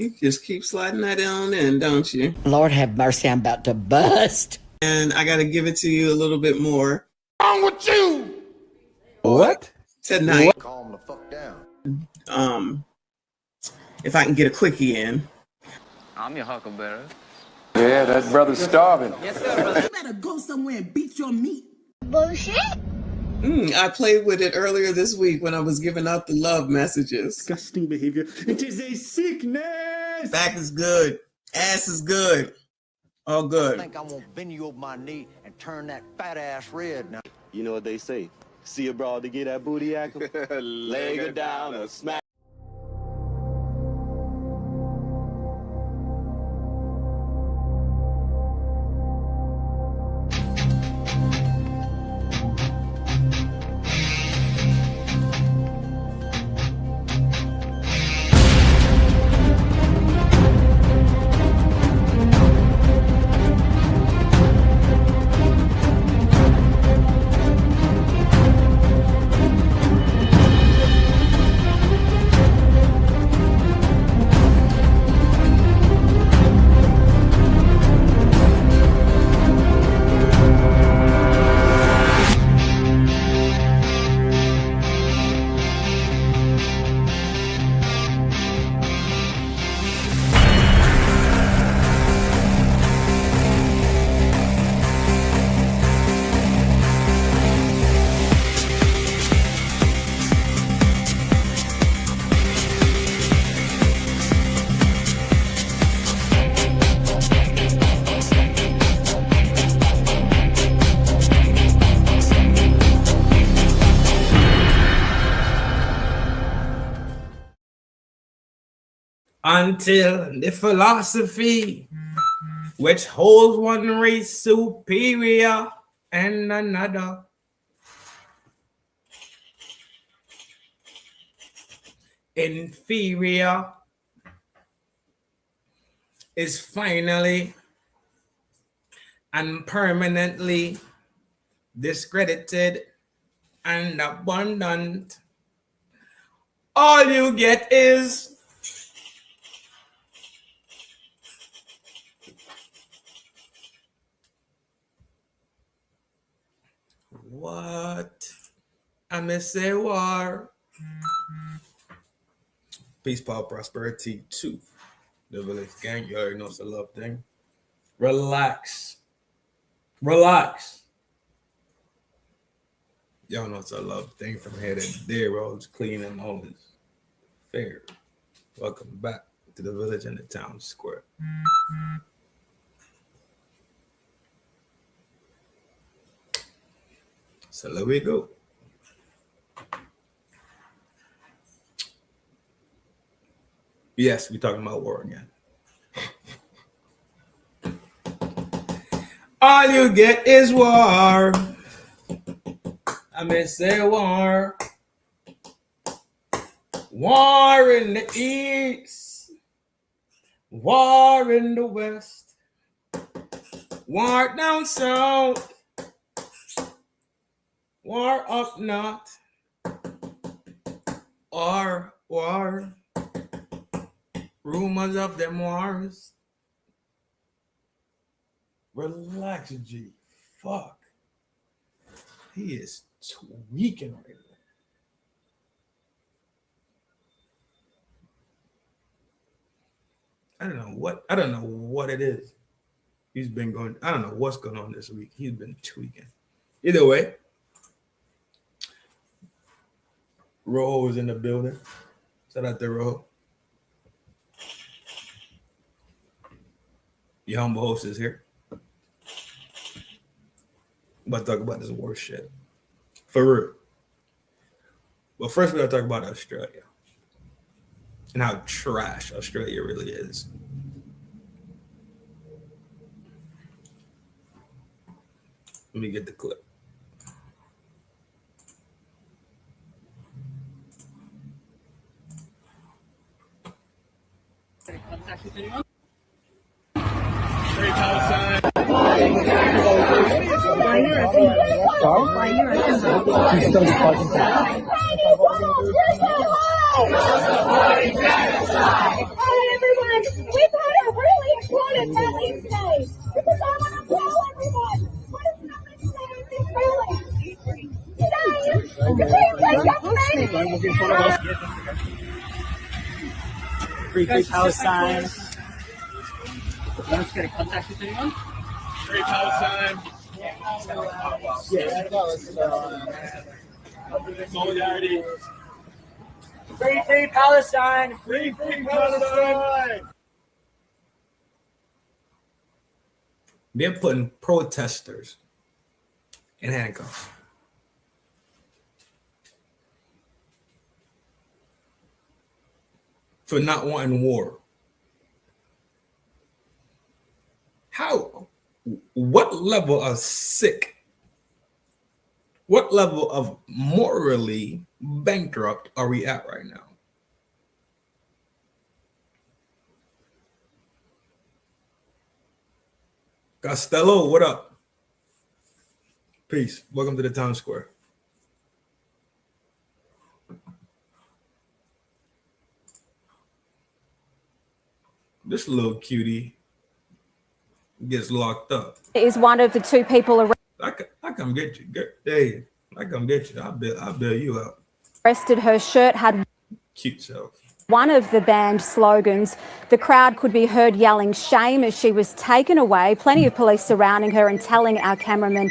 You just keep sliding that on in, don't you? Lord have mercy, I'm about to bust. And I got to give it to you a little bit more. What's wrong with you? What? Tonight. What? Calm the fuck down. If I can get a quickie in. I'm your huckleberry. Yeah, that brother's starving. Yes, sir. You better go somewhere and beat your meat. Bullshit. I played with it earlier this week when I was giving out the love messages. Disgusting behavior. It is a sickness. Back is good. Ass is good. All good. I think I'm gonna bend you over my knee and turn that fat ass red now. You know what they say? See a broad to get that booty act. Leg her down or smack. Until the philosophy which holds one race superior and another inferior is finally and permanently discredited and abundant. All you get is what? I miss a war. Peace, power, prosperity to the village gang. You already know it's a love thing. Relax. Relax. Y'all know it's a love thing from here to there. Roads clean and all is fair. Welcome back to the village and the town square. So there we go. Yes, we're talking about war again. All you get is war. I may say war. War in the east. War in the west. War down south. War up north. War. Rumors of them wars. Relax, G. Fuck. He is tweaking right now. I don't know what it is. He's been going, I don't know what's going on this week. He's been tweaking. Either way, Rojo is in the building. Shout out to Rojo. Your humble host is here. I'm about to talk about this war shit. For real. But first, we gotta talk about Australia and how trash Australia really is. Let me get the clip. And we've had a really important rally today because I want to tell everyone what is happening today at this rally. Today, the Queensland government Free Palestine. Let's get in contact with anyone. Free Palestine. Yes. Solidarity. Free Palestine. Free Palestine. They're putting protesters in handcuffs. For not wanting war. How? What level of sick? What level of morally bankrupt are we at right now? Costello, what up? Peace. Welcome to the town square. This little cutie gets locked up. is one of the two people I come get you. Hey, I come get you. I'll bail you out. arrested. Her shirt had Cute self. one of the band slogans. The crowd could be heard yelling shame as she was taken away. Plenty of police surrounding her and telling our cameraman.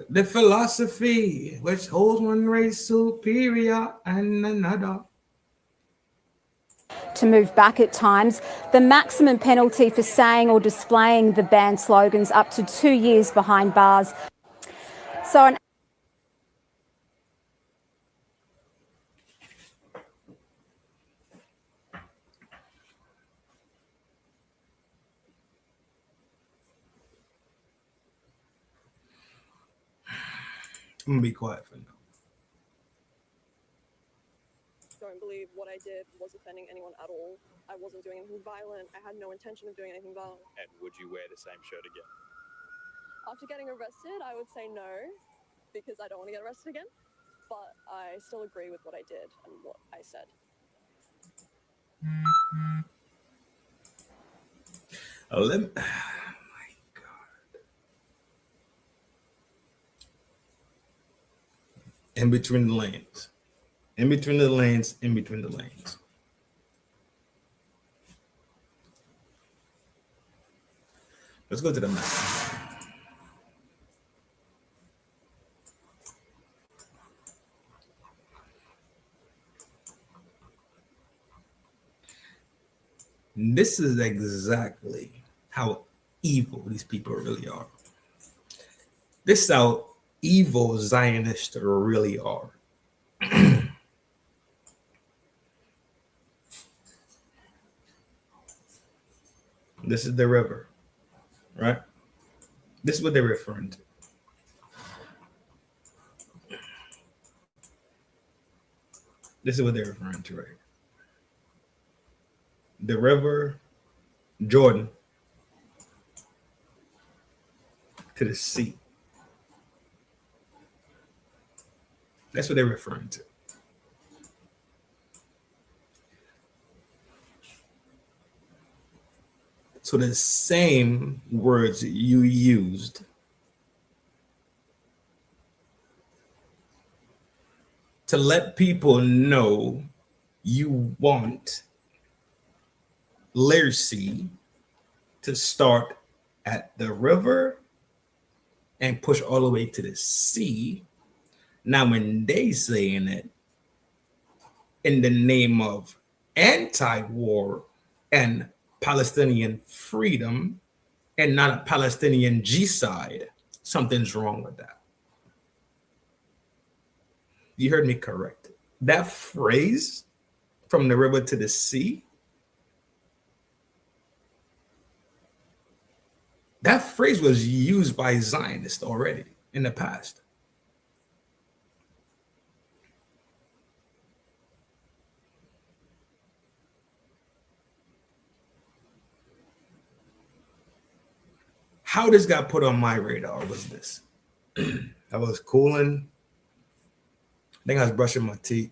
The philosophy which holds one race superior and another. To move back at times, the maximum penalty for saying or displaying the band slogans up to 2 years behind bars. So an I'm gonna be quiet for now. Don't believe what I did was offending anyone at all. I wasn't doing anything violent. I had no intention of doing anything violent. And would you wear the same shirt again? After getting arrested, I would say no, because I don't want to get arrested again. But I still agree with what I did and what I said. Oh my God. In between the lanes. In between the lanes, in between the lanes. Let's go to the map. This is exactly how evil these people really are. This is how evil Zionists really are. This is the river, right? This is what they're referring to. This is what they're referring to right here. The river Jordan to the sea. That's what they're referring to. So the same words you used to let people know you want literacy to start at the river and push all the way to the sea. Now, when they saying it in the name of anti-war and Palestinian freedom and not a Palestinian genocide, something's wrong with that. You heard me correct. That phrase, from the river to the sea, that phrase was used by Zionists already in the past. How this got put on my radar was this. I was cooling. I think I was brushing my teeth.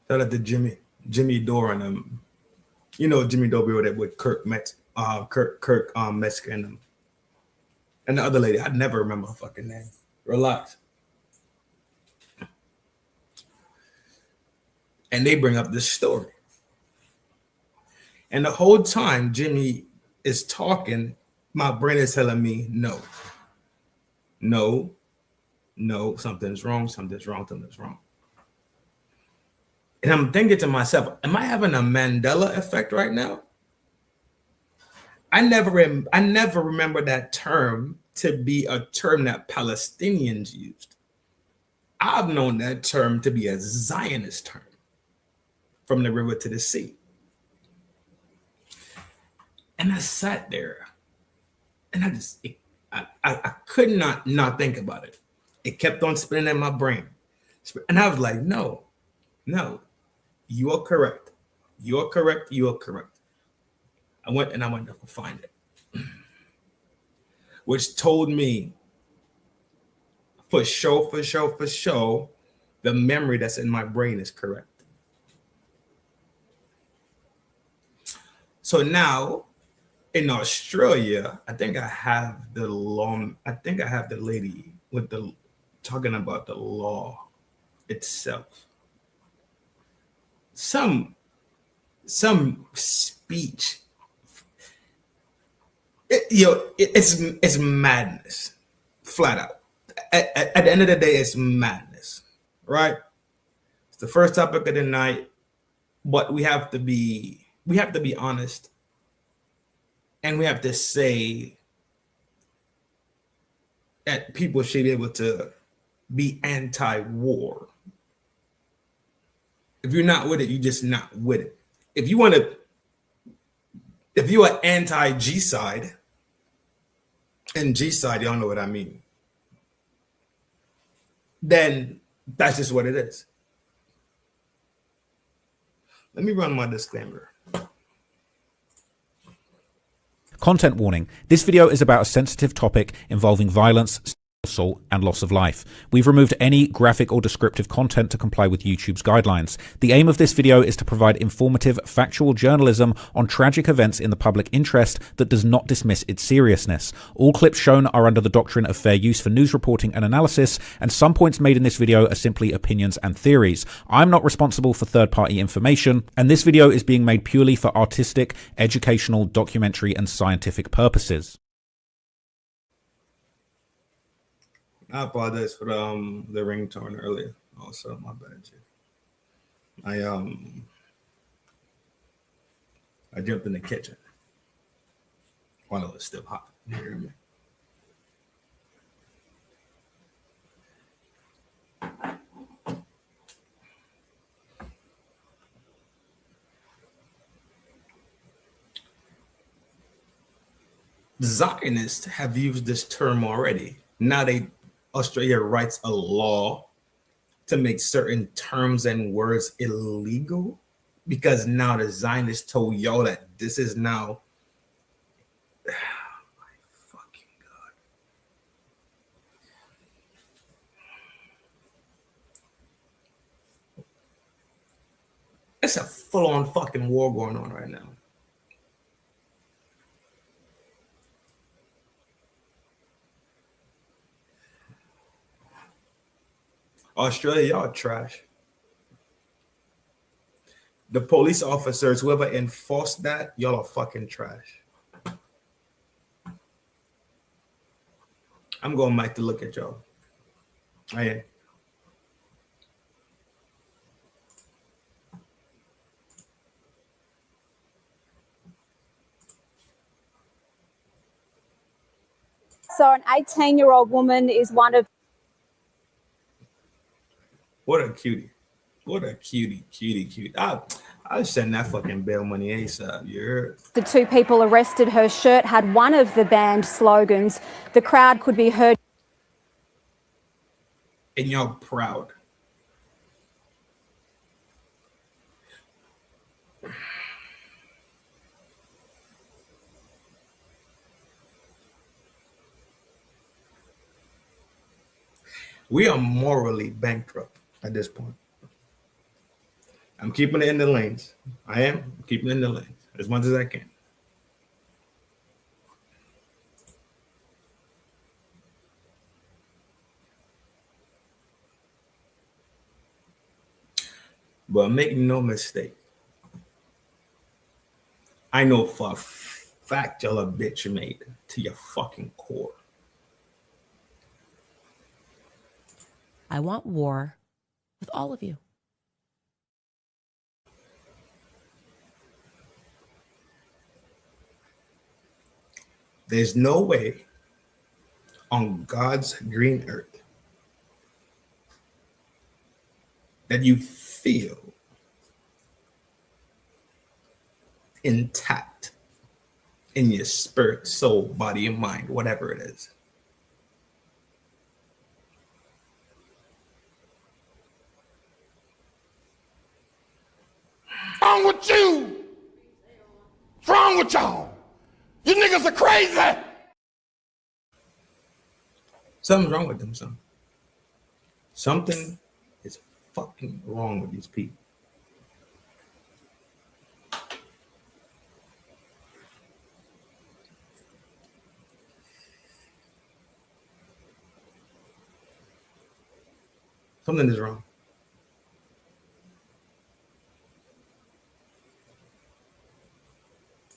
Shout out to Jimmy Dore and you know Jimmy Dore over there with Kirk Metzger and them. And the other lady, I never remember her fucking name. Relax. And they bring up this story. And the whole time Jimmy is talking, my brain is telling me, no, something's wrong. And I'm thinking to myself, am I having a Mandela effect right now? I never remember that term to be a term that Palestinians used. I've known that term to be a Zionist term, from the river to the sea. And I sat there and I could not think about it. It kept on spinning in my brain. And I was like, no, you are correct. You are correct. I went to find it, which told me for sure, the memory that's in my brain is correct. So now in Australia, I think I have the lady with the talking about the law itself. Some speech. It's madness, flat out. At the end of the day, it's madness, right? It's the first topic of the night, but we have to be honest, and we have to say that people should be able to be anti-war. If you're not with it, you're just not with it. If you are anti-G side, and G side, y'all know what I mean, then that's just what it is. Let me run my disclaimer. Content warning. This video is about a sensitive topic involving violence, assault, and loss of life. We've removed any graphic or descriptive content to comply with YouTube's guidelines. The aim of this video is to provide informative, factual journalism on tragic events in the public interest that does not dismiss its seriousness. All clips shown are under the doctrine of fair use for news reporting and analysis, and some points made in this video are simply opinions and theories. I'm not responsible for third-party information, and this video is being made purely for artistic, educational, documentary, and scientific purposes. I apologize for the ringtone earlier. Also, my bad. I jumped in the kitchen while it was still hot. You hear me? Zionists have used this term already. Now Australia writes a law to make certain terms and words illegal, because now the Zionists told y'all that this is now. Oh my fucking God. It's a full-on fucking war going on right now. Australia, y'all trash. The police officers, whoever enforced that, y'all are fucking trash. I'm going back to look at y'all. I am. So an 18-year-old woman is one of What a cutie. What a cutie. I'll send that fucking bail money ASAP. You heard? The two people arrested, her shirt had one of the band slogans. The crowd could be heard. And y'all proud. We are morally bankrupt at this point. I'm keeping it in the lanes. I am keeping it in the lanes as much as I can. But make no mistake, I know for a fact y'all a bitch made to your fucking core. I want war with all of you. There's no way on God's green earth that you feel intact in your spirit, soul, body, and mind, whatever it is. Wrong with you? What's wrong with y'all? You niggas are crazy. Something's wrong with them, son. Something is fucking wrong with these people. Something is wrong.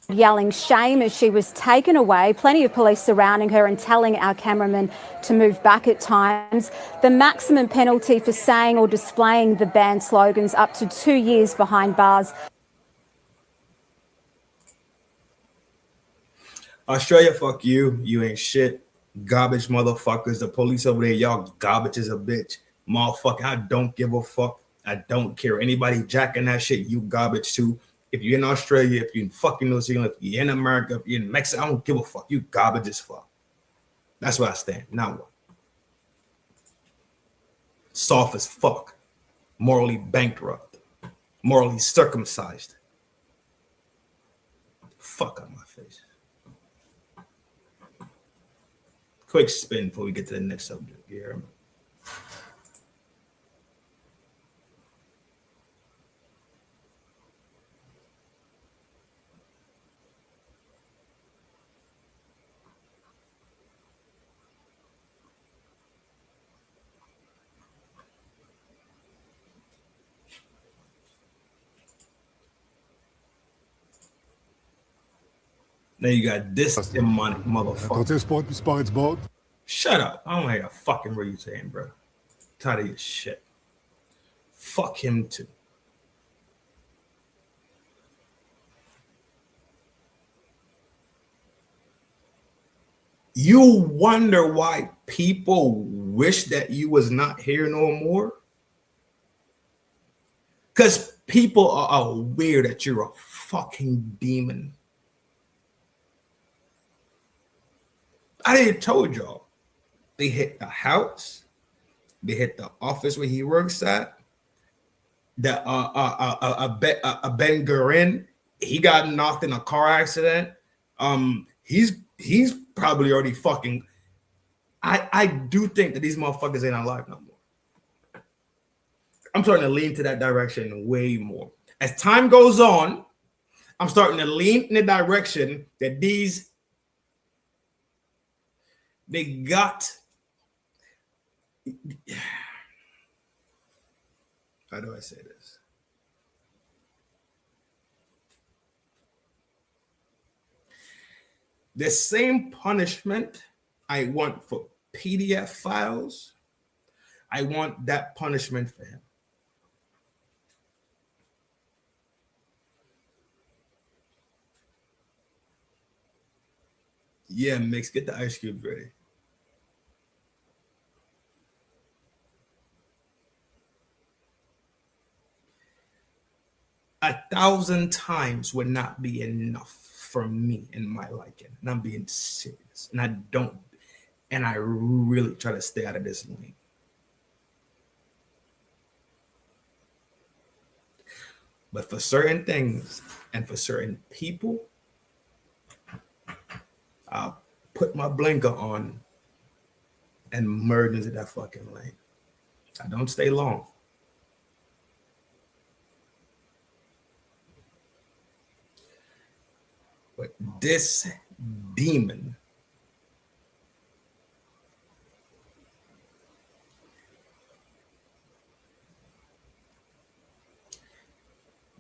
Yelling shame as she was taken away. Plenty of police surrounding her and telling our cameraman to move back at times. The maximum penalty for saying or displaying the band slogans up to 2 years behind bars. Australia, fuck you. You ain't shit. Garbage motherfuckers. The police over there, y'all garbage is a bitch. Motherfucker, I don't give a fuck. I don't care. Anybody jacking that shit, you garbage too. If you're in Australia, if you're in fucking New Zealand, if you're in America, if you're in Mexico, I don't give a fuck. You garbage as fuck. That's where I stand. Now what? Soft as fuck. Morally bankrupt. Morally circumcised. Fuck out my face. Quick spin before we get to the next subject. You hear me? Now you got this demonic motherfucker. Shut up. I don't hear a fucking word you saying, bro. Tired of your shit. Fuck him too. You wonder why people wish that you was not here no more? Because people are aware that you're a fucking demon. I didn't told y'all. They hit the house. They hit the office where he works at. The Ben Gurin, he got knocked in a car accident. He's probably already fucking. I do think that these motherfuckers ain't alive no more. I'm starting to lean to that direction way more. As time goes on, I'm starting to lean in the direction that they got. How do I say this? The same punishment I want for PDF files, I want that punishment for him. Yeah, Mix, get the ice cubes ready. 1,000 times would not be enough for me in my liking. And I'm being serious. And I really try to stay out of this lane. But for certain things and for certain people, I'll put my blinker on and merge into that fucking lane. I don't stay long. But this demon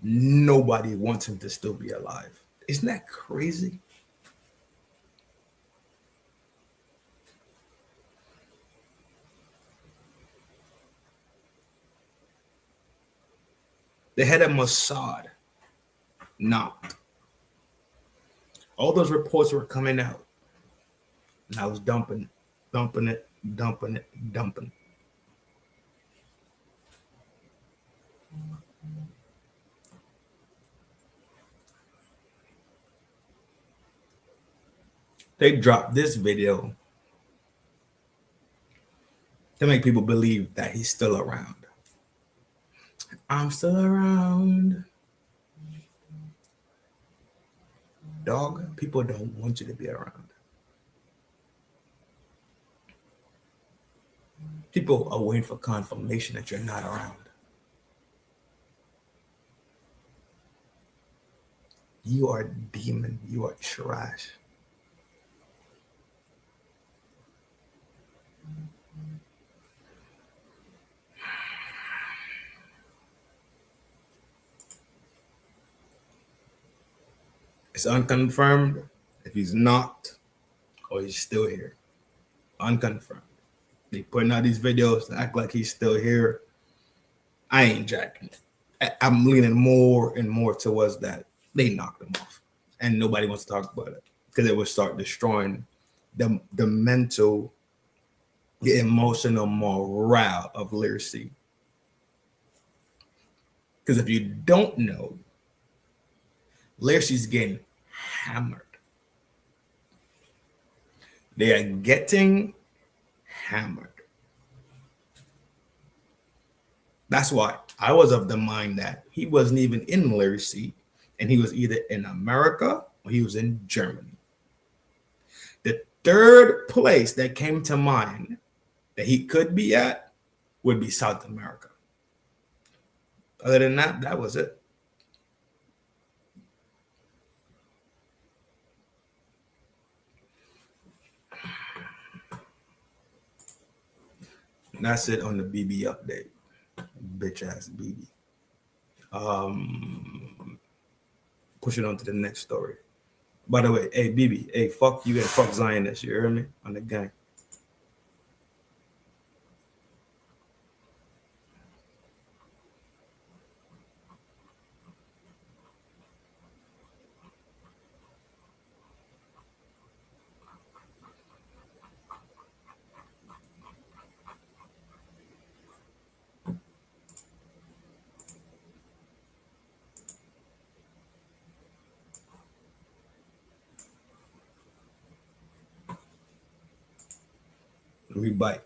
nobody wants him to still be alive. Isn't that crazy? The head of Mossad knocked. All those reports were coming out. And I was dumping it. They dropped this video to make people believe that he's still around. I'm still around. Dog, people don't want you to be around. People are waiting for confirmation that you're not around. You are a demon. You are trash. It's unconfirmed if he's not or he's still here. Unconfirmed. They putting out these videos to act like he's still here. I ain't jacking it. I'm leaning more and more towards that. They knocked him off. And nobody wants to talk about it because it would start destroying the mental, the emotional morale of literacy. Because if you don't know, literacy's getting hammered. They are getting hammered. That's why I was of the mind that he wasn't even in literacy, and he was either in America or he was in Germany. The third place that came to mind that he could be at would be South America. Other than that, that was it. And that's it on the BB update. Bitch ass BB. Push it on to the next story. By the way, hey BB, hey, fuck you and fuck Zionists, you hear me? On the gang. We bite.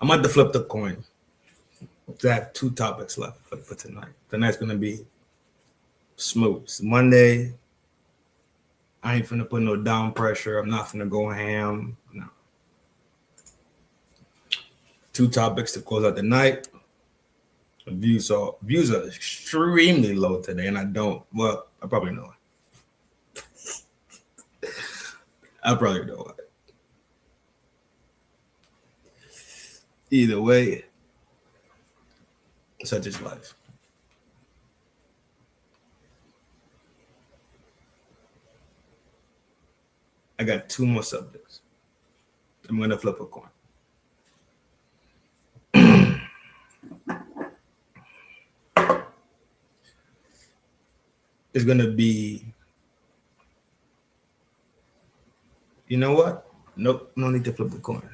I'm about to flip the coin. I have 2 topics left for tonight. Tonight's gonna be smooth. It's Monday. I ain't finna put no down pressure. I'm not finna go ham. No. 2 topics to close out the night. Views are extremely low today, and I probably know it. I probably know it. Either way, such is life. I got 2 more subjects. I'm gonna flip a coin. It's gonna be, you know what? Nope, no need to flip the coin.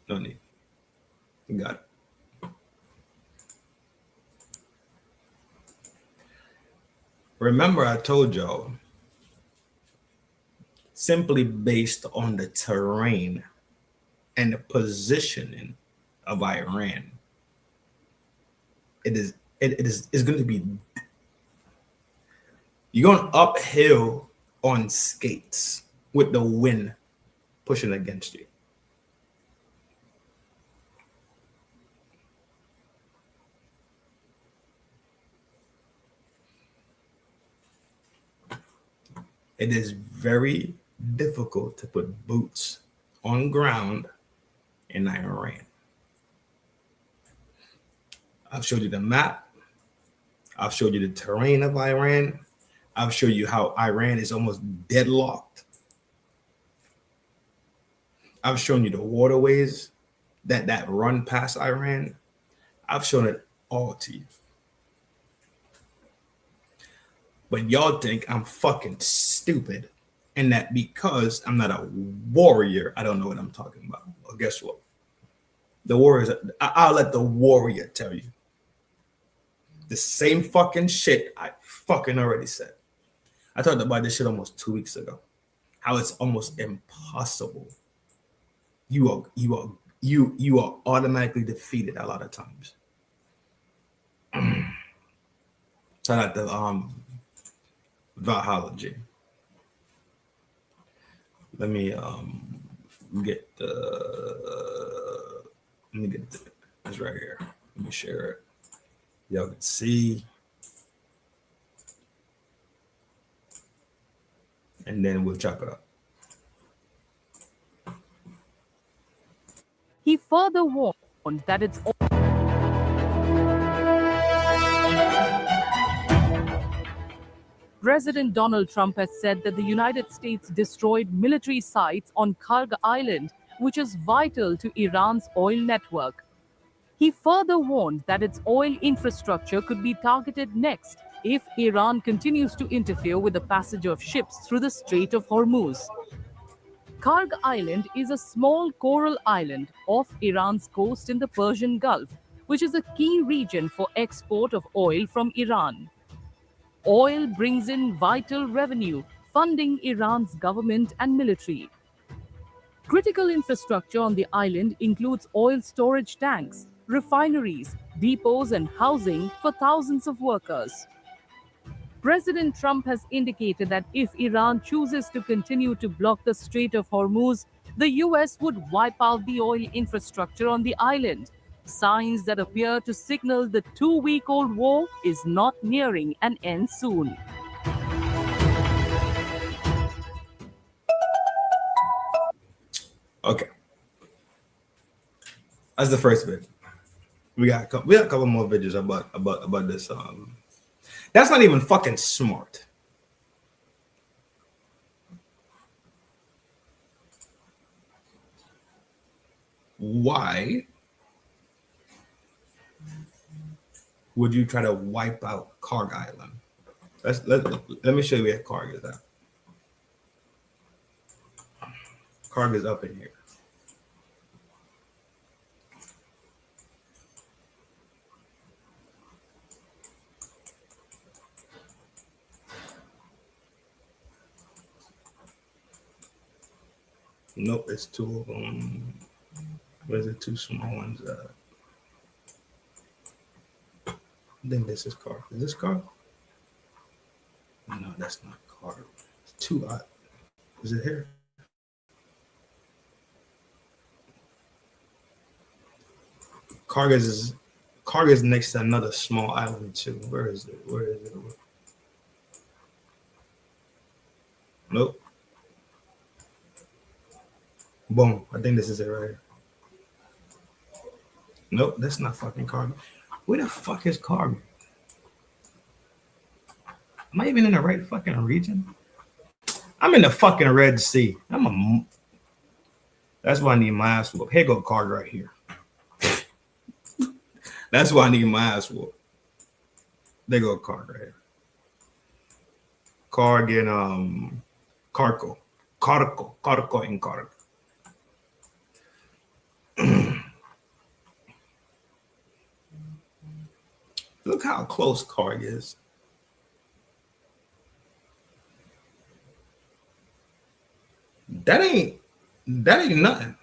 No need. You got it. Remember, I told y'all, simply based on the terrain and the positioning of Iran, it's going to be, you're going uphill on skates with the wind pushing against you. It is very difficult to put boots on ground in Iran. I've showed you the map. I've showed you the terrain of Iran. I've showed you how Iran is almost deadlocked. I've shown you the waterways that run past Iran. I've shown it all to you. But y'all think I'm fucking stupid and that because I'm not a warrior, I don't know what I'm talking about. Well, guess what? The warriors, I'll let the warrior tell you. The same fucking shit I fucking already said. I talked about this shit almost 2 weeks ago. How it's almost impossible. You are automatically defeated a lot of times. Shout out to Valhalla. Let me get it's right here. Let me share it. Y'all can see. And then we'll chop it up. He further warned that it's President Donald Trump has said that the United States destroyed military sites on Karg Island, which is vital to Iran's oil network. He further warned that its oil infrastructure could be targeted next if Iran continues to interfere with the passage of ships through the Strait of Hormuz. Karg Island is a small coral island off Iran's coast in the Persian Gulf, which is a key region for export of oil from Iran. Oil brings in vital revenue, funding Iran's government and military. Critical infrastructure on the island includes oil storage tanks, refineries, depots, and housing for thousands of workers. President Trump has indicated that if Iran chooses to continue to block the Strait of Hormuz, the US would wipe out the oil infrastructure on the island. Signs that appear to signal the 2-week-old war is not nearing an end soon. Okay. That's the first bit. We got a couple more videos about this. That's not even fucking smart. Why would you try to wipe out Karg Island? Let me show you where Karg is at. Karg is up in here. Nope, it's two of them. Where's the two small ones at? I think this is Karg. Is this Karg? No, that's not Karg. It's too hot. Is it here? Karg is next to another small island too. Where is it? Where is it? Nope. Boom. I think this is it right here. Nope, that's not fucking Karg. Where the fuck is Karg? Am I even in the right fucking region? I'm in the fucking Red Sea. That's why I need my ass whooped. Here go Karg right here. That's why I need my ass whooped. There go Karg right here. Karg and Karko. Cargo and cargo. Look how close Karg is. That ain't nothing.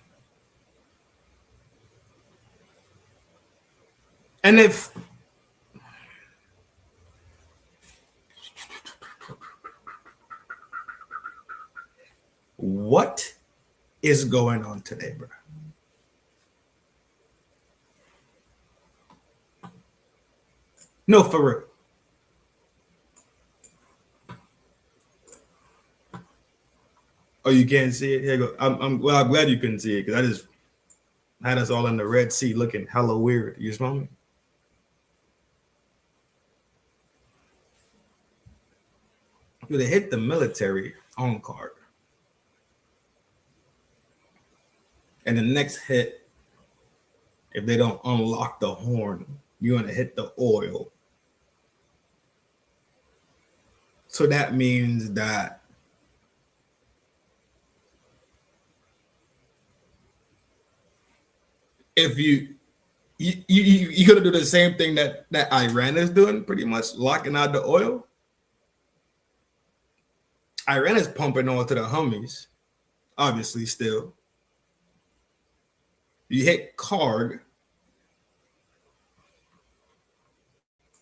And if what is going on today, bro? No, for real. Oh, you can't see it? Here you go. I'm glad you couldn't see it because I just had us all in the Red Sea looking hella weird. You smell me? They hit the military on Karg. And the next hit, if they don't unlock the horn, you're going to hit the oil. So that means that if you're going to do the same thing that Iran is doing, pretty much locking out the oil. Iran is pumping oil to the Humvees, obviously still. You hit Karg,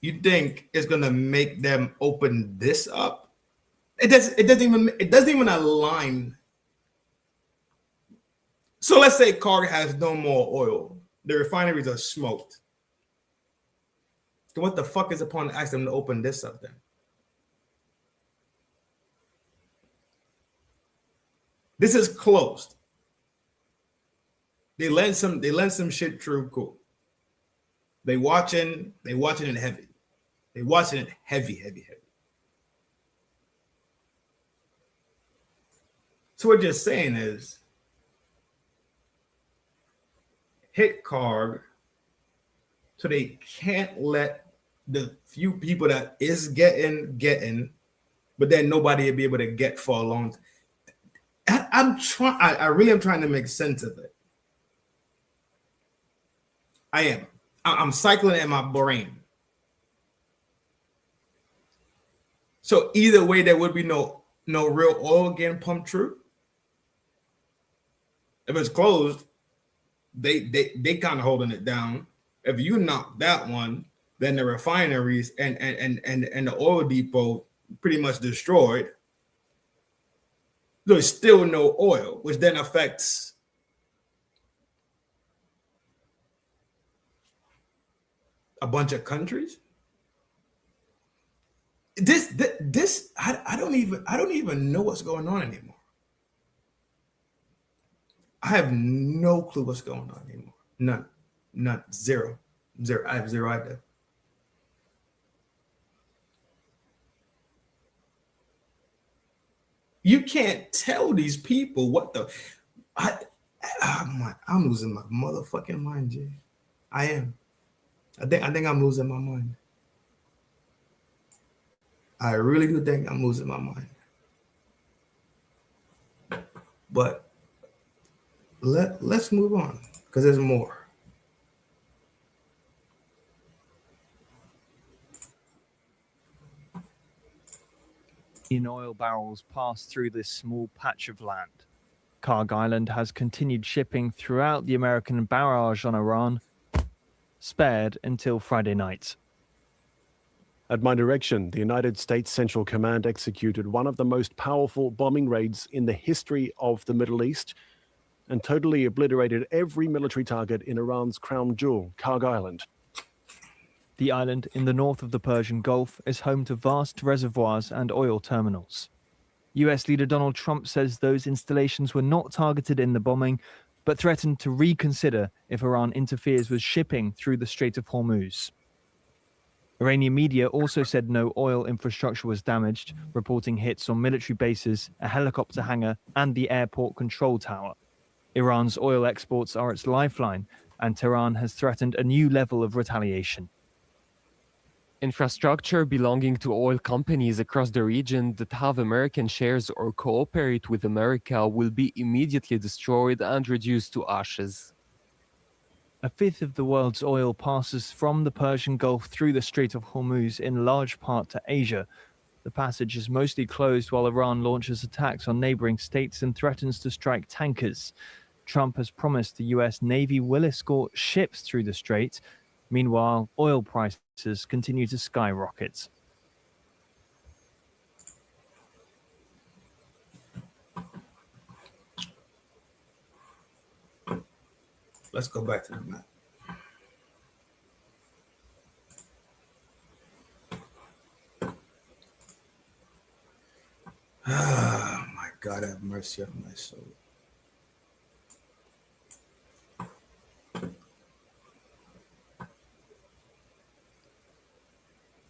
you think it's gonna make them open this up? It doesn't even align. So let's say Karg has no more oil. The refineries are smoked. So what the fuck is the point of asking them to open this up then? This is closed. They lend some shit through, cool. They watching it heavy. They watching it heavy. So what you're saying is hit Karg so they can't let the few people that is getting, but then nobody will be able to get for a long time. I really am trying to make sense of it. I am. I'm cycling in my brain. So either way, there would be no real oil getting pumped through. If it's closed, they kind of holding it down. If you knock that one, then the refineries and the oil depot pretty much destroyed. There's still no oil, which then affects a bunch of countries. This I don't even know what's going on anymore. I have no clue what's going on anymore. None. Zero. I have zero idea. You can't tell these people what the. I'm losing my motherfucking mind, Jay. I am. I think I'm losing my mind. I really do think I'm losing my mind. But let's move on because there's more. In oil barrels pass through this small patch of land. Karg Island has continued shipping throughout the American barrage on Iran, spared until Friday night. At my direction, the United States Central Command executed one of the most powerful bombing raids in the history of the Middle East and totally obliterated every military target in Iran's crown jewel, Karg Island. The island in the north of the Persian Gulf is home to vast reservoirs and oil terminals. US leader Donald Trump says those installations were not targeted in the bombing, but threatened to reconsider if Iran interferes with shipping through the Strait of Hormuz. Iranian media also said no oil infrastructure was damaged, reporting hits on military bases, a helicopter hangar, and the airport control tower. Iran's oil exports are its lifeline, and Tehran has threatened a new level of retaliation. Infrastructure belonging to oil companies across the region that have American shares or cooperate with America will be immediately destroyed and reduced to ashes. A fifth of the world's oil passes from the Persian Gulf through the Strait of Hormuz, in large part to Asia. The passage is mostly closed while Iran launches attacks on neighboring states and threatens to strike tankers. Trump has promised the US Navy will escort ships through the strait. Meanwhile, oil prices continue to skyrocket. Let's go back to the map. Oh my God, have mercy on my soul.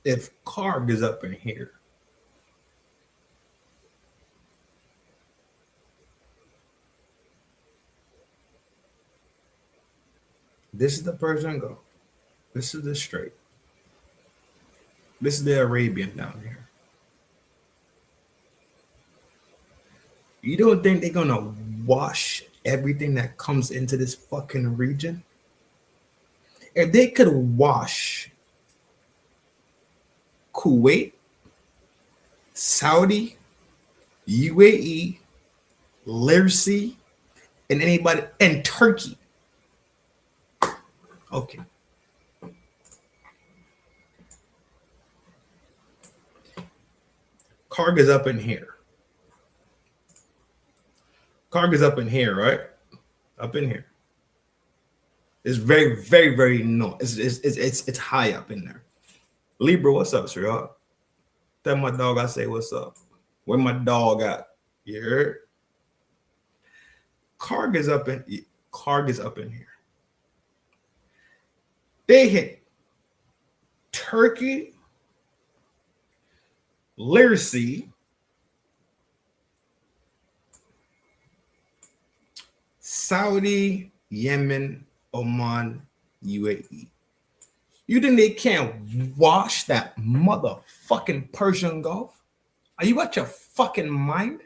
If Karg is up in here, this is the Persian Gulf. This is the Strait. This is the Arabian down here. You don't think they're gonna wash everything that comes into this fucking region? If they could wash Kuwait, Saudi, UAE, Lyrsey, and anybody, and Turkey. Okay. Karg is up in here. Karg is up in here, right? Up in here. It's very, very, very no. It's high up in there. Libra, what's up, sweetheart? Tell my dog I say what's up. Where my dog at? You heard? Karg is up in here. They hit Turkey, Lyrsey, Saudi, Yemen, Oman, UAE. You think they can't wash that motherfucking Persian Gulf? Are you out your fucking mind?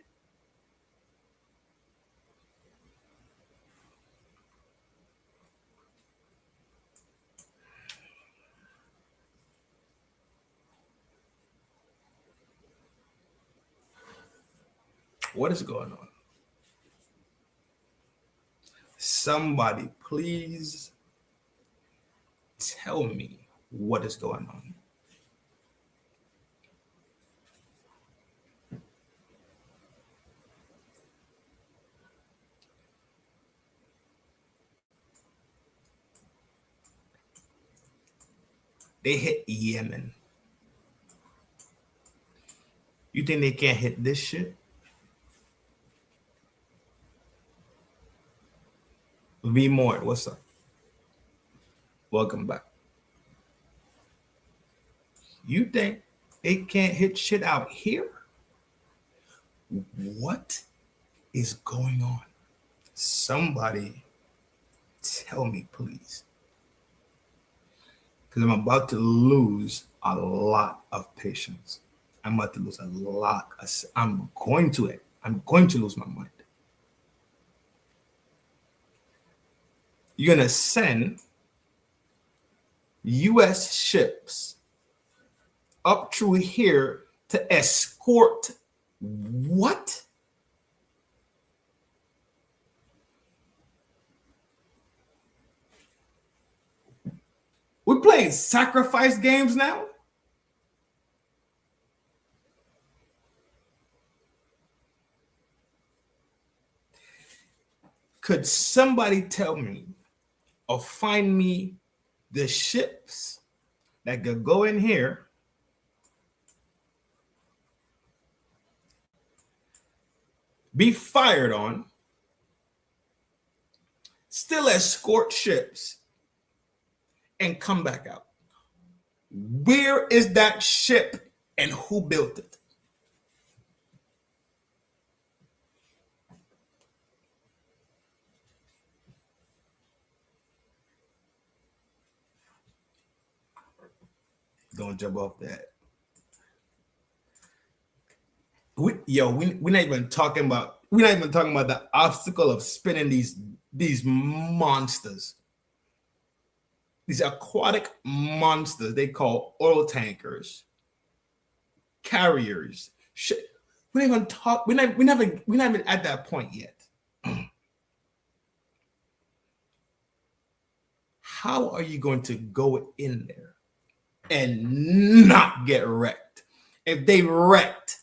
What is going on? Somebody, please tell me what is going on. They hit Yemen. You think they can't hit this shit? V More, what's up? Welcome back. You think they can't hit shit out here? What is going on? Somebody tell me, please. Because I'm about to lose a lot of patience. I'm about to lose a lot. I'm going to lose my mind. You're going to send U.S. ships up through here to escort what? We're playing sacrifice games now? Could somebody tell me or find me the ships that could go in here be fired on, still escort ships, and come back out? Where is that ship and who built it? Don't jump off that. We're not even talking about the obstacle of spinning these monsters, these aquatic monsters they call oil tankers, carriers. Shit. We're not even at that point yet. How are you going to go in there and not get wrecked? If they wrecked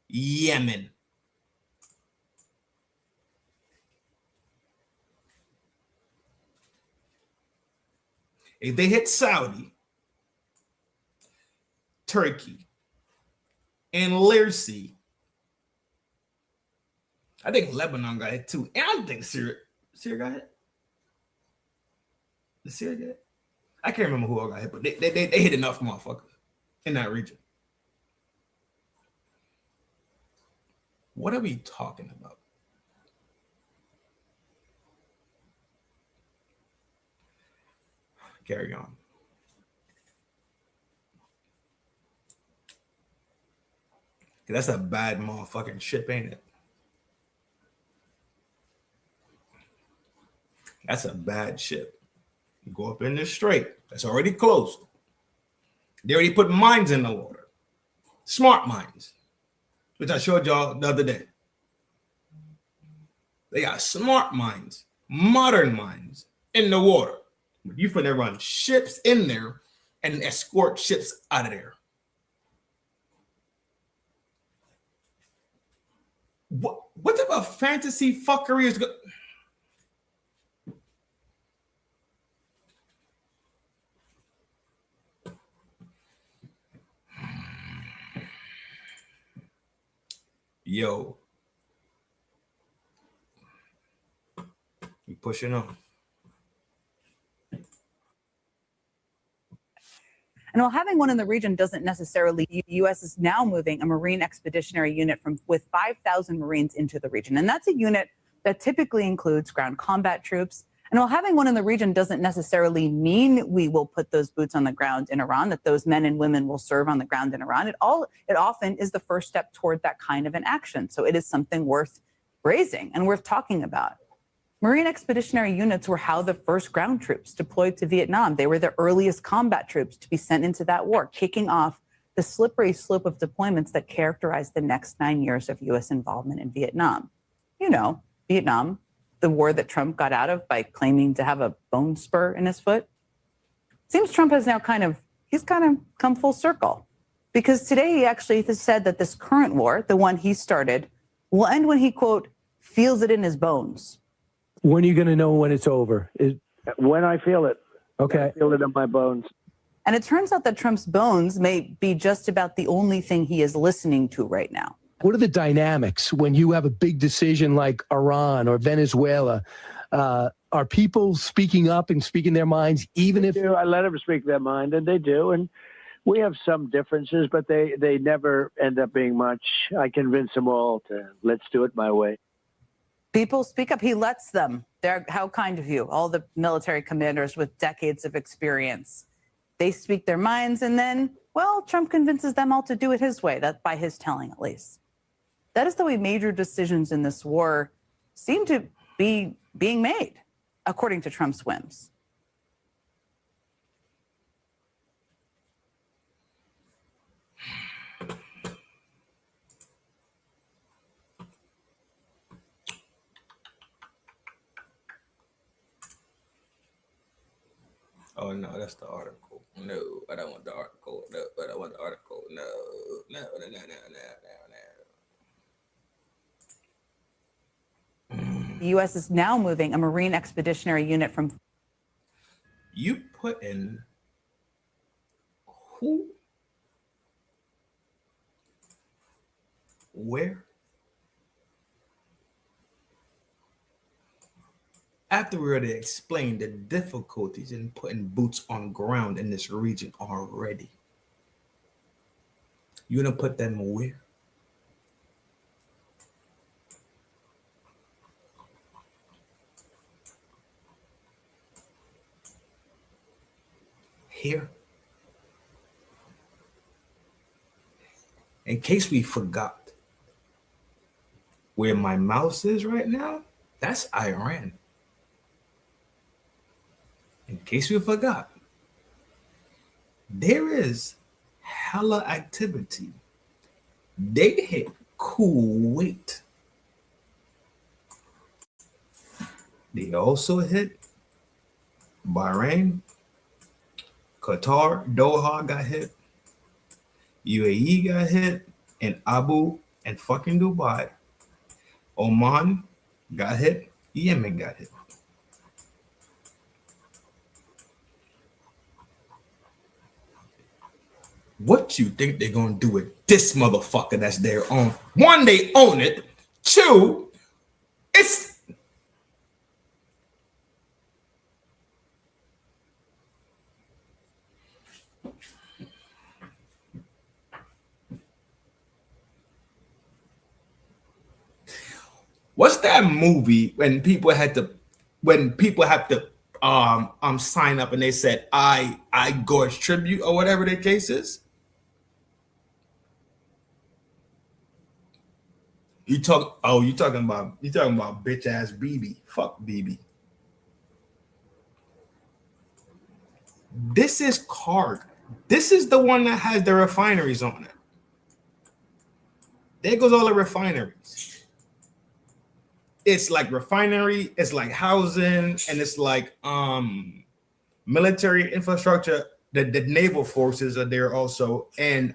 Yemen, if they hit Saudi, Turkey, and Lirsi, I think Lebanon got hit too. And I think Syria got hit. The Syria get hit? I can't remember who all got hit, but they hit enough motherfuckers in that region. What are we talking about? Carry on. That's a bad motherfucking ship, ain't it? That's a bad ship. You go up in the strait. That's already closed. They already put mines in the water. Smart mines, which I showed y'all the other day. They got smart mines, modern mines in the water. You finna run ships in there and escort ships out of there. What type of fantasy fuckery is good? Yo, you pushing on. And while having one in the region doesn't necessarily, the U.S. is now moving a Marine Expeditionary Unit with 5,000 Marines into the region. And that's a unit that typically includes ground combat troops. And while having one in the region doesn't necessarily mean we will put those boots on the ground in Iran, that those men and women will serve on the ground in Iran, it often is the first step toward that kind of an action. So it is something worth raising and worth talking about. Marine Expeditionary Units were how the first ground troops deployed to Vietnam. They were the earliest combat troops to be sent into that war, kicking off the slippery slope of deployments that characterized the next 9 years of U.S. involvement in Vietnam. You know, Vietnam, the war that Trump got out of by claiming to have a bone spur in his foot. Seems Trump has now kind of come full circle, because today he actually has said that this current war, the one he started, will end when he, quote, feels it in his bones. When are you going to know when it's over? When I feel it. Okay. I feel it in my bones. And it turns out that Trump's bones may be just about the only thing he is listening to right now. What are the dynamics when you have a big decision like Iran or Venezuela? Are people speaking up and speaking their minds, even if... I let them speak their mind, and they do. And we have some differences, but they never end up being much. I convince them all to let's do it my way. People speak up. He lets them. How kind of you. All the military commanders with decades of experience. They speak their minds, and then, well, Trump convinces them all to do it his way. That's by his telling, at least. That is the way major decisions in this war seem to be being made, according to Trump's whims. Oh no, that's the article. No, I don't want the article. No, I don't want the article. No. The U.S. is now moving a Marine Expeditionary Unit from... You put in who? Where? After we already explained the difficulties in putting boots on ground in this region already, you gonna put them where? Here? In case we forgot, where my mouse is right now, that's Iran. In case we forgot, there is hella activity. They hit Kuwait. They also hit Bahrain, Qatar, Doha got hit, UAE got hit, and Abu and fucking Dubai. Oman got hit, Yemen got hit. What you think they're gonna do with this motherfucker that's their own? One, they own it. Two, it's what's that movie when people have to sign up and they said I go as tribute or whatever the case is? You talking about bitch ass BB. Fuck BB. This is Karg. This is the one that has the refineries on it. There goes all the refineries. It's like refinery, it's like housing, and it's like military infrastructure. The naval forces are there also, and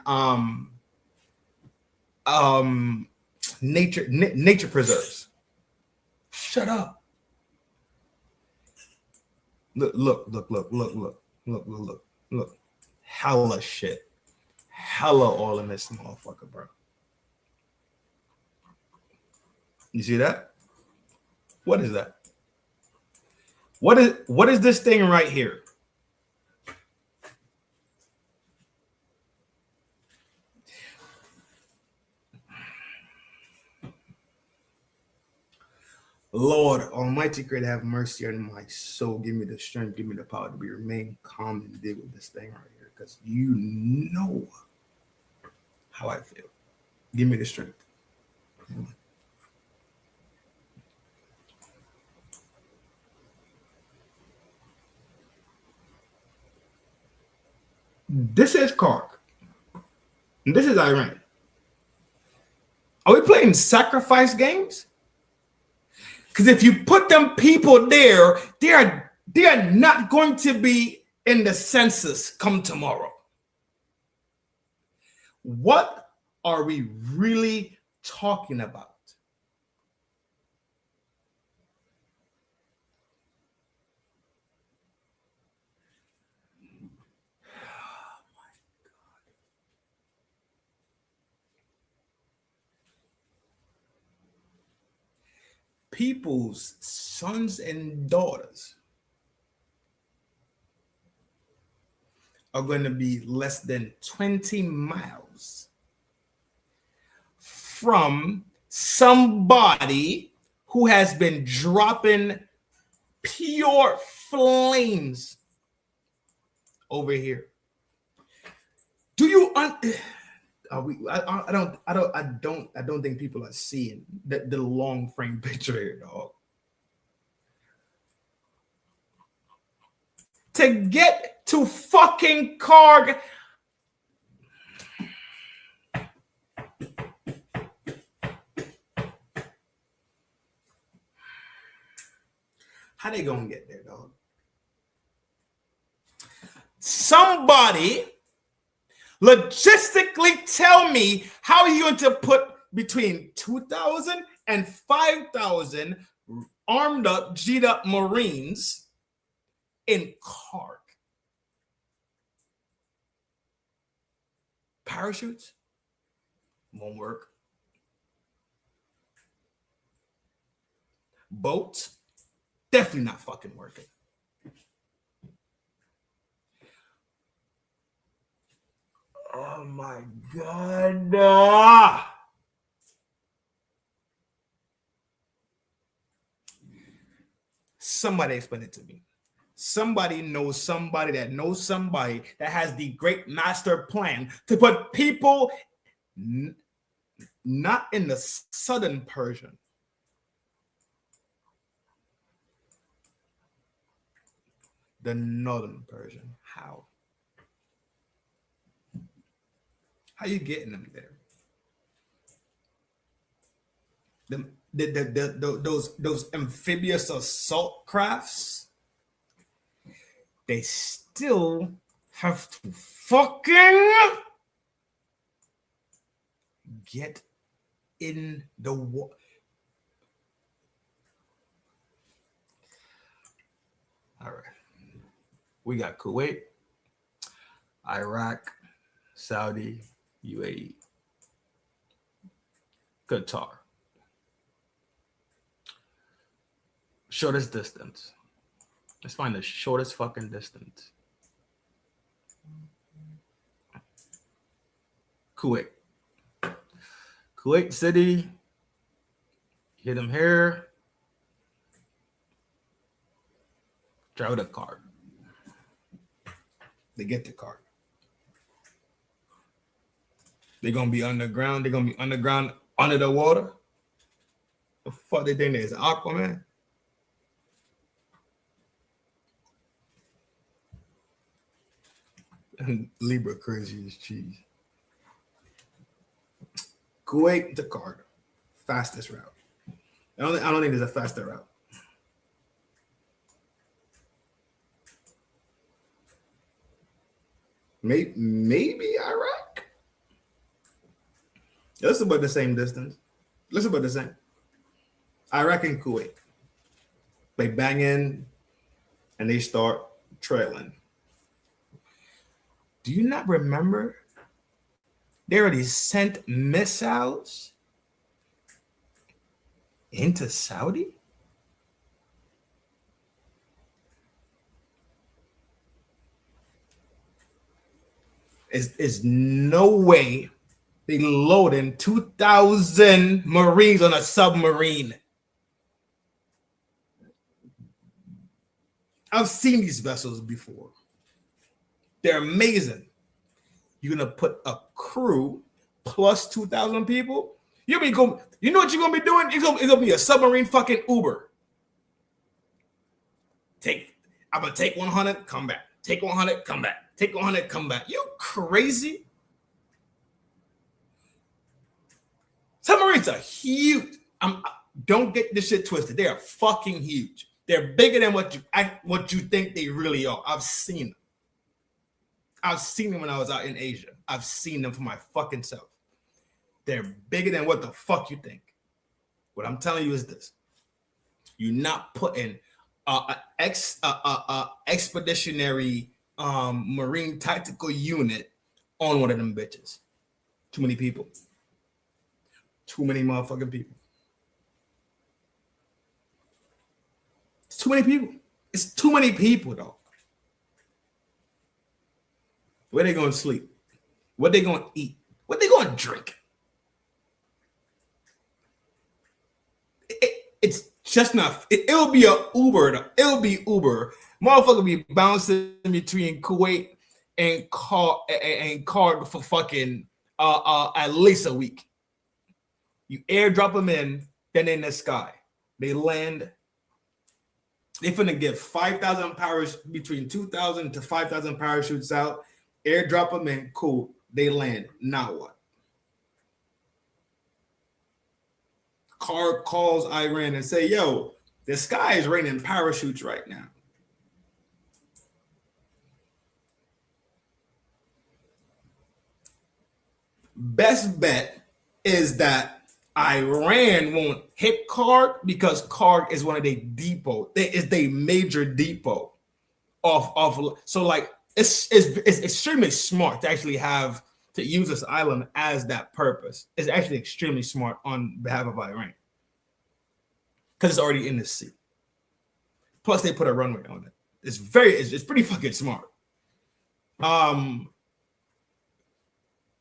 nature preserves. Shut up. Look. Hella shit. Hella all in this motherfucker, bro. You see that? What is that? What is this thing right here? Lord Almighty, great, have mercy on my soul. Give me the strength, give me the power to remain calm and deal with this thing right here, because you know how I feel. Give me the strength. This is Karg. And this is Iran. Are we playing sacrifice games? Because if you put them people there, they are not going to be in the census come tomorrow. What are we really talking about? People's sons and daughters are going to be less than 20 miles from somebody who has been dropping pure flames over here. Do you I don't think people are seeing the long frame picture here, dog. To get to fucking Karg, how they gonna get there, dog? Somebody logistically tell me how you're going to put between 2,000 and 5,000 armed up, G'd up Marines in Karg. Parachutes won't work. Boats definitely not fucking working. Oh my God. Somebody explain it to me. Somebody knows somebody that knows somebody that has the great master plan to put people not in the southern Persian. The northern Persian. How? How you getting them there? Those amphibious assault crafts, they still have to fucking get in the water. All right. We got Kuwait, Iraq, Saudi, UAE, Qatar. Shortest distance. Let's find the shortest fucking distance. Kuwait. Kuwait City. Hit them here. Draw the card. They get the card. They're gonna be underground. They're gonna be underground under the water. The fuck they think there's Aquaman? And Libra crazy as cheese. Kuwait to Jakarta, fastest route. I don't think there's a faster route. Maybe Iraq. That's about the same distance. That's about the same. Iraq and Kuwait. They bang in and they start trailing. Do you not remember? They already sent missiles into Saudi? Is no way they loading 2,000 Marines on a submarine. I've seen these vessels before. They're amazing. You're gonna put a crew plus 2,000 people. You know what you're gonna be doing? It's gonna be a submarine fucking Uber. I'm gonna take 100, come back. Take 100, come back. Take 100, come back. You crazy? Submarines are huge. Don't get this shit twisted. They are fucking huge. They're bigger than what you think they really are. I've seen them. I've seen them when I was out in Asia. I've seen them for my fucking self. They're bigger than what the fuck you think. What I'm telling you is this. You're not putting expeditionary Marine tactical unit on one of them bitches. Too many people. Too many motherfucking people. It's too many people. It's too many people, though. Where they going to sleep? What they going to eat? What they going to drink? It's just not. It'll be a Uber. It'll be Uber. Motherfucker be bouncing between Kuwait and Card for fucking at least a week. You airdrop them in, then in the sky. They land. They finna get 5,000 between 2,000 to 5,000 parachutes out. Airdrop them in, cool. They land. Now what? Car calls Iran and say, yo, the sky is raining parachutes right now. Best bet is that Iran won't hit Card because Card is one of their depot. It is their major depot so like it's extremely smart to actually to use this island as that purpose. It's actually extremely smart on behalf of Iran because it's already in the sea. Plus, they put a runway on it. It's pretty fucking smart.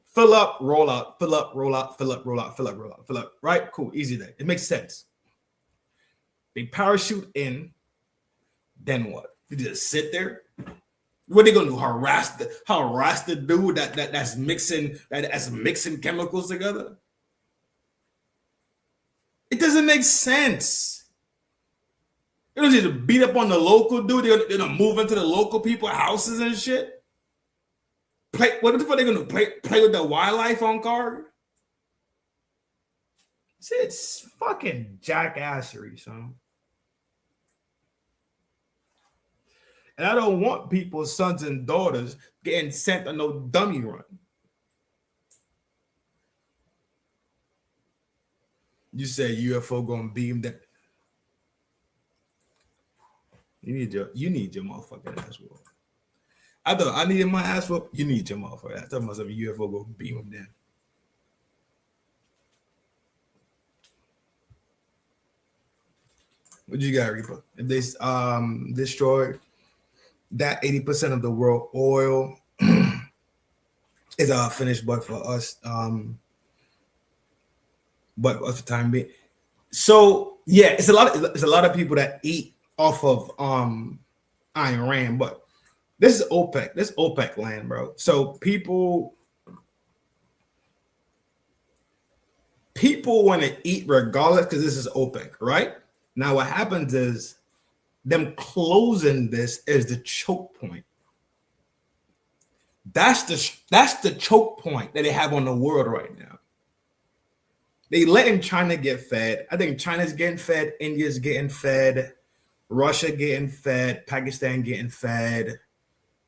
Fill up, roll out, fill up, roll out, fill up, roll out, fill up, roll out, fill up. Right? Cool. Easy there. It makes sense. They parachute in. Then what? You just sit there. What they gonna do? Harass the dude that's mixing chemicals together? It doesn't make sense. They don't need to beat up on the local dude. They're gonna move into the local people's houses and shit. What the fuck they gonna play with the wildlife on card? It's fucking jackassery, son. And I don't want people's sons and daughters getting sent on no dummy run. You say UFO gonna beam that. You need your motherfucking ass whooped. I thought I needed my ass whooped. You need your motherfucking ass. I thought myself a UFO go beam them down. What you got, Reaper? If they destroyed that 80% of the world oil is finished, but for us, but for the time being. So yeah, it's a lot of people that eat off of Iran, but this is OPEC. This is OPEC land, bro. So people want to eat regardless because this is OPEC, right? Now what happens is them closing this is the choke point. That's the choke point that they have on the world right now. They letting China get fed. I think China's getting fed, India's getting fed, Russia getting fed, Pakistan getting fed,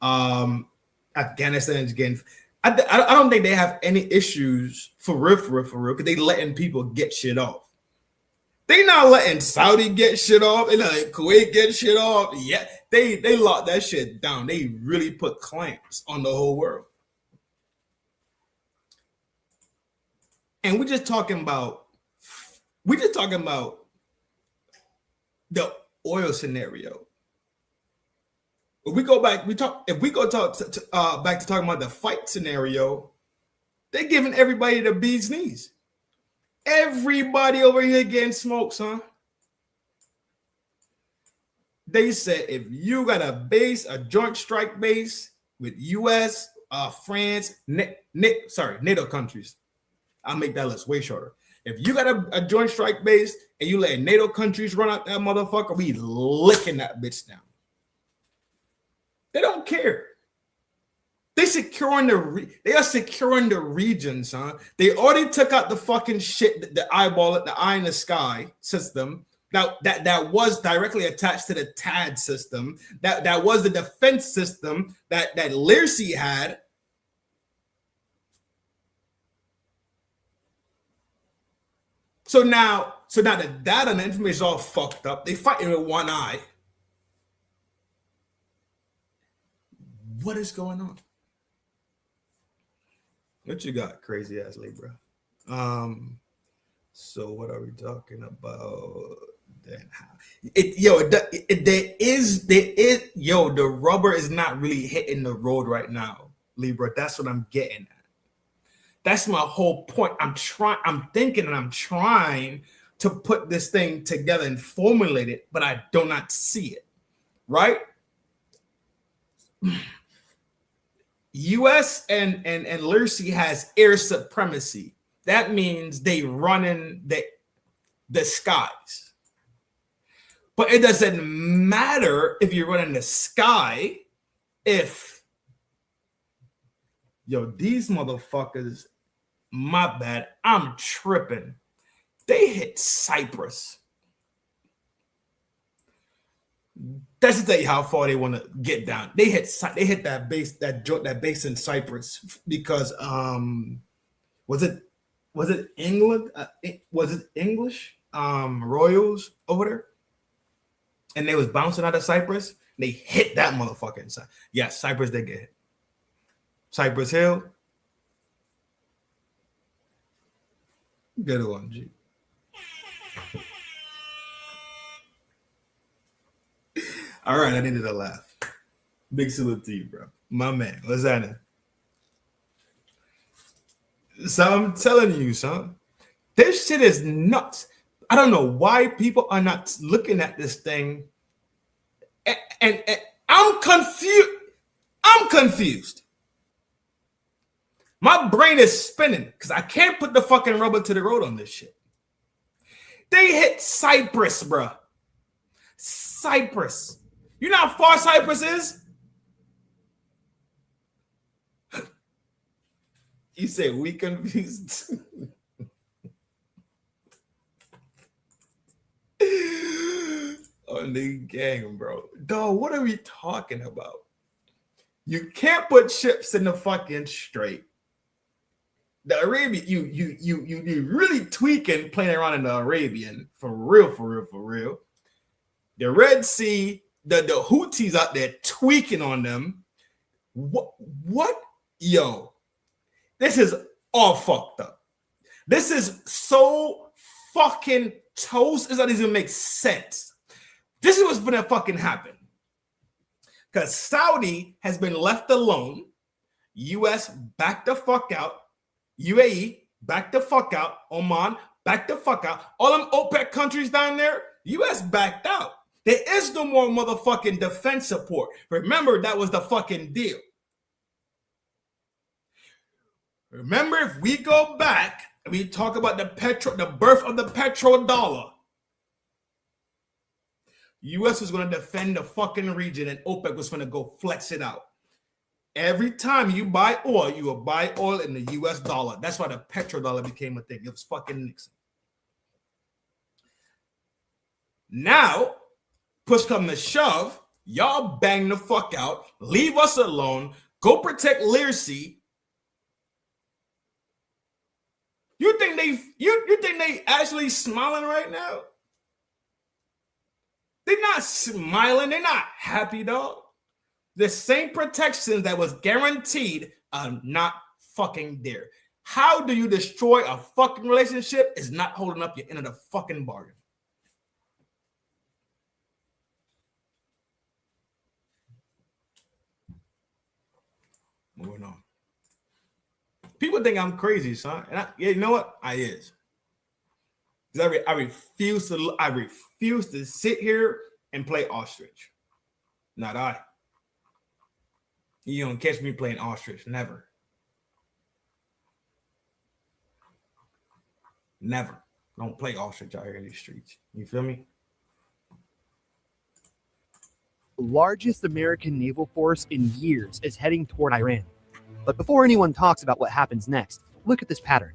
Afghanistan is getting. I don't think they have any issues for real, because they letting people get shit off. They not letting Saudi get shit off. They letting Kuwait get shit off. Yeah, they locked that shit down. They really put clamps on the whole world. And we're just talking about the oil scenario. If we go back, back to talking about the fight scenario, they're giving everybody the bee's knees. Everybody over here getting smoked, son. They said if you got a joint strike base with US, France, NATO countries, I'll make that list way shorter. If you got a joint strike base and you let NATO countries run out that motherfucker, we licking that bitch down. They don't care. They are securing the region, son. They already took out the fucking shit, the eye in the sky system that was directly attached to the TAD system. That was the defense system that Learcy had. So now the data and the information is all fucked up. They fighting with one eye. What is going on? What you got, crazy ass Libra? So what are we talking about? Then the rubber is not really hitting the road right now, Libra. That's what I'm getting at. That's my whole point. I'm thinking and I'm trying to put this thing together and formulate it, but I do not see it. Right? US and Learcy has air supremacy. That means they running the skies. But it doesn't matter if you're running the sky if these motherfuckers, my bad, I'm tripping. They hit Cyprus. That's to tell you how far they want to get down. They hit that base in Cyprus because was it England? Was it English royals over there? And they was bouncing out of Cyprus. They hit that motherfucker inside. Yes, Cyprus they get hit. Cypress Hill. Good one, G. All right, I needed a laugh. Big salute to you, bro. My man, what's that? So I'm telling you, son, this shit is nuts. I don't know why people are not looking at this thing. And I'm confused. I'm confused. My brain is spinning because I can't put the fucking rubber to the road on this shit. They hit Cyprus, bruh. Cyprus. You know how far Cyprus is? You say we confused. On the gang, bro. Dog, what are we talking about? You can't put ships in the fucking strait. The Arabian, you really tweaking playing around in the Arabian for real. The Red Sea, the Houthis out there tweaking on them. What? Yo, this is all fucked up. This is so fucking toast. It doesn't even make sense. This is what's gonna fucking happen. Because Saudi has been left alone. US back the fuck out. UAE, back the fuck out. Oman, back the fuck out. All them OPEC countries down there, US backed out. There is no more motherfucking defense support. Remember, that was the fucking deal. Remember, if we go back and we talk about the birth of the petrodollar, US was going to defend the fucking region and OPEC was going to go flex it out. Every time you buy oil, you will buy oil in the US dollar. That's why the petrodollar became a thing. It was fucking Nixon. Now, push come to shove, y'all bang the fuck out, leave us alone, go protect Learcy. You think they actually smiling right now? They're not smiling. They're not happy, dog. The same protections that was guaranteed are not fucking there. How do you destroy a fucking relationship? Is not holding up your end of the fucking bargain. Moving on. People think I'm crazy, son. And you know what? I is. I refuse to sit here and play ostrich. Not I. You don't catch me playing ostrich. Never. Never. Don't play ostrich out here in these streets. You feel me? The largest American naval force in years is heading toward Iran. But before anyone talks about what happens next, look at this pattern.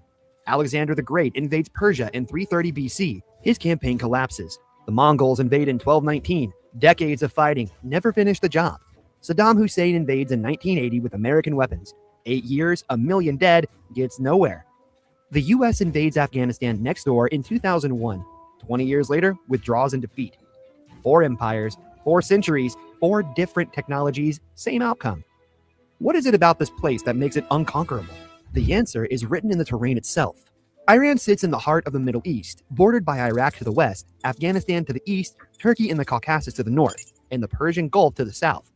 Alexander the Great invades Persia in 330 BC. His campaign collapses. The Mongols invade in 1219. Decades of fighting never finish the job. Saddam Hussein invades in 1980 with American weapons. 8 years, 1 million dead, gets nowhere. The US invades Afghanistan next door in 2001. 20 years later, withdraws in defeat. 4 empires, 4 centuries, 4 different technologies, same outcome. What is it about this place that makes it unconquerable? The answer is written in the terrain itself. Iran sits in the heart of the Middle East, bordered by Iraq to the west, Afghanistan to the east, Turkey and the Caucasus to the north, and the Persian Gulf to the south.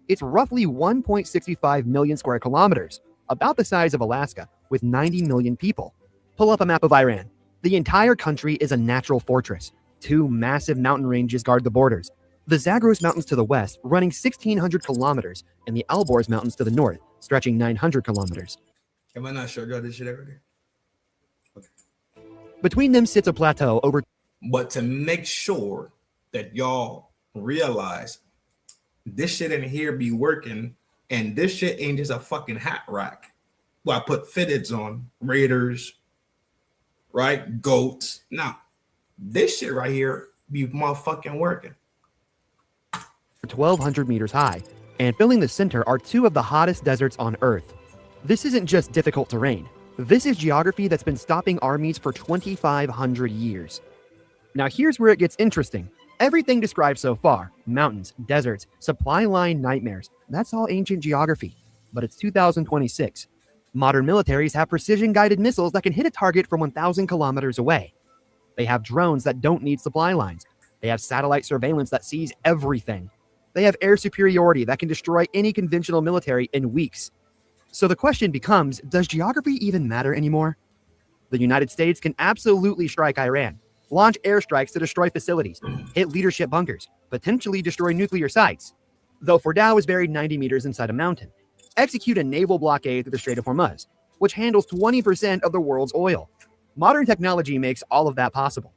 It's roughly 1.65 million square kilometers, about the size of Alaska, with 90 million people. Pull up a map of Iran. The entire country is a natural fortress. 2 massive mountain ranges guard the borders. The Zagros Mountains to the west, running 1,600 kilometers, and the Alborz Mountains to the north, stretching 900 kilometers. Am I not sure y'all this shit already? Okay. Between them sits a plateau over. But to make sure that y'all realize this shit in here be working, and this shit ain't just a fucking hat rack. Well, I put fitteds on, Raiders, right? Goats. Nah, this shit right here be motherfucking working. 1,200 meters high, and filling the center are 2 of the hottest deserts on Earth. This isn't just difficult terrain. This is geography that's been stopping armies for 2,500 years. Now here's where it gets interesting. Everything described so far, mountains, deserts, supply line nightmares, that's all ancient geography. But it's 2026. Modern militaries have precision-guided missiles that can hit a target from 1,000 kilometers away. They have drones that don't need supply lines. They have satellite surveillance that sees everything. They have air superiority that can destroy any conventional military in weeks. So the question becomes, does geography even matter anymore? The United States can absolutely strike Iran, launch airstrikes to destroy facilities, hit leadership bunkers, potentially destroy nuclear sites. though Fordow is buried 90 meters inside a mountain. Execute a naval blockade through the Strait of Hormuz, which handles 20% of the world's oil. Modern technology makes all of that possible.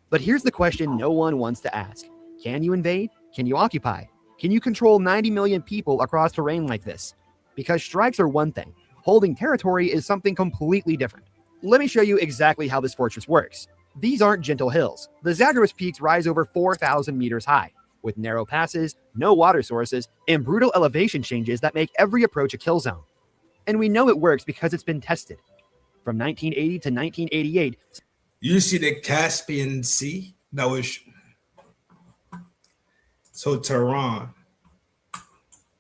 But here's the question no one wants to ask. Can you invade? Can you occupy? Can you control 90 million people across terrain like this? Because strikes are one thing. Holding territory is something completely different. Let me show you exactly how this fortress works. These aren't gentle hills. The Zagros peaks rise over 4,000 meters high, with narrow passes, no water sources, and brutal elevation changes that make every approach a kill zone. And we know it works because it's been tested. From 1980 to 1988, you see the Caspian Sea? That was so Tehran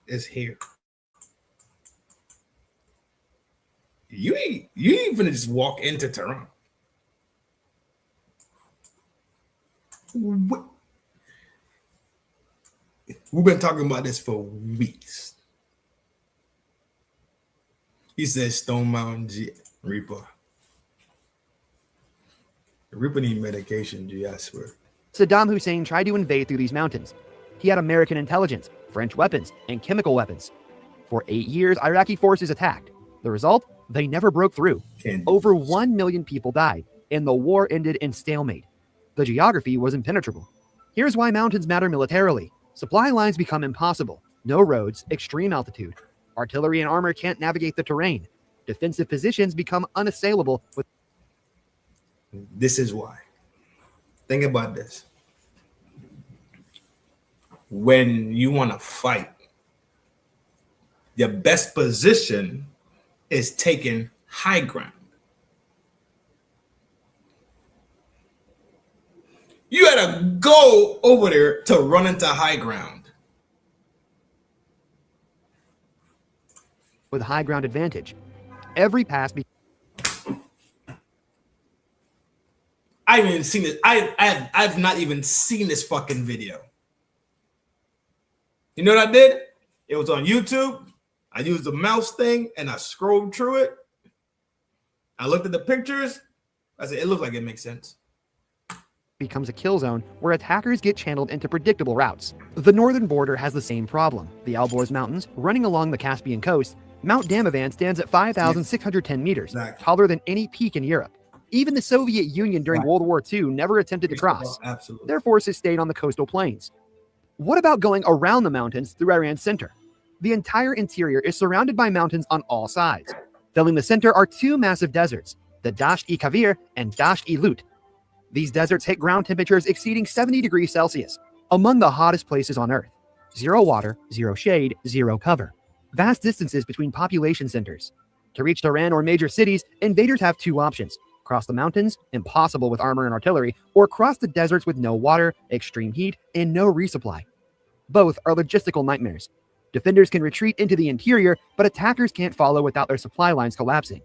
is here. You ain't even just walk into Tehran. We've been talking about this for weeks. He said Stone Mountain Reaper. The Reaper need medication, G, I swear. Saddam Hussein tried to invade through these mountains. He had American intelligence, French weapons, and chemical weapons. For 8 years, Iraqi forces attacked. The result? They never broke through. Over 1 million people died, and the war ended in stalemate. The geography was impenetrable. Here's why mountains matter militarily. Supply lines become impossible. No roads, extreme altitude. Artillery and armor can't navigate the terrain. Defensive positions become unassailable. This is why. Think about this. When you want to fight, your best position is taking high ground. You gotta go over there to run into high ground. With high ground advantage. Every pass I haven't even seen it. I've not even seen this fucking video. You know what I did? It was on YouTube. I used the mouse thing and I scrolled through it. I looked at the pictures. I said, it looks like it makes sense. Becomes a kill zone where attackers get channeled into predictable routes. The northern border has the same problem. The Alborz Mountains, running along the Caspian coast, Mount Damavand stands at 5,610 meters, taller than any peak in Europe. Even the Soviet Union during World War II never attempted to cross. Absolutely. Their forces stayed on the coastal plains. What about going around the mountains through Iran's center? The entire interior is surrounded by mountains on all sides. Filling the center are two massive deserts, the Dasht-e-Kavir and Dasht-e-Lut. These deserts hit ground temperatures exceeding 70 degrees Celsius, among the hottest places on Earth. Zero water, zero shade, zero cover. Vast distances between population centers. To reach Tehran or major cities, invaders have two options. Cross the mountains, impossible with armor and artillery, or cross the deserts with no water, extreme heat, and no resupply. Both are logistical nightmares. Defenders can retreat into the interior, but attackers can't follow without their supply lines collapsing.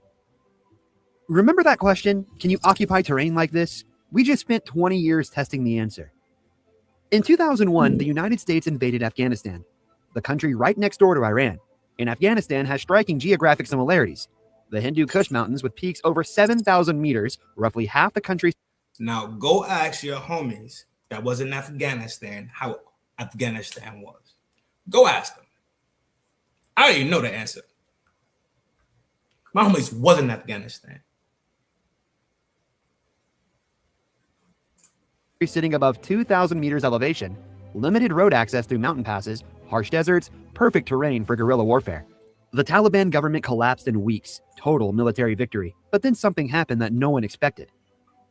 Remember that question? Can you occupy terrain like this? We just spent 20 years testing the answer. In 2001, the United States invaded Afghanistan, the country right next door to Iran, and Afghanistan has striking geographic similarities. The Hindu Kush Mountains with peaks over 7,000 meters, roughly half the country's. Now go ask your homies that was in Afghanistan how Afghanistan was. Go ask them. I already know the answer. My homies was in Afghanistan. Sitting above 2,000 meters elevation, limited road access through mountain passes, harsh deserts, perfect terrain for guerrilla warfare. The Taliban government collapsed in weeks, total military victory, but then something happened that no one expected.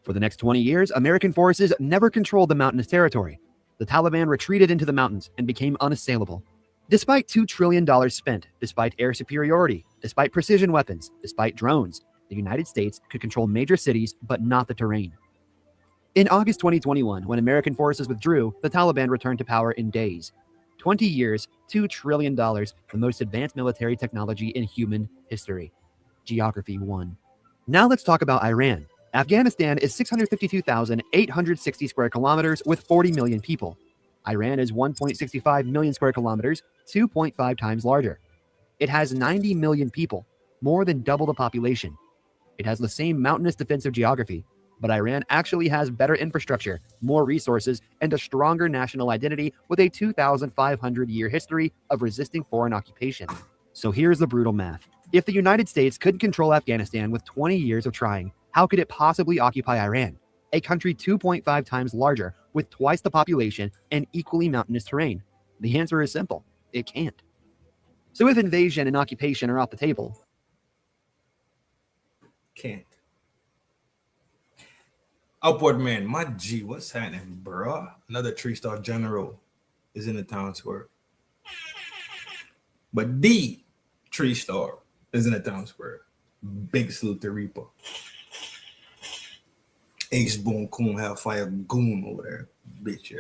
For the next 20 years, American forces never controlled the mountainous territory. The Taliban retreated into the mountains and became unassailable. Despite $2 trillion spent, despite air superiority, despite precision weapons, despite drones, the United States could control major cities, but not the terrain. In August 2021, when American forces withdrew, the Taliban returned to power in days. 20 years, $2 trillion, the most advanced military technology in human history. Geography 1. Now let's talk about Iran. Afghanistan is 652,860 square kilometers with 40 million people. Iran is 1.65 million square kilometers, 2.5 times larger. It has 90 million people, more than double the population. It has the same mountainous defensive geography, But Iran actually has better infrastructure, more resources, and a stronger national identity with a 2,500-year history of resisting foreign occupation. So here's the brutal math. If the United States couldn't control Afghanistan with 20 years of trying, how could it possibly occupy Iran, a country 2.5 times larger with twice the population and equally mountainous terrain? The answer is simple. It can't. So if invasion and occupation are off the table, Can't. Upward man, my G, what's happening, bro? Another 3-star general is in the town square. But the 3-star is in the town square. Big salute to Reaper. Ace Boom Coon Hellfire Goon over there. Bitch,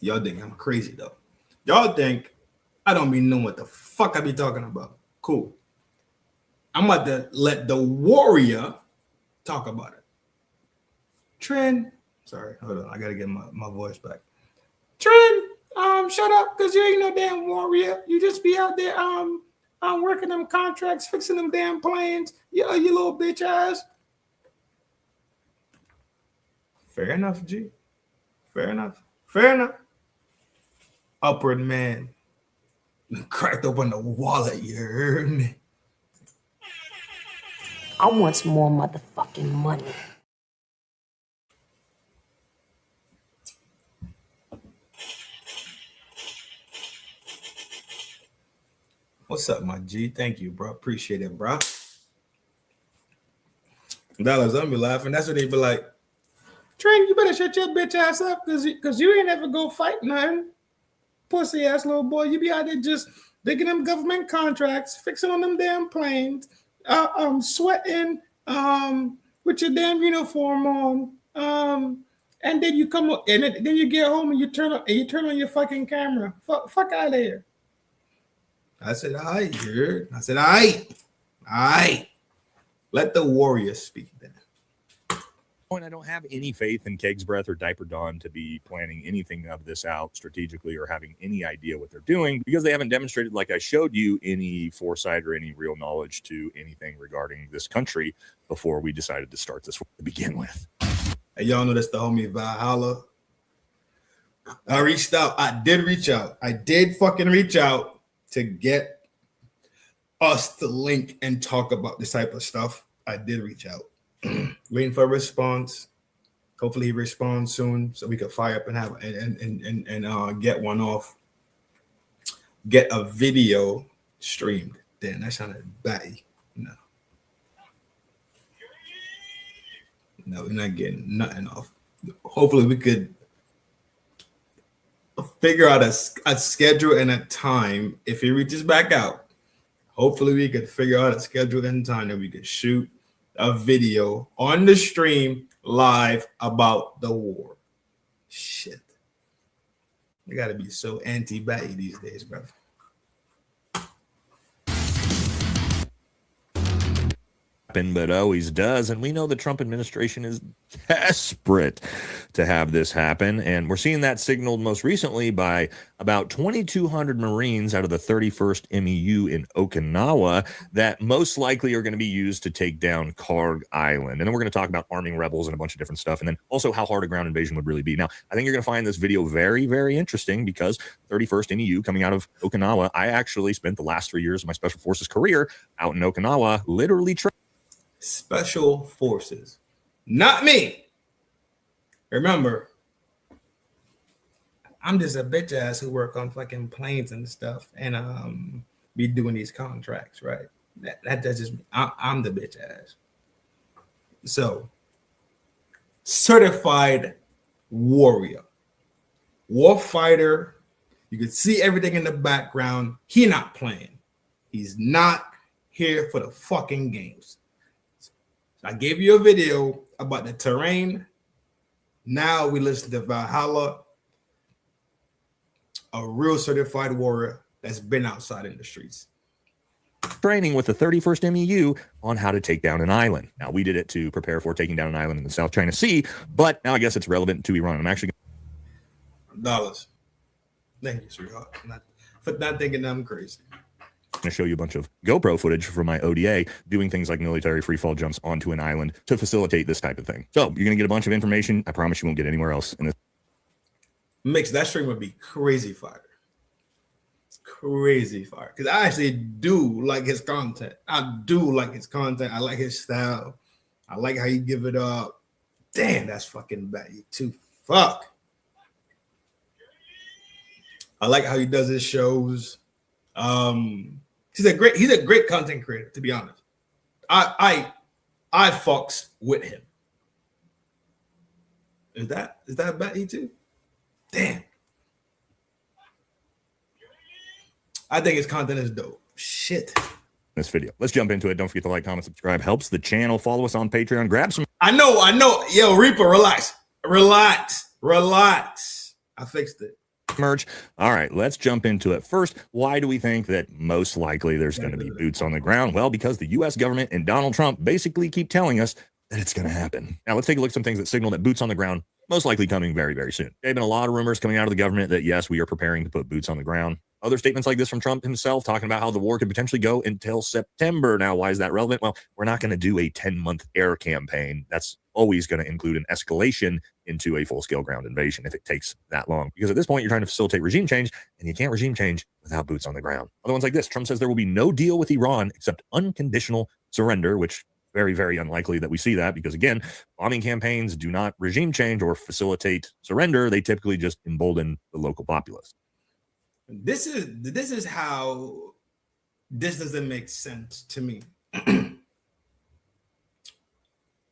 Y'all think I'm crazy though. Y'all think I don't be knowing what the fuck I be talking about. Cool. I'm about to let the warrior talk about it. Trend. Sorry, hold on. I gotta get my voice back. Trend, shut up, cause you ain't no damn warrior. You just be out there working them contracts, fixing them damn planes. You little bitch ass. Fair enough, G. Fair enough. Fair enough. Upward man. Cracked open the wallet, you heard me? I want some more motherfucking money. What's up, my G? Thank you, bro. Appreciate it, bro. Dollars, I'm be laughing. That's what they be like. Trent, you better shut your bitch ass up, cause you ain't ever go fight nothing. Pussy ass little boy, you be out there just digging them government contracts, fixing on them damn planes, sweating, with your damn uniform on, and then you come up, and then you get home and you turn on your fucking camera. Fuck out of here. I said, all right, you heard? I said, all right. Let the warrior speak then. I don't have any faith in Keg's Breath or Diaper Dawn to be planning anything of this out strategically or having any idea what they're doing because they haven't demonstrated, like I showed you, any foresight or any real knowledge to anything regarding this country before we decided to start this to begin with. Hey, y'all know that's the homie Valhalla. I reached out. I did reach out. I did fucking reach out to get us to link and talk about this type of stuff. I did reach out. Waiting for a response. Hopefully he responds soon so we can fire up and have and get one off. Get a video streamed. Damn, that sounded batty. No, we're not getting nothing off. Hopefully we could figure out a schedule and a time if he reaches back out. Hopefully we could figure out a schedule and time that we could shoot a video on the stream live about the war. Shit. You gotta be so anti-batty these days, bro. But always does, and we know the Trump administration is desperate to have this happen, and we're seeing that signaled most recently by about 2,200 Marines out of the 31st MEU in Okinawa that most likely are going to be used to take down Karg Island. And then we're going to talk about arming rebels and a bunch of different stuff, and then also how hard a ground invasion would really be. Now, I think you're going to find this video very, very interesting because 31st MEU coming out of Okinawa, I actually spent the last 3 years of my Special Forces career out in Okinawa, literally Special Forces. Not me. Remember, I'm just a bitch ass who work on fucking planes and stuff and be doing these contracts, right? That's just me. I'm the bitch ass. So, certified warrior. War fighter. You can see everything in the background. He not playing. He's not here for the fucking games. I gave you a video about the terrain. Now we listen to Valhalla, a real certified warrior that's been outside in the streets. Training with the 31st MEU on how to take down an island. Now, we did it to prepare for taking down an island in the South China Sea, but now I guess it's relevant to Iran. I'm actually dollars. Thank you, sweetheart. For not thinking I'm crazy. going to show you a bunch of GoPro footage from my ODA doing things like military free fall jumps onto an island to facilitate this type of thing. So you're going to get a bunch of information. I promise you won't get anywhere else in this. Mix, that stream would be crazy fire. Crazy fire. Because I actually do like his content. I do like his content. I like his style. I like how you give it up. Damn, that's fucking bad. You too. Fuck. I like how he does his shows. He's a great content creator, to be honest. I fucks with him. Is that bad too? Damn. I think his content is dope. Shit. This video. Let's jump into it. Don't forget to like, comment, subscribe. Helps the channel. Follow us on Patreon. Grab some. I know. Yo, Reaper, relax. I fixed it. Merch. All right, let's jump into it. First, why do we think that most likely there's going to be boots on the ground? Well, because the U.S. government and Donald Trump basically keep telling us that it's going to happen. Now, let's take a look at some things that signal that boots on the ground most likely coming very, very soon. There have been a lot of rumors coming out of the government that, yes, we are preparing to put boots on the ground. Other statements like this from Trump himself talking about how the war could potentially go until September. Now, why is that relevant? Well, we're not going to do a 10-month air campaign. That's always going to include an escalation into a full-scale ground invasion if it takes that long. Because at this point, you're trying to facilitate regime change, and you can't regime change without boots on the ground. Other ones like this. Trump says there will be no deal with Iran except unconditional surrender, which very, very unlikely that we see that because, again, bombing campaigns do not regime change or facilitate surrender. They typically just embolden the local populace. This is how this doesn't make sense to me.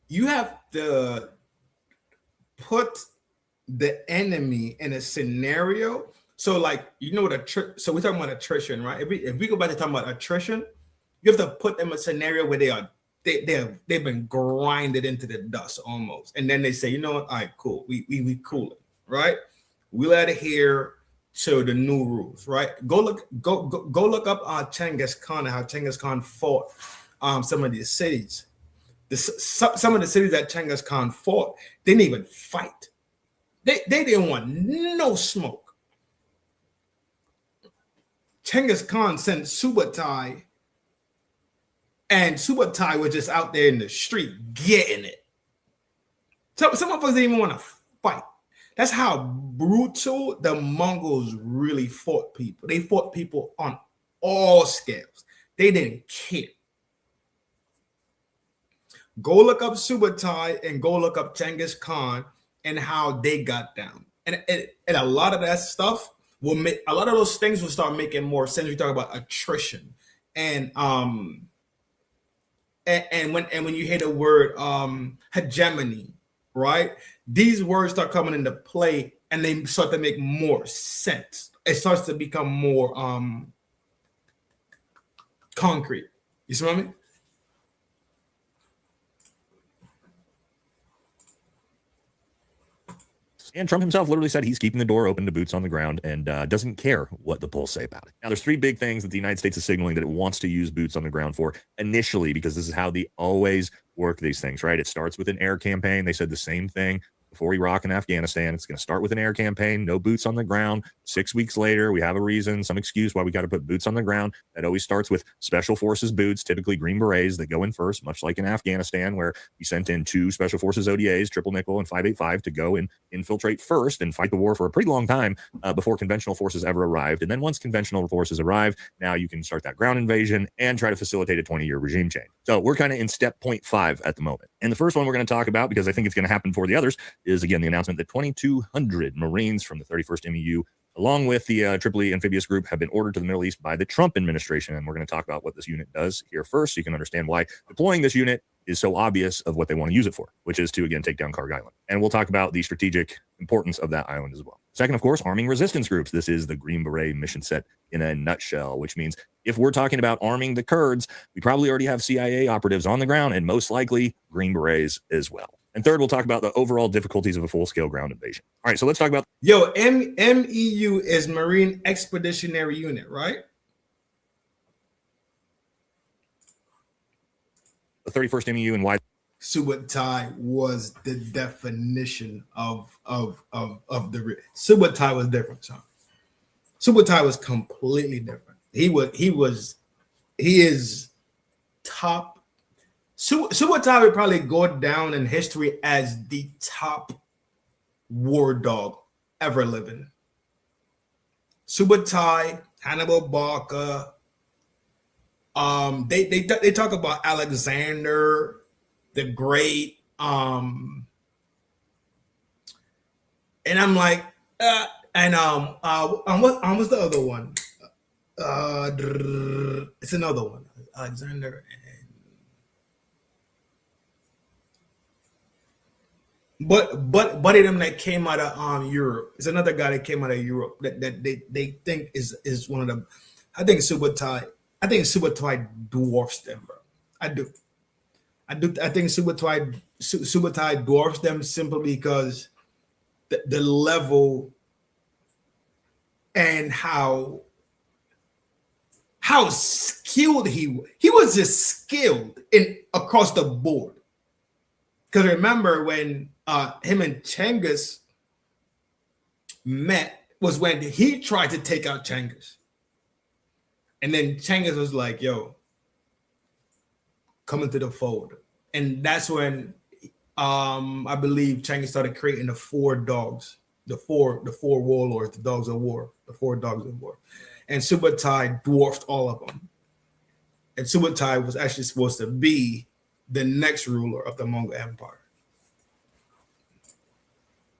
You have to put the enemy in a scenario. So, like, you know what so we're talking about attrition, right? If we go back to talking about attrition, you have to put them in a scenario where they've been grinded into the dust almost, and then they say, you know what? All right, cool. We cool it, right? We'll adhere to the new rules, right? Go look up Genghis Khan and how Genghis Khan fought some of these cities. Some of the cities that Genghis Khan fought didn't even fight. They didn't want no smoke. Genghis Khan sent Subutai, and Subutai was just out there in the street getting it. Some of us didn't even want to fight. That's how brutal the Mongols really fought people. They fought people on all scales. They didn't care. Go look up Subutai and go look up Genghis Khan and how they got down. And a lot of that stuff will make, a lot of those things will start making more sense. We talk about attrition and when you hear the word hegemony, right? These words start coming into play and they start to make more sense. It starts to become more concrete. You see what I mean? And Trump himself literally said he's keeping the door open to boots on the ground and doesn't care what the polls say about it. Now, there's three big things that the United States is signaling that it wants to use boots on the ground for initially, because this is how they always work these things, right? It starts with an air campaign. They said the same thing before Iraq and Afghanistan. It's going to start with an air campaign, no boots on the ground. 6 weeks later, we have a reason, some excuse why we got to put boots on the ground. That always starts with special forces boots, typically Green Berets that go in first, much like in Afghanistan, where we sent in 2 special forces ODAs, Triple Nickel and 585, to go and infiltrate first and fight the war for a pretty long time before conventional forces ever arrived. And then once conventional forces arrive, now you can start that ground invasion and try to facilitate a 20-year regime change. So we're kind of in step 0.5 at the moment. And the first one we're going to talk about, because I think it's going to happen for the others, is again the announcement that 2,200 Marines from the 31st MEU, along with the Tripoli Amphibious Group, have been ordered to the Middle East by the Trump administration. And we're going to talk about what this unit does here first, so you can understand why deploying this unit is so obvious of what they want to use it for, which is to, again, take down Karg Island. And we'll talk about the strategic importance of that island as well. Second, of course, arming resistance groups. This is the Green Beret mission set in a nutshell, which means if we're talking about arming the Kurds, we probably already have CIA operatives on the ground and most likely Green Berets as well. And third, we'll talk about the overall difficulties of a full-scale ground invasion. All right, so let's talk about... MEU is Marine Expeditionary Unit, right? The 31st MEU and why... Subutai was the definition of the... Subutai was different, son. Subutai was completely different. He was he is top. Subotai would probably go down in history as the top war dog ever living. Subotai, Hannibal Barca. They talk about Alexander the Great. And I'm like, what's the other one? It's another one. Alexander But buddy them that came out of Europe. It's another guy that came out of Europe that they think is one of them. I think Subotai dwarfs them, bro. I do. I think Subotai dwarfs them simply because the level and how skilled he was just skilled in across the board. Because remember when him and Cengiz met was when he tried to take out Cengiz. And then Cengiz was like, yo, come into the fold. And that's when I believe Cengiz started creating the four dogs, the four warlords, the dogs of war, the four dogs of war. And Subotai dwarfed all of them. And Subotai was actually supposed to be the next ruler of the Mongol Empire.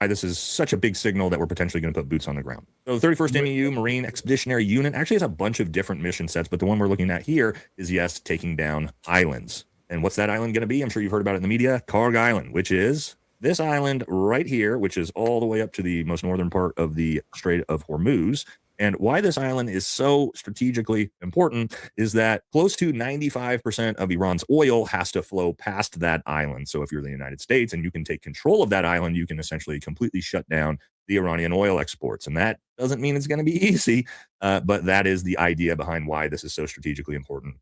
This is such a big signal that we're potentially going to put boots on the ground. So the 31st MEU Marine Expeditionary Unit actually has a bunch of different mission sets, but the one we're looking at here is, yes, taking down islands. And what's that island going to be? I'm sure you've heard about it in the media. Karg Island, which is this island right here, which is all the way up to the most northern part of the Strait of Hormuz. And why this island is so strategically important is that close to 95% of Iran's oil has to flow past that island. So if you're the United States and you can take control of that island, you can essentially completely shut down the Iranian oil exports. And that doesn't mean it's going to be easy, but that is the idea behind why this is so strategically important,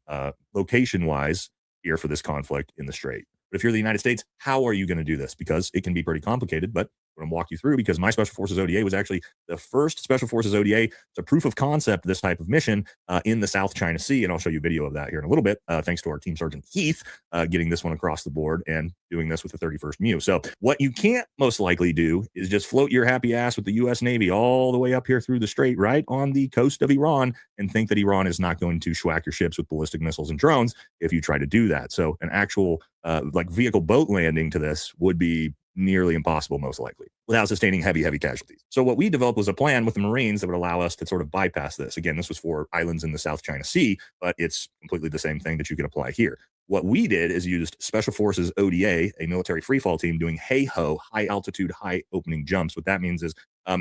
location-wise, here for this conflict in the Strait. But if you're the United States, how are you going to do this? Because it can be pretty complicated, but I'm going to walk you through because my Special Forces ODA was actually the first Special Forces ODA. It's a proof of concept, this type of mission in the South China Sea. And I'll show you a video of that here in a little bit, thanks to our Team Sergeant Heath getting this one across the board and doing this with the 31st MEU. So what you can't most likely do is just float your happy ass with the U.S. Navy all the way up here through the Strait, right on the coast of Iran, and think that Iran is not going to schwack your ships with ballistic missiles and drones if you try to do that. So an actual like vehicle boat landing to this would be nearly impossible, most likely, without sustaining heavy casualties. So what we developed was a plan with the Marines that would allow us to sort of bypass this. Again, this was for islands in the South China Sea, but it's completely the same thing that you can apply here. What we did is used Special Forces ODA, a military freefall team, doing HAHO, high altitude, high opening jumps. What that means is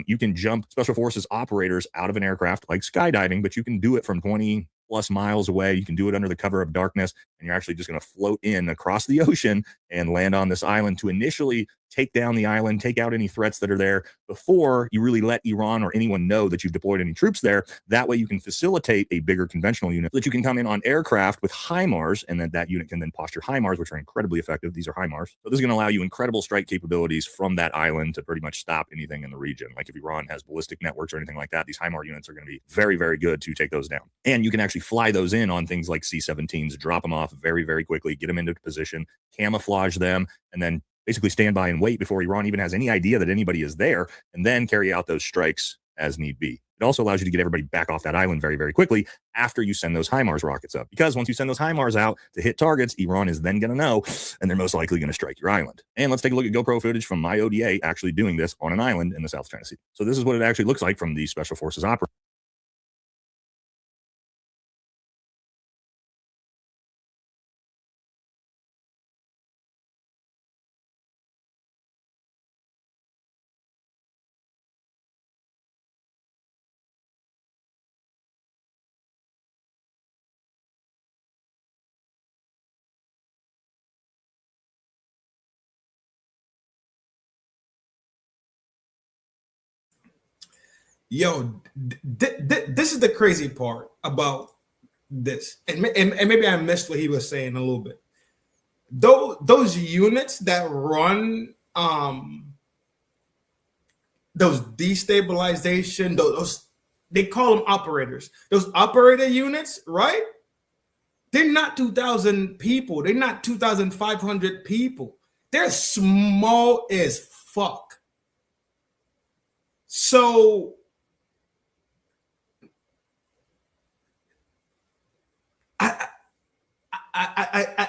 you can jump Special Forces operators out of an aircraft like skydiving, but you can do it from 20 plus miles away. You can do it under the cover of darkness, and you're actually just going to float in across the ocean and land on this island to initially take down the island, take out any threats that are there before you really let Iran or anyone know that you've deployed any troops there. That way you can facilitate a bigger conventional unit that you can come in on aircraft with HIMARS, and then that unit can then posture HIMARS, which are incredibly effective. These are HIMARS. So this is going to allow you incredible strike capabilities from that island to pretty much stop anything in the region. Like if Iran has ballistic networks or anything like that, these HIMARS units are going to be very, very good to take those down. And you can actually fly those in on things like C-17s, drop them off very, very quickly, get them into position, camouflage them, and then basically stand by and wait before Iran even has any idea that anybody is there, and then carry out those strikes as need be. It also allows you to get everybody back off that island very, very quickly after you send those HIMARS rockets up. Because once you send those HIMARS out to hit targets, Iran is then going to know, and they're most likely going to strike your island. And let's take a look at GoPro footage from my ODA actually doing this on an island in the South China Sea. So this is what it actually looks like from the Special Forces operator. Yo, this is the crazy part about this, and maybe I missed what he was saying a little bit. Those units that run those destabilization, those they call them operators. Those operator units, right? They're not 2,000 people. They're not 2,500 people. They're small as fuck. So I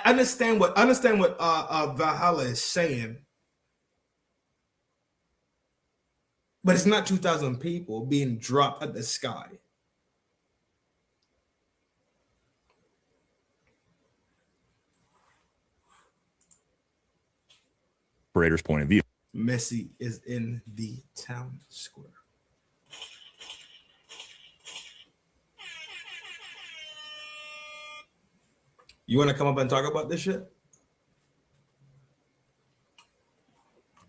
understand what Valhalla is saying, but it's not 2,000 people being dropped at the sky. Operator's point of view. Messi is in the town square. You want to come up and talk about this shit?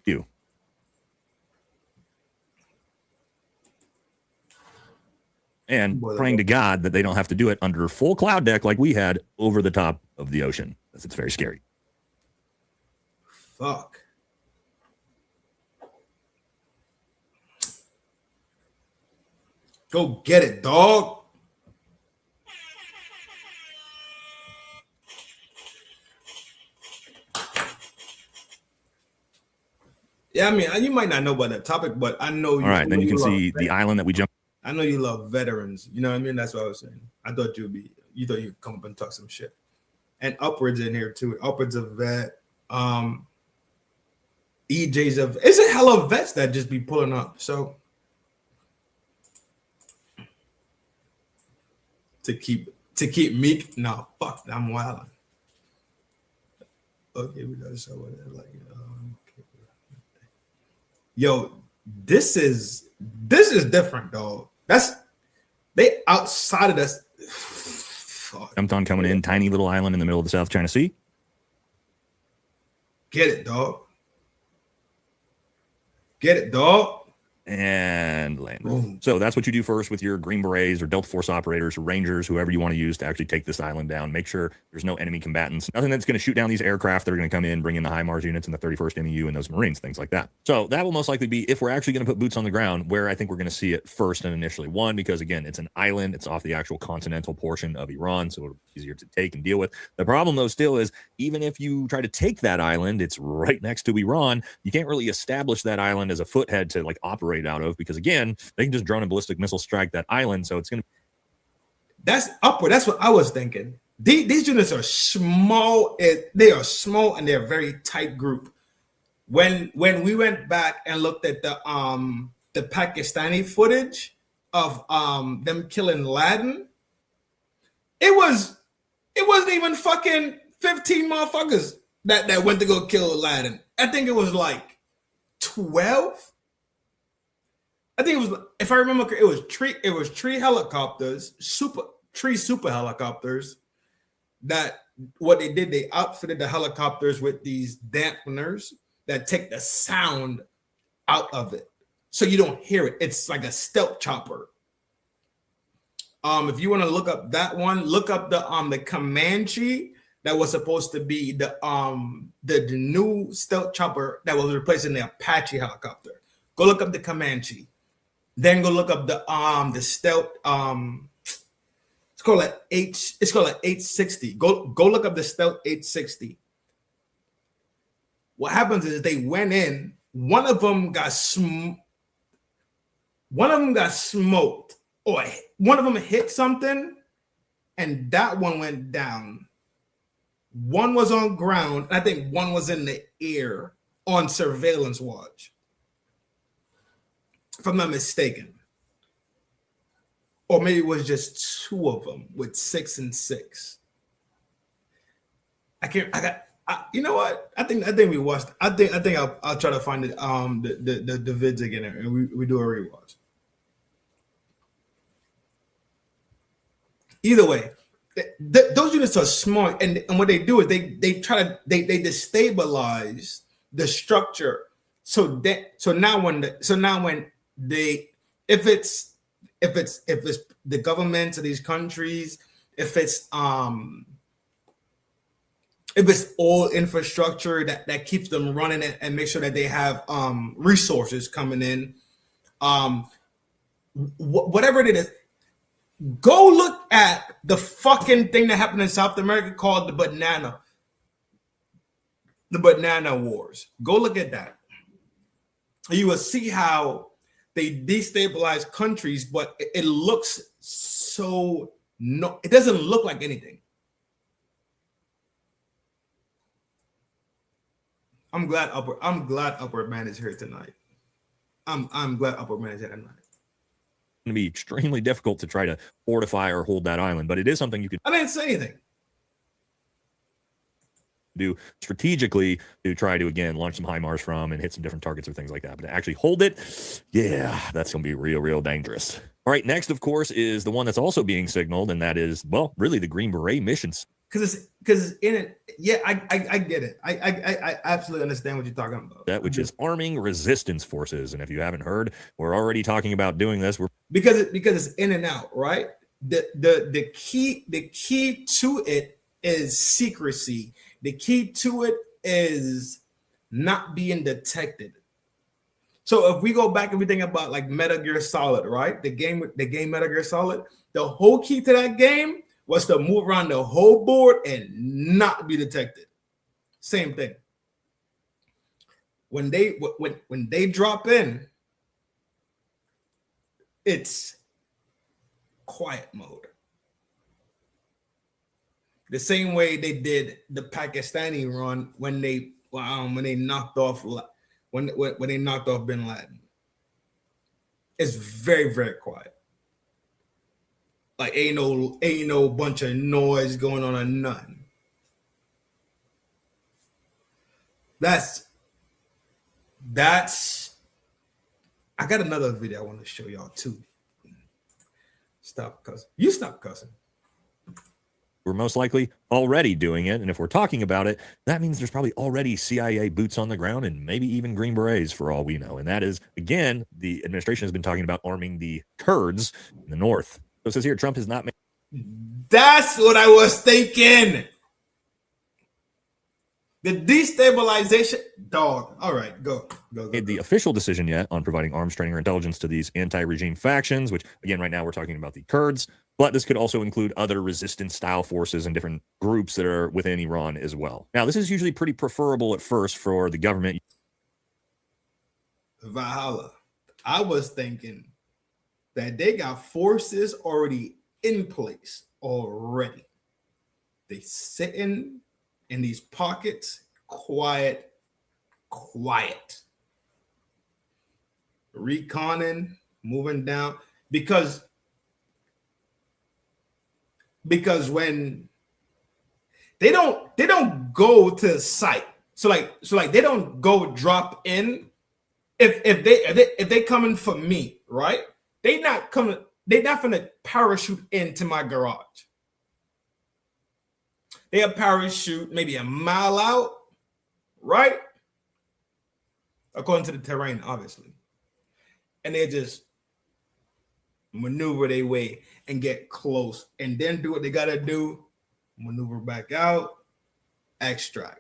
You. And praying to God that they don't have to do it under full cloud deck like we had over the top of the ocean. Because it's very scary. Fuck. Go get it, dog. Yeah, I mean, you might not know about that topic, but I know you. All right, then you can see the island that we jumped. I know you love veterans. You know what I mean? That's what I was saying. I thought you thought you'd come up and talk some shit. And upwards in here too. Upwards of vet. EJ's of it's a hell of vets that just be pulling up. So to keep meek, no, fuck, I'm wilding. Okay, we got so like yo, this is different, dog. They outside of this. Jumped on coming in, tiny little island in the middle of the South China Sea. Get it, dog. Get it, dog. And land. So that's what you do first with your Green Berets or Delta Force operators or Rangers, whoever you want to use to actually take this island down. Make sure there's no enemy combatants, nothing that's going to shoot down these aircraft that are going to come in, bring in the HIMARS units and the 31st MEU and those Marines, things like that. So that will most likely be, if we're actually going to put boots on the ground, where I think we're going to see it first and initially. One, because again, it's an island. It's off the actual continental portion of Iran, so it'll be easier to take and deal with. The problem, though, still is, even if you try to take that island, it's right next to Iran. You can't really establish that island as a foothead to like operate out of, because again, they can just drone and ballistic missile strike that island. So it's going to. That's upward. That's what I was thinking. These units are small. They are small and they're a very tight group. When we went back and looked at the Pakistani footage of them killing Laden, it wasn't even fucking 15 motherfuckers that went to go kill Laden. I think it was like 12. I think it was, if I remember, it was three helicopters, super helicopters. That what they did, they outfitted the helicopters with these dampeners that take the sound out of it, so you don't hear it. It's like a stealth chopper. If you want to look up that one, look up the Comanche that was supposed to be the new stealth chopper that was replacing the Apache helicopter. Go look up the Comanche. Then go look up the stealth. It's called an 860. Go look up the stealth 860. What happens is they went in. One of them got smoked, or one of them hit something, and that one went down. One was on ground. I think one was in the air on surveillance watch, if I'm not mistaken. Or maybe it was just two of them with 6 and 6. You know what? I think we watched. I think I'll try to find it. The vids again, and we do a rewatch. Either way, those units are smart, and what they do is they try to destabilize the structure. So now when if it's the governments of these countries, if it's all infrastructure that keeps them running and make sure that they have resources coming in, whatever it is, go look at the fucking thing that happened in South America called the banana wars. Go look at that. You will see how they destabilize countries, but it looks so it doesn't look like anything. I'm glad Upward Man is here tonight. I'm glad Upward Man is here tonight. It's going to be extremely difficult to try to fortify or hold that island, but it is something you could I didn't say anything. Do strategically to try to, again, launch some HIMARS from and hit some different targets or things like that. But to actually hold it, yeah, that's going to be real dangerous. All right, next, of course, is the one that's also being signaled, and that is, well, really the Green Beret missions. Because in it, yeah, I get it. I absolutely understand what you're talking about. That which is arming resistance forces. And if you haven't heard, we're already talking about doing this. Because it's in and out, right? The key to it is secrecy. The key to it is not being detected. So if we go back and we think about like Metal Gear Solid, right? The game Metal Gear Solid, the whole key to that game was to move around the whole board and not be detected. Same thing. When they drop in, it's quiet mode. The same way they did the Pakistani run when they knocked off when they knocked off Bin Laden. It's very quiet. Like ain't no bunch of noise going on or nothing. That's I got another video I want to show y'all too. Stop cussing. You stop cussing. We're most likely already doing it. And if we're talking about it, that means there's probably already CIA boots on the ground and maybe even Green Berets for all we know. And that is, again, the administration has been talking about arming the Kurds in the north. So it says here, Trump has not made. That's what I was thinking. The destabilization, dog. All right, go. Made the official decision yet on providing arms training or intelligence to these anti-regime factions, which, again, right now we're talking about the Kurds, but this could also include other resistance-style forces and different groups that are within Iran as well. Now, this is usually pretty preferable at first for the government. Valhalla. I was thinking that they got forces already in place already. They sitting in these pockets, quiet, reconning, moving down, because when they don't go to the site, so like they don't go drop in. If they coming for me, right? They not gonna parachute into my garage. They parachute maybe a mile out, right? According to the terrain, obviously. And they just maneuver their way and get close and then do what they gotta do, maneuver back out, extract.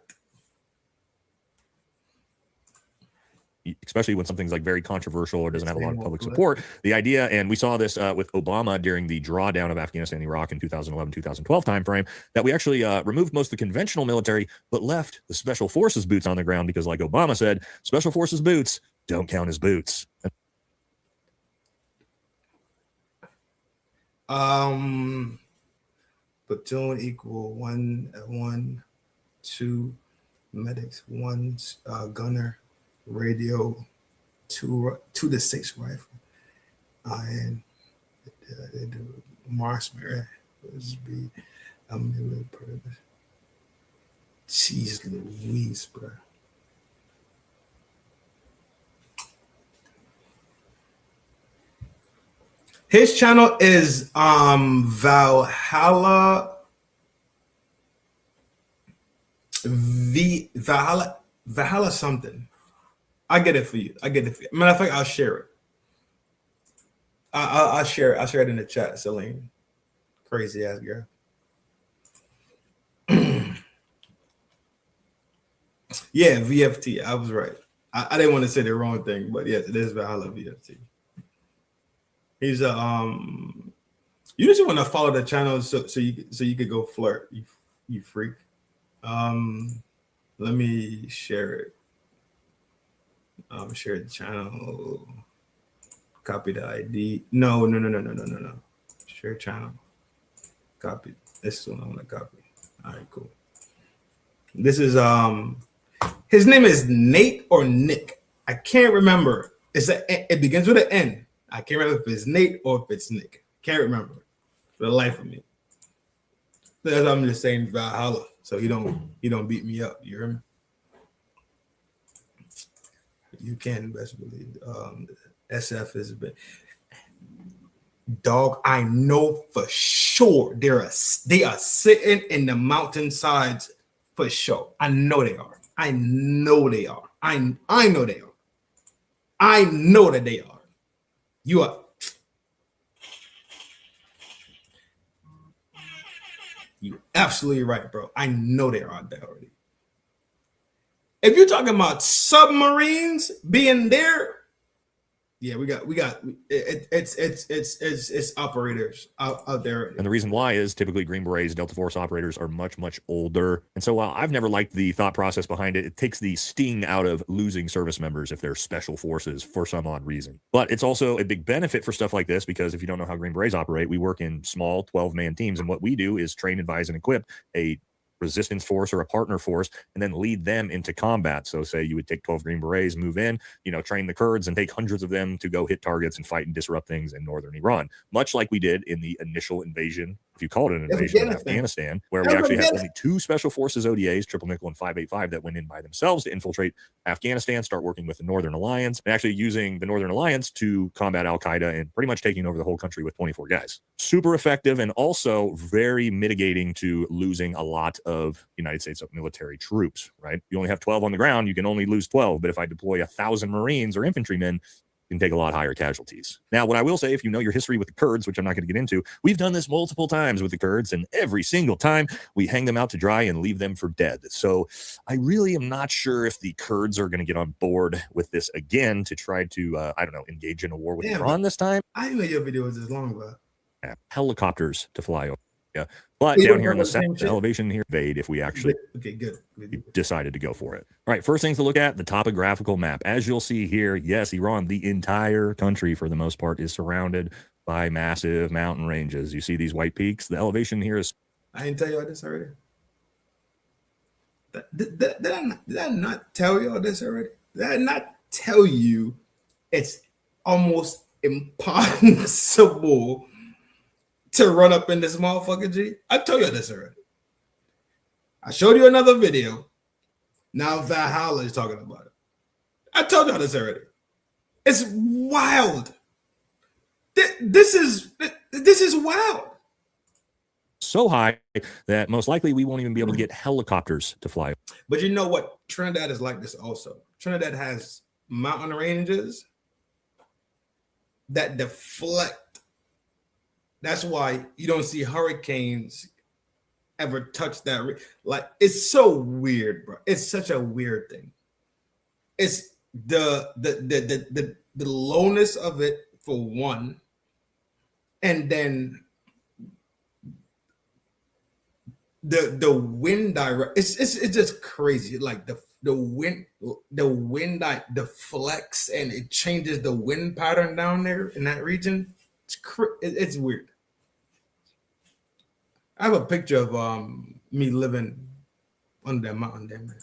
Especially when something's like very controversial or doesn't have a lot of public support. The idea, and we saw this with Obama during the drawdown of Afghanistan and Iraq in 2011-2012 timeframe, that we actually removed most of the conventional military, but left the special forces boots on the ground because, like Obama said, special forces boots don't count as boots. Platoon equal 1, 2 medics, 1 gunner. Radio 2 to 6 rifle. And they do Marsmere. Jeez Louise, bro. His channel is Valhalla Valhalla something. I get it for you. Matter of fact, I'll share it. I'll share it. I'll share it in the chat, Celine. Crazy ass girl. Yeah, VFT. I was right. I didn't want to say the wrong thing, but yes, it is Valhalla VFT. He's a You just want to follow the channel so you could go flirt. You freak. Let me share it. Share the channel. Copy the ID. No. Share channel. Copy. This is what I want to copy. All right, cool. This is his name is Nate or Nick. I can't remember. It begins with an N. I can't remember if it's Nate or if it's Nick. Can't remember for the life of me. That's what I'm just saying Valhalla, so he don't beat me up. You hear me? You can best believe SF is a bit. Dog, I know for sure they are sitting in the mountainsides for sure. I know they are. I know they are. I know they are. I know that they are. You are. You're absolutely right, bro. I know they are out there already. If you're talking about submarines being there, yeah, it's operators out there. And the reason why is typically Green Berets, Delta Force operators are much, much older. And so while I've never liked the thought process behind it, it takes the sting out of losing service members if they're special forces for some odd reason. But it's also a big benefit for stuff like this, because if you don't know how Green Berets operate, we work in small 12-man teams. And what we do is train, advise, and equip a resistance force or a partner force, and then lead them into combat. So say you would take 12 Green Berets, move in, train the Kurds and take hundreds of them to go hit targets and fight and disrupt things in northern Iran, much like we did in the initial invasion, if you call it an invasion, of Afghanistan, where we actually had only 2 special forces ODAs, Triple Nickel and 585, that went in by themselves to infiltrate Afghanistan, start working with the Northern Alliance, and actually using the Northern Alliance to combat Al-Qaeda and pretty much taking over the whole country with 24 guys. Super effective, and also very mitigating to losing a lot of United States military troops, right? You only have 12 on the ground, you can only lose 12, but if I deploy 1,000 Marines or infantrymen, can take a lot higher casualties. Now, what I will say, if you know your history with the Kurds, which I'm not going to get into, we've done this multiple times with the Kurds, and every single time we hang them out to dry and leave them for dead. So I really am not sure if the Kurds are going to get on board with this again to try to, engage in a war with Iran this time. I didn't know your video was this long, bro. Yeah, helicopters to fly over. Yeah, but down here in the south, the elevation here, evade if we actually decided to go for it. All right, first things to look at, the topographical map. As you'll see here, yes, Iran, the entire country for the most part, is surrounded by massive mountain ranges. You see these white peaks? The elevation here is... I didn't tell you all this already. Did I not tell you all this already? Did I not tell you it's almost impossible to run up in this motherfucker, G? I told you this already. I showed you another video. Now Valhalla is talking about it. I told you this already. It's wild. This is wild. So high that most likely we won't even be able to get helicopters to fly. But you know what? Trinidad is like this also. Trinidad has mountain ranges that deflect. That's why you don't see hurricanes ever touch that. Like, it's so weird, bro. It's such a weird thing. It's the lowness of it for one, and then the wind direct. It's just crazy. Like the wind that deflects and it changes the wind pattern down there in that region. It's weird. I have a picture of me living under that mountain there, man.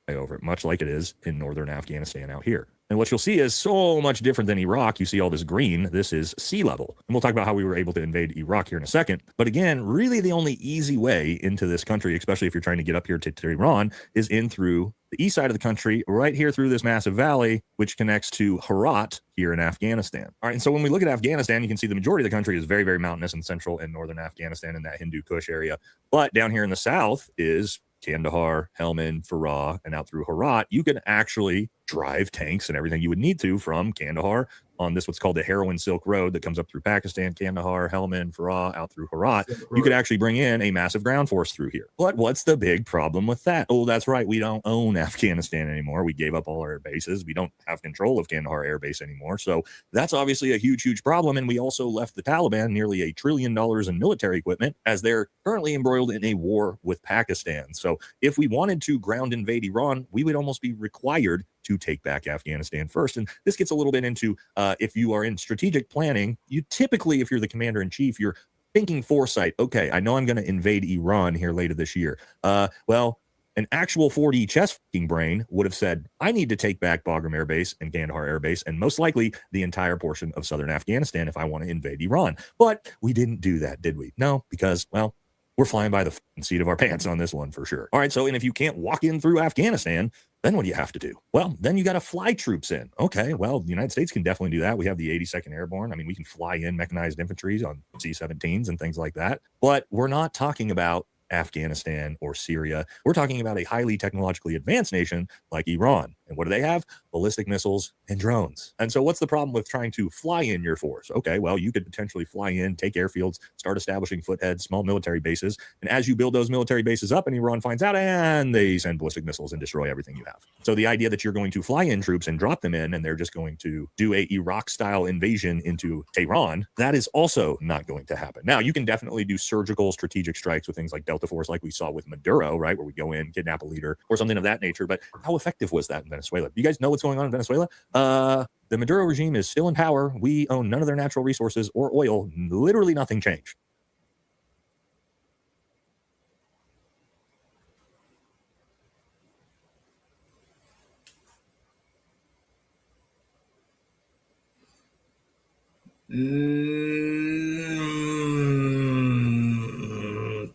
Over it, much like it is in northern Afghanistan out here. And what you'll see is so much different than Iraq. You see all this green. This is sea level. And we'll talk about how we were able to invade Iraq here in a second. But again, really the only easy way into this country, especially if you're trying to get up here to Iran, is in through the east side of the country, right here through this massive valley, which connects to Herat here in Afghanistan. All right, and so when we look at Afghanistan, you can see the majority of the country is very, very mountainous in central and northern Afghanistan in that Hindu Kush area. But down here in the south is Kandahar, Helmand, Farah, and out through Herat, you can actually drive tanks and everything you would need to from Kandahar on this what's called the Heroin Silk Road that comes up through Pakistan, Kandahar, Helmand, Farah, out through Herat. You could actually bring in a massive ground force through here. But what's the big problem with that? Oh, that's right. We don't own Afghanistan anymore. We gave up all our bases. We don't have control of Kandahar Air Base anymore. So that's obviously a huge, huge problem. And we also left the Taliban nearly $1 trillion in military equipment as they're currently embroiled in a war with Pakistan. So if we wanted to ground invade Iran, we would almost be required to take back Afghanistan first. And this gets a little bit into if you are in strategic planning, you typically, if you're the commander in chief, you're thinking foresight. Okay, I know I'm going to invade Iran here later this year. Well, an actual 4D chess brain would have said, I need to take back Bagram Air Base and Kandahar Air Base, and most likely the entire portion of southern Afghanistan if I want to invade Iran. But we didn't do that, did we? No, because, well, we're flying by the seat of our pants on this one for sure. All right, so and if you can't walk in through Afghanistan, then what do you have to do? Well, then you got to fly troops in. Okay, well, the United States can definitely do that. We have the 82nd Airborne. I mean, we can fly in mechanized infantry on C-17s and things like that. But we're not talking about Afghanistan or Syria. We're talking about a highly technologically advanced nation like Iran. And what do they have? Ballistic missiles and drones. And so what's the problem with trying to fly in your force? Okay, well, you could potentially fly in, take airfields, start establishing footheads, small military bases. And as you build those military bases up and Iran finds out, and they send ballistic missiles and destroy everything you have. So the idea that you're going to fly in troops and drop them in, and they're just going to do a Iraq-style invasion into Tehran, that is also not going to happen. Now, you can definitely do surgical strategic strikes with things like Delta Force, like we saw with Maduro, right, where we go in, kidnap a leader or something of that nature. But how effective was that in Venezuela? Do you guys know what's going on in Venezuela? The Maduro regime is still in power. We own none of their natural resources or oil. Literally nothing changed.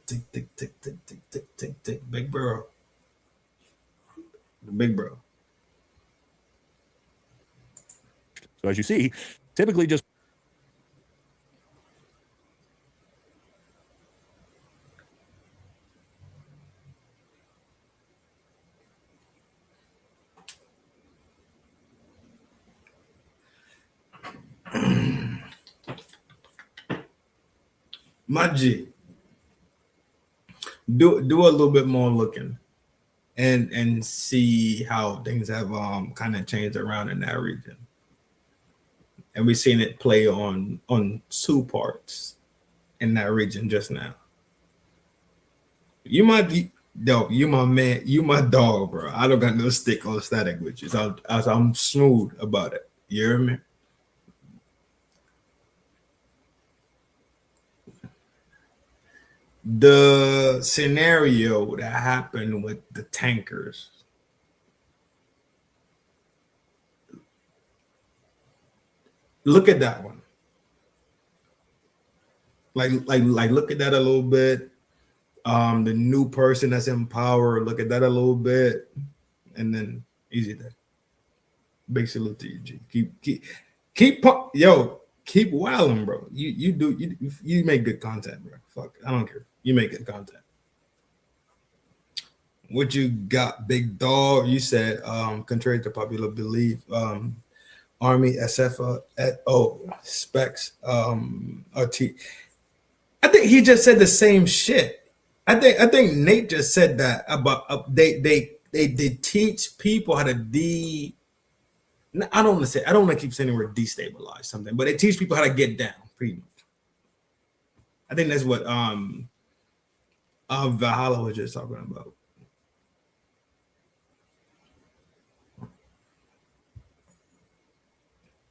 Tick, tick, tick, tick, tick, tick, tick, tick. Big bro. Big bro. So as you see, typically just My G, do a little bit more looking and see how things have kind of changed around in that region. And we've seen it play on two parts in that region just now. You might be, yo, you my man, you my dog, bro. I don't got no stick or static with you. So I'm smooth about it. You hear me? The scenario that happened with the tankers, look at that one. Like look at that a little bit. The new person that's in power, look at that a little bit, and then easy there. Big salute to you, G. Keep wilding, bro. You make good content, bro. Fuck, I don't care. You make good content. What you got, big dog? You said, contrary to popular belief, Army, SF, specs, RT. I think he just said the same shit. I think Nate just said that about they teach people how to I don't want to keep saying the word destabilize something, but they teach people how to get down, pretty much. I think that's what Valhalla was just talking about.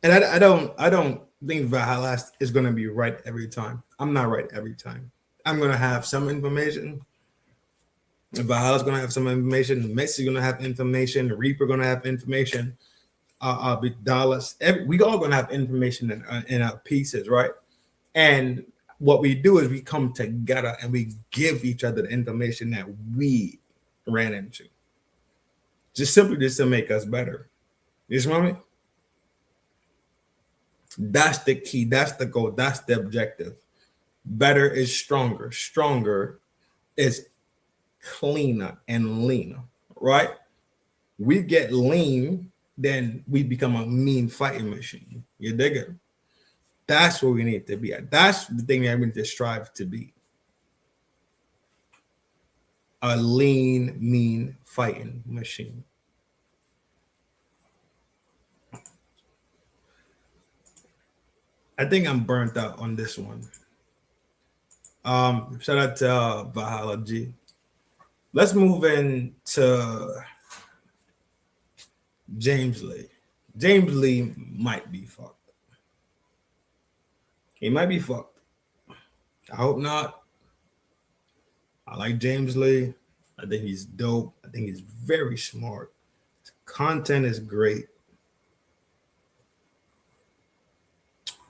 And I don't think Valhalla is going to be right every time. I'm not right every time. I'm going to have some information. Valhalla's going to have some information. Messi's going to have information. Reaper going to have information. Dallas. We all going to have information in our pieces, right? And what we do is we come together and we give each other the information that we ran into. Just to make us better. You smell me? That's the key. That's the goal. That's the objective. Better is stronger. Stronger is cleaner and leaner, right? We get lean then we become a mean fighting machine. You dig it? That's what we need to be at. That's the thing that we need to strive to be. A lean, mean fighting machine. I think I'm burnt out on this one. Shout out to biology. Let's move into James Lee. James Lee might be fucked. He might be fucked. I hope not. I like James Lee. I think he's dope. I think he's very smart. His content is great.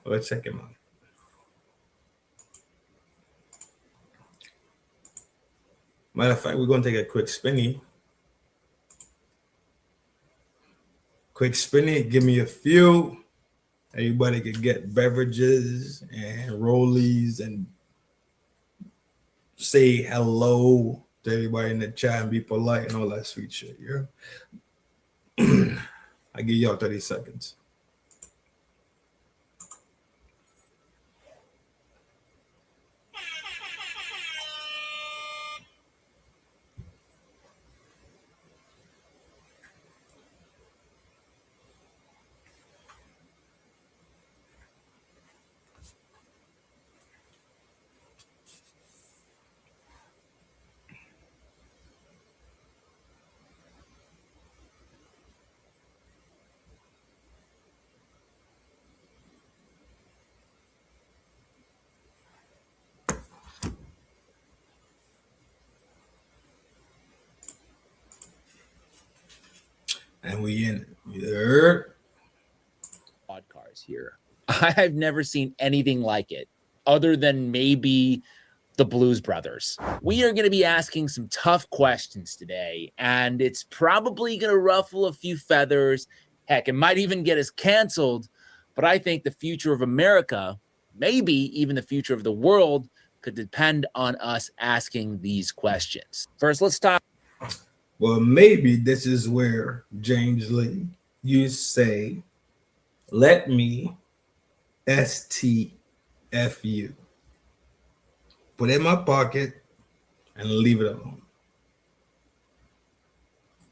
Let's check him out. Matter of fact, we're going to take a quick spinny. Quick spinny, give me a few. Everybody can get beverages and rollies and say hello to everybody in the chat and be polite and all that sweet shit. Yeah. I give y'all 30 seconds. And we in it. Quad cars here. I've never seen anything like it, other than maybe the Blues Brothers. We are going to be asking some tough questions today, and it's probably going to ruffle a few feathers. Heck, it might even get us canceled. But I think the future of America, maybe even the future of the world, could depend on us asking these questions. First, let's talk. Well, maybe this is where, James Lee, you say, let me STFU. Put it in my pocket and leave it alone.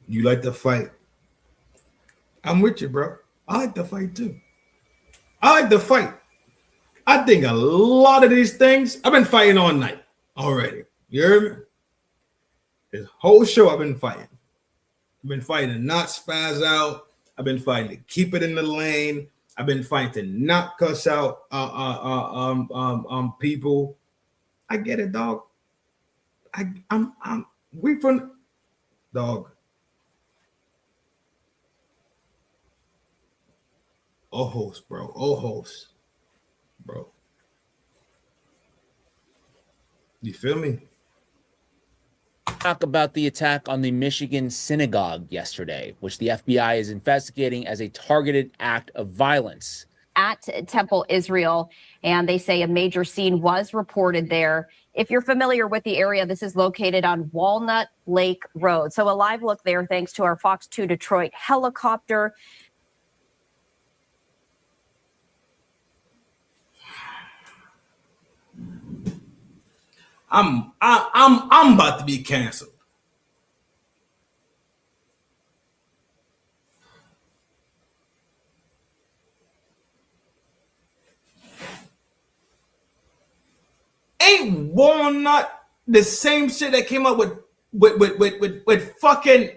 You like to fight. I'm with you, bro. I like to fight too. I like to fight. I think a lot of these things, I've been fighting all night already. You hear me? This whole show I've been fighting. I've been fighting to not spaz out. I've been fighting to keep it in the lane. I've been fighting to not cuss out people. I get it, dog. We from dog. Ojos, bro. Ojos, bro. You feel me? Talk about the attack on the Michigan synagogue yesterday, which the FBI is investigating as a targeted act of violence. At Temple Israel, and they say a major scene was reported there. If you're familiar with the area, this is located on Walnut Lake Road. So a live look there thanks to our Fox 2 Detroit helicopter. I'm about to be canceled. Ain't Walnut the same shit that came up with fucking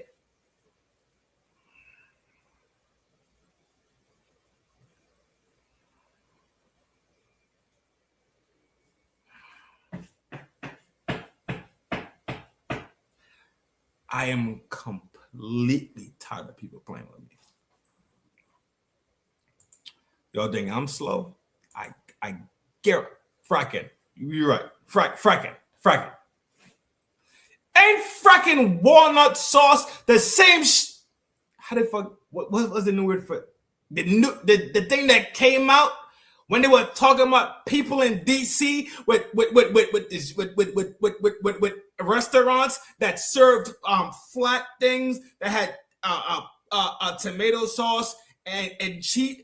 I am completely tired of people playing with me. Y'all think I'm slow? I get it. Fracking. You're right. Fracking. Ain't fracking walnut sauce the same how the fuck what was the new word for the thing that came out when they were talking about people in DC with restaurants that served flat things that had tomato sauce and cheese.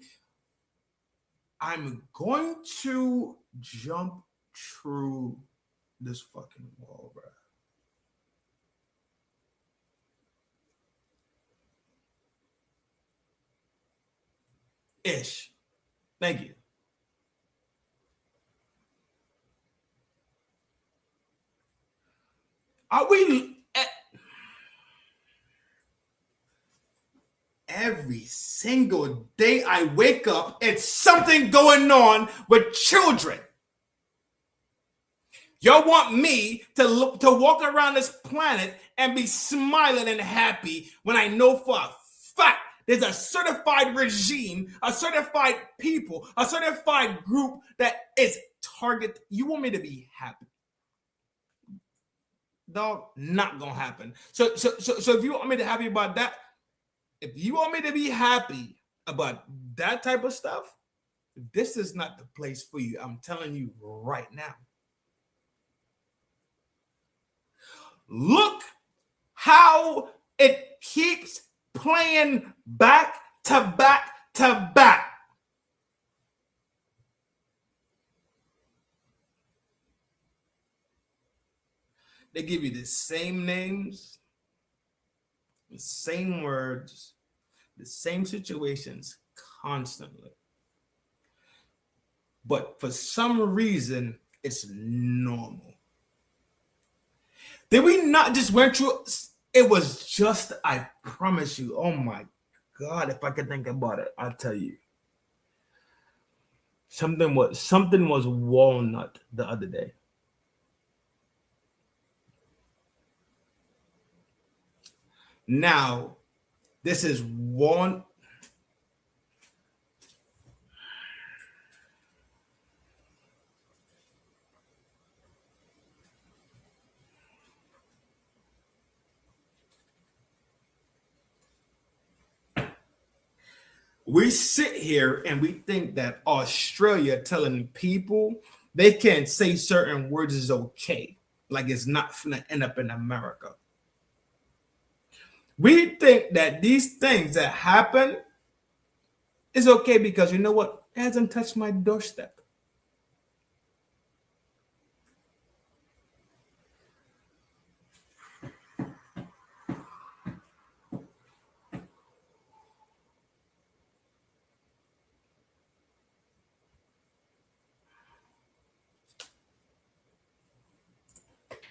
I'm going to jump through this fucking wall, bro. Ish. Thank you. Are we every single day I wake up, it's something going on with children. Y'all want me to walk around this planet and be smiling and happy when I know for a fact there's a certified regime, a certified people, a certified group that is target. You want me to be happy? Dog, not gonna happen. So if you want me to happy about that, if you want me to be happy about that type of stuff, this is not the place for you. I'm telling you right now. Look how it keeps playing back to back to back. They give you the same names, the same words, the same situations constantly. But for some reason, it's normal. Did we not just went through? It was just, I promise you, oh my God, if I could think about it, I'll tell you. Something was walnut the other day. Now, this is one. We sit here and we think that Australia telling people they can't say certain words is okay. Like it's not gonna end up in America. We think that these things that happen is okay because you know what? It hasn't touched my doorstep.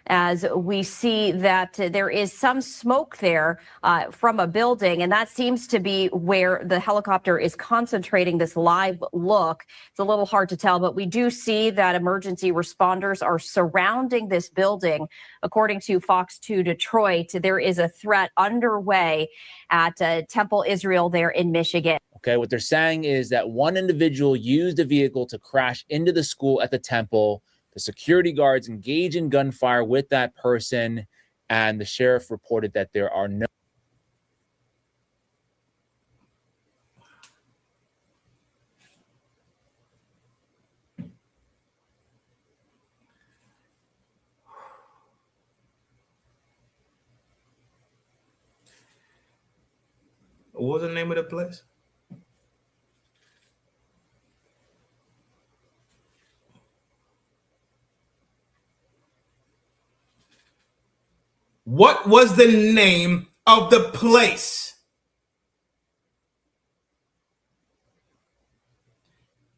As we see that there is some smoke there from a building, and that seems to be where the helicopter is concentrating this live look. It's a little hard to tell, but we do see that emergency responders are surrounding this building. According to Fox 2 Detroit, there is a threat underway at Temple Israel there in Michigan. Okay, what they're saying is that one individual used a vehicle to crash into the school at the temple. The security guards engage in gunfire with that person, and the sheriff reported that there are no. What was the name of the place? What was the name of the place?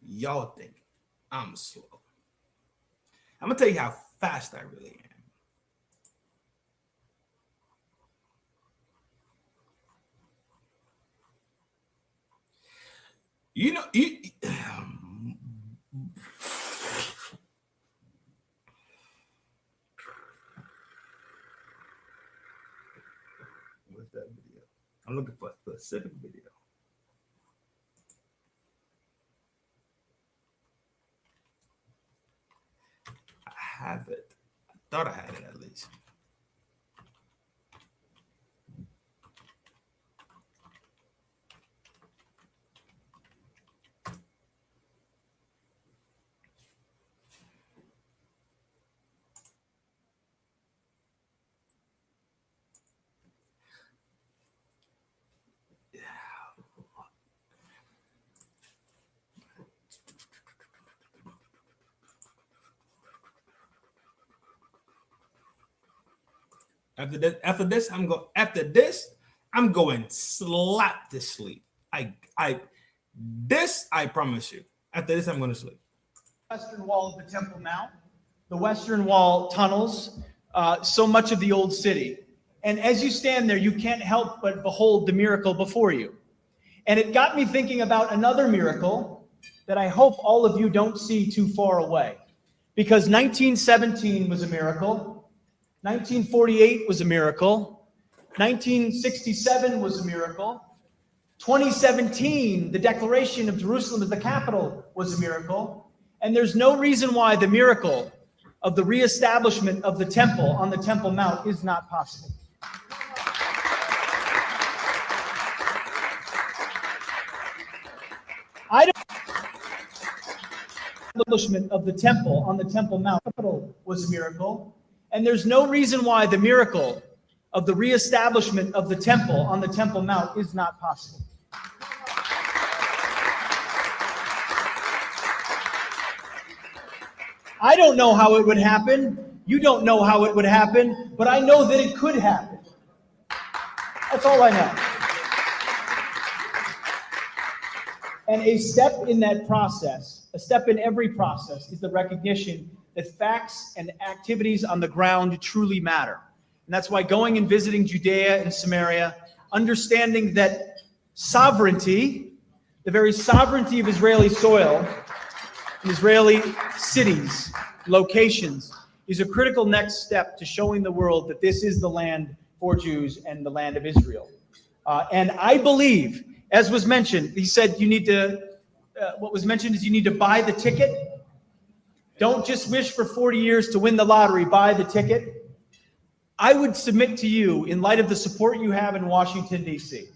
Y'all think I'm slow. I'm gonna tell you how fast I really am. You know, what's that video? I'm looking for a specific video. I have it. I thought I had it at least. After this, I'm going slap to sleep. I promise you. After this, I'm going to sleep. Western wall of the Temple Mount, the Western Wall tunnels so much of the old city. And as you stand there, you can't help but behold the miracle before you. And it got me thinking about another miracle that I hope all of you don't see too far away. Because 1917 was a miracle, 1948 was a miracle, 1967 was a miracle, 2017, the declaration of Jerusalem as the capital was a miracle. And there's no reason why the miracle of the reestablishment of the temple on the Temple Mount is not possible. Establishment of the temple on the Temple Mount was a miracle, and there's no reason why the miracle of the reestablishment of the temple on the Temple Mount is not possible. I don't know how it would happen. You don't know how it would happen, but I know that it could happen. That's all I know. And a step in that process, a step in every process, is the recognition that facts and activities on the ground truly matter. And that's why going and visiting Judea and Samaria, understanding that sovereignty, the very sovereignty of Israeli soil, Israeli cities, locations, is a critical next step to showing the world that this is the land for Jews and the land of Israel. And I believe, as was mentioned, he said you need to, what was mentioned is you need to buy the ticket. Don't just wish for 40 years to win the lottery, buy the ticket. I would submit to you, in light of the support you have in Washington, D.C.,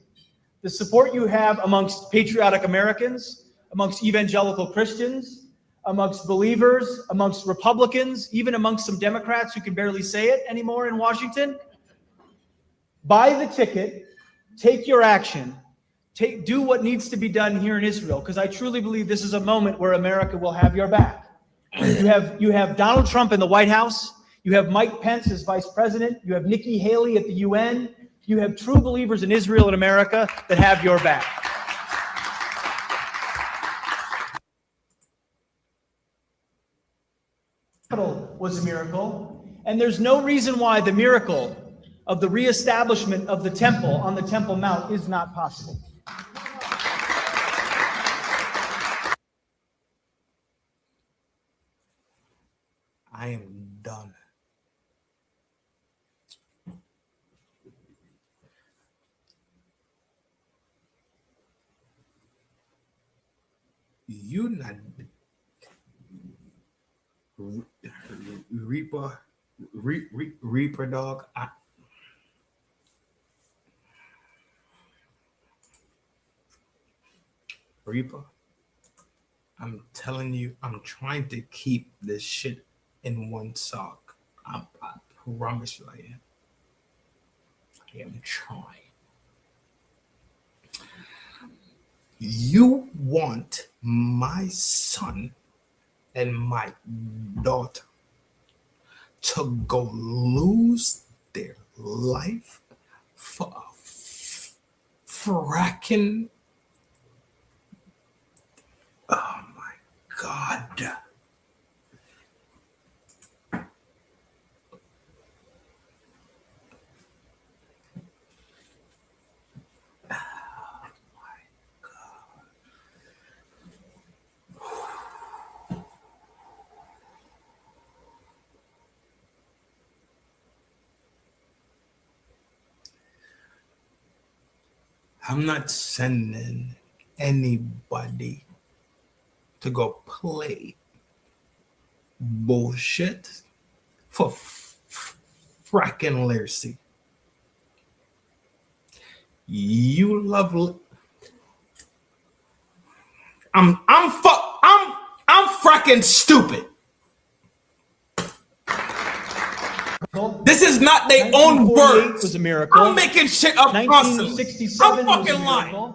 the support you have amongst patriotic Americans, amongst evangelical Christians, amongst believers, amongst Republicans, even amongst some Democrats who can barely say it anymore in Washington, buy the ticket, take your action, do what needs to be done here in Israel, because I truly believe this is a moment where America will have your back. You have Donald Trump in the White House. You have Mike Pence as vice president. You have Nikki Haley at the UN. You have true believers in Israel and America that have your back. Was a miracle, and there's no reason why the miracle of the reestablishment of the temple on the Temple Mount is not possible. I am done. You not Reaper dog. Reaper. I'm telling you, I'm trying to keep this shit in one sock. I promise you I am. I am trying. You want my son and my daughter to go lose their life for a fracking. Oh my God. I'm not sending anybody to go play bullshit for fracking Lersey. You love. I'm fracking stupid. This is not their own words. Was a miracle. I'm making shit up constantly. 1967 I'm fucking lying.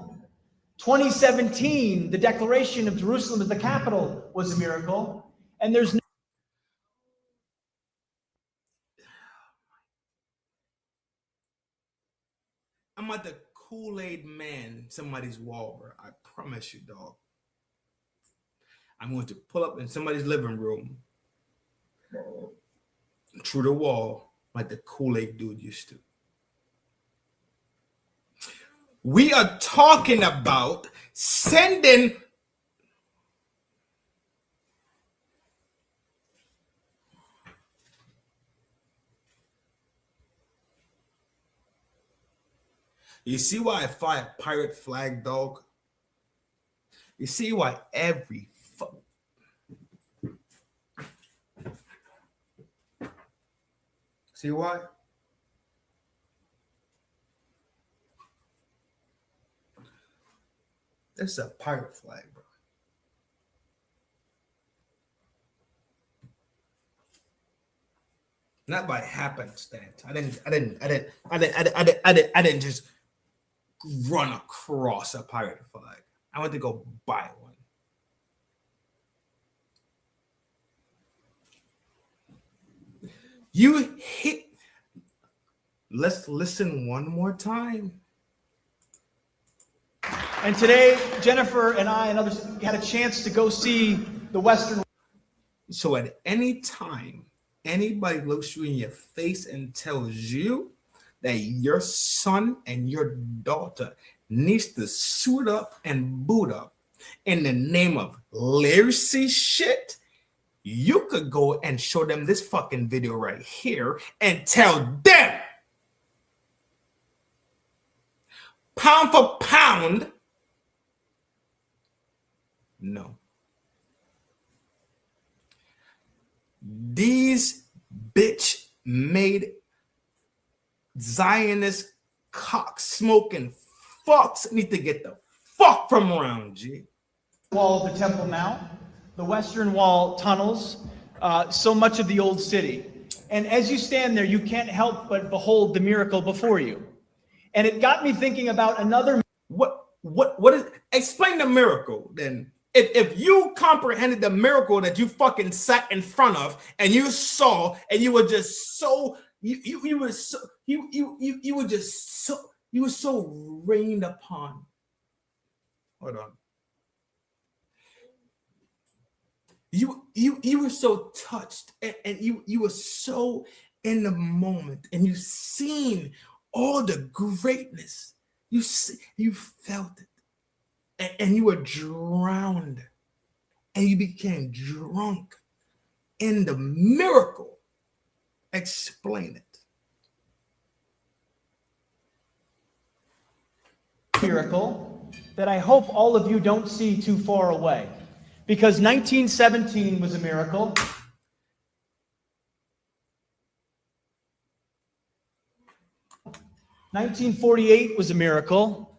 2017, the declaration of Jerusalem as the capital was a miracle. And there's no I'm at the Kool-Aid man somebody's wall, bro. I promise you, dog. I'm going to pull up in somebody's living room through the wall like the Kool-Aid dude used to. We are talking about sending You see why I fly a pirate flag, dog? You see why every See why? This is a pirate flag, bro. Not by happenstance. I didn't just run across a pirate flag. I went to go buy one. You hit. Let's listen one more time. And today, Jennifer and I and others had a chance to go see the Western. So at any time, anybody looks you in your face and tells you that your son and your daughter needs to suit up and boot up in the name of literacy shit, you could go and show them this fucking video right here and tell them, pound for pound, no. These bitch made Zionist cock smoking fucks need to get the fuck from around, G. Wall of the Temple Mount, the Western Wall tunnels, so much of the old city. And as you stand there, you can't help but behold the miracle before you. And it got me thinking about another. What is? Explain the miracle then. If you comprehended the miracle that you fucking sat in front of and you saw and you were just so you were so rained upon. Hold on. You were so touched and you were so in the moment and you seen all the greatness. You felt it. And you were drowned and you became drunk in the miracle. Explain it. Miracle that I hope all of you don't see too far away, because 1917 was a miracle. 1948 was a miracle.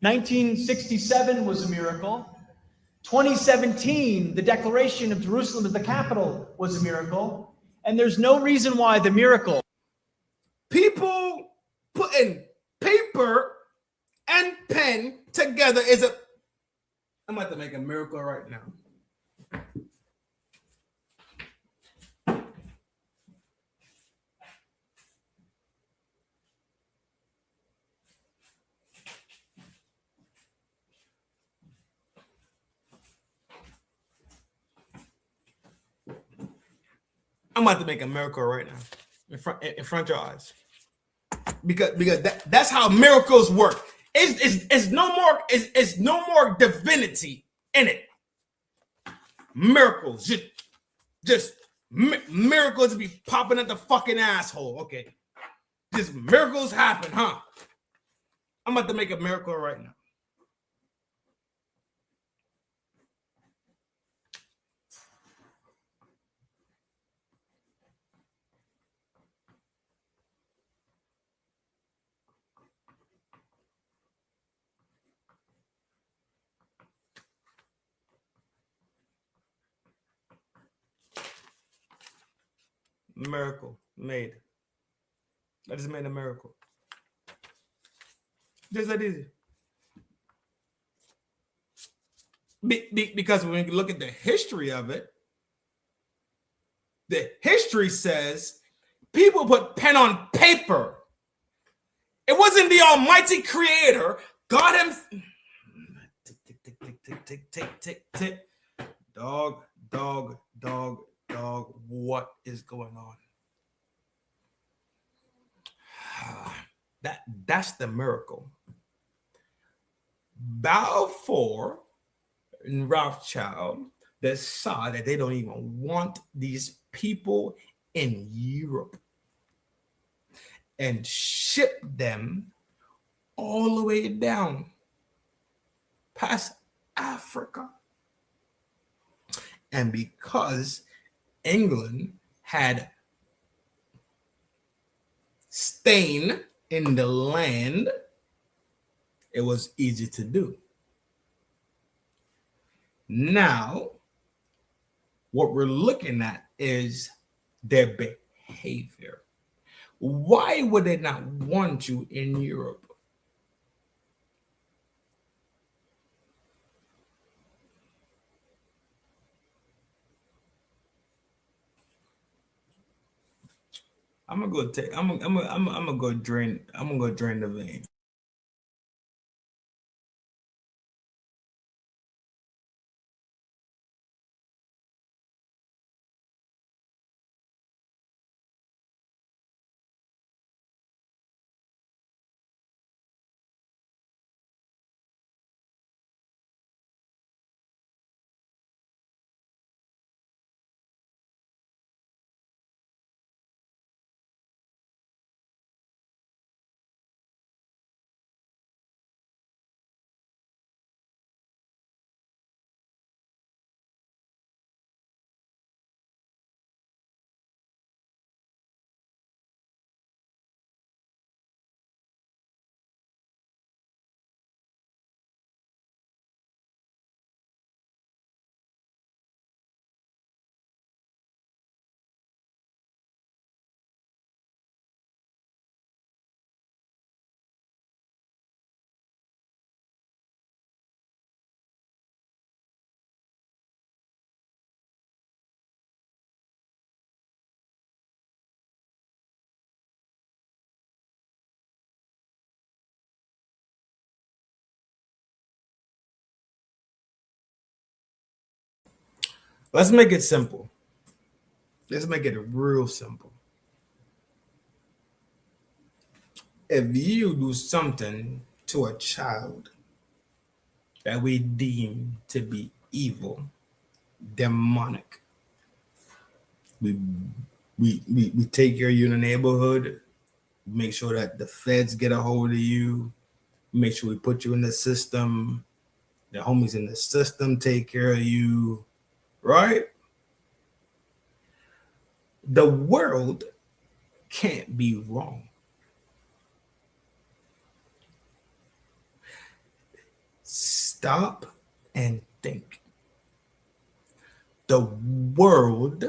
1967 was a miracle. 2017, the declaration of Jerusalem as the capital was a miracle. And there's no reason why the miracle. People putting paper and pen together is a. I'm about to make a miracle right now. I'm about to make a miracle right now in front of your eyes, because that's how miracles work. It's no more divinity in it. Miracles, just miracles be popping at the fucking asshole. Okay, just miracles happen, huh? I'm about to make a miracle right now. Miracle made. I just made a miracle. Just that easy. Because when you look at the history of it, the history says people put pen on paper It wasn't the Almighty Creator, God him. Tick, tick, tick, tick, tick, tick, tick, tick, tick. Dog. What is going on? That's the miracle. Balfour and Rothschild decide that they don't even want these people in Europe and ship them all the way down past Africa. And because England had stain in the land, it was easy to do. Now, what we're looking at is their behavior. Why would they not want you in Europe? I'm gonna go drain the vein. Let's make it simple. Let's make it real simple. If you do something to a child that we deem to be evil, demonic, we take care of you in the neighborhood, make sure that the feds get a hold of you, make sure we put you in the system, the homies in the system take care of you, right? The world can't be wrong. Stop and think. The world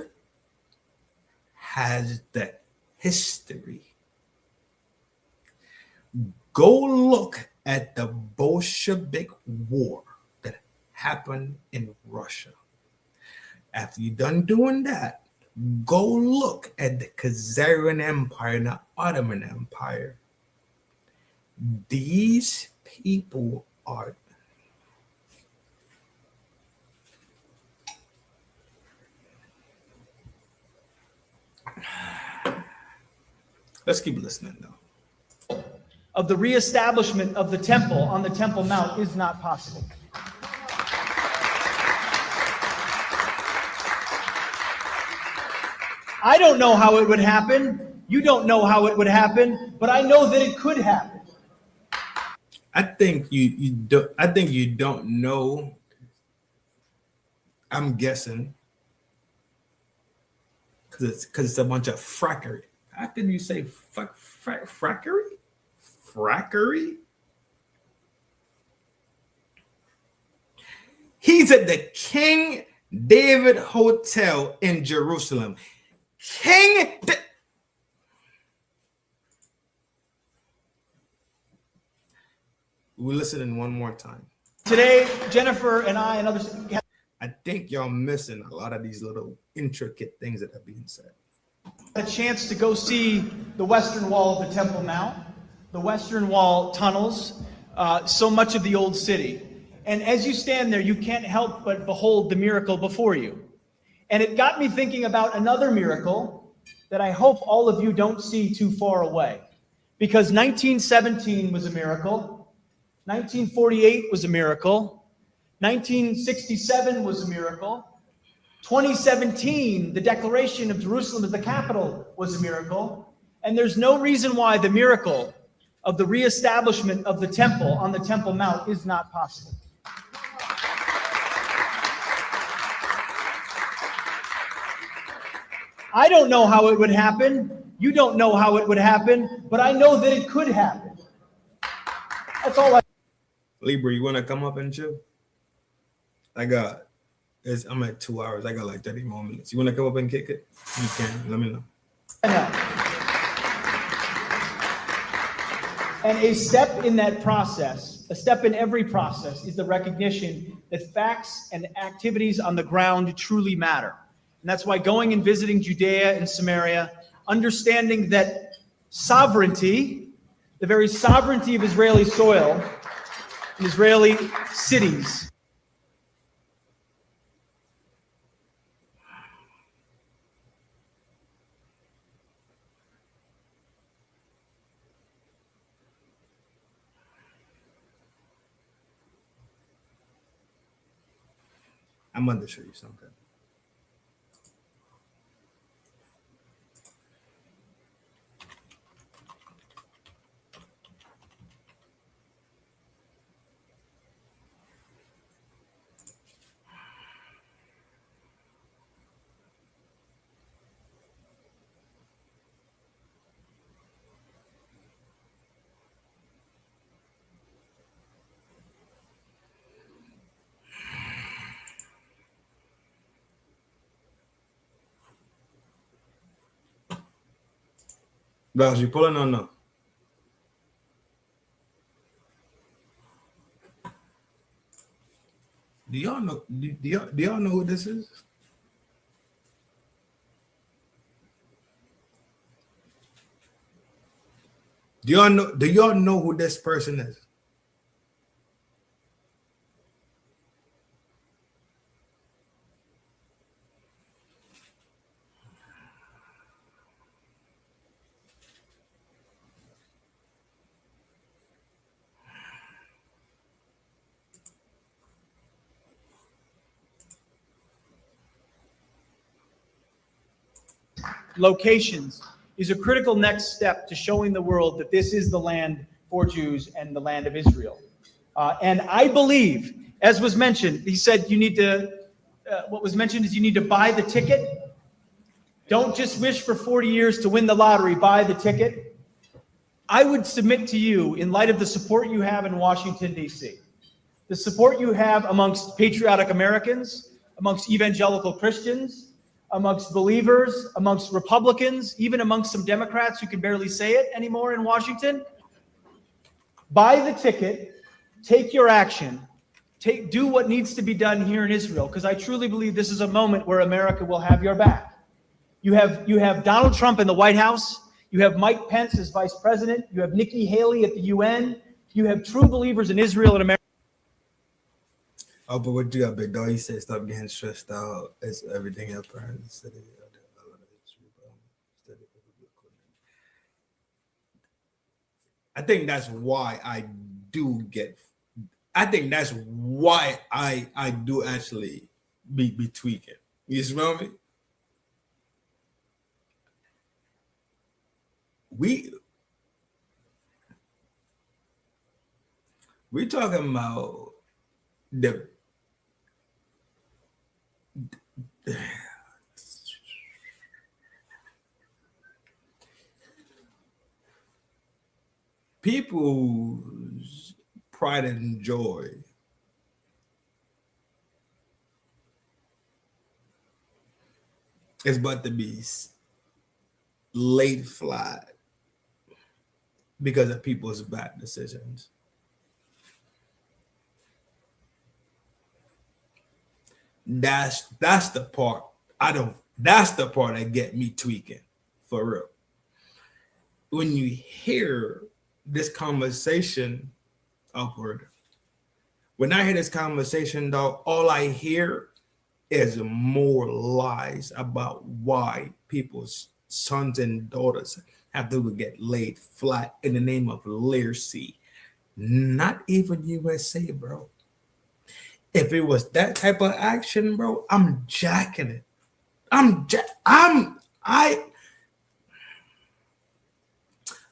has the history. Go look at the Bolshevik War that happened in Russia. After you're done doing that, go look at the Khazarian Empire and the Ottoman Empire. These people are let's keep listening though. Of the reestablishment of the temple on the Temple Mount is not possible. I don't know how it would happen. You don't know how it would happen, but I know that it could happen. I think you don't know. I'm guessing because it's a bunch of frackery. How can you say frackery? Frackery? He's at the King David Hotel in Jerusalem. We're listening one more time. Today, Jennifer and I and others. I think y'all missing a lot of these little intricate things that are being said. A chance to go see the western wall of the Temple Mount. the Western Wall tunnels so much of the old city. And as you stand there, you can't help but behold the miracle before you. And it got me thinking about another miracle that I hope all of you don't see too far away. Because 1917 was a miracle, 1948 was a miracle, 1967 was a miracle, 2017, the declaration of Jerusalem as the capital was a miracle, and there's no reason why the miracle of the reestablishment of the temple on the Temple Mount is not possible. I don't know how it would happen. You don't know how it would happen, but I know that it could happen. That's all I. Libra, you want to come up and chill? I'm at 2 hours. I got like 30 more minutes. You want to come up and kick it? You can. Let me know. And a step in that process, a step in every process, is the recognition that facts and activities on the ground truly matter. And that's why going and visiting Judea and Samaria, understanding that sovereignty, the very sovereignty of Israeli soil, and Israeli cities, I'm going to show you something. Blas, you pulling or no? Do y'all know who this is? Do y'all know who this person is? locations is a critical next step to showing the world that this is the land for Jews and the land of Israel. And I believe, as was mentioned, he said you need to, what was mentioned is you need to buy the ticket. Don't just wish for 40 years to win the lottery, buy the ticket. I would submit to you, in light of the support you have in Washington, D.C., the support you have amongst patriotic Americans, amongst evangelical Christians, amongst believers, amongst Republicans, even amongst some Democrats who can barely say it anymore in Washington. Buy the ticket, take your action, do what needs to be done here in Israel, because I truly believe this is a moment where America will have your back. You have Donald Trump in the White House, you have Mike Pence as vice president, you have Nikki Haley at the UN, you have true believers in Israel and America. Oh, but what you got, big dog? He said stop getting stressed out. It's everything else. I think that's why I do actually be tweaking. You smell me? We talking about the people's pride and joy is but to be laid flat because of people's bad decisions. That's the part that's the part that get me tweaking for real. When you hear this conversation upward. When I hear this conversation, though, all I hear is more lies about why people's sons and daughters have to get laid flat in the name of literacy. Not even USA, bro. If it was that type of action, bro, I'm jacking it. I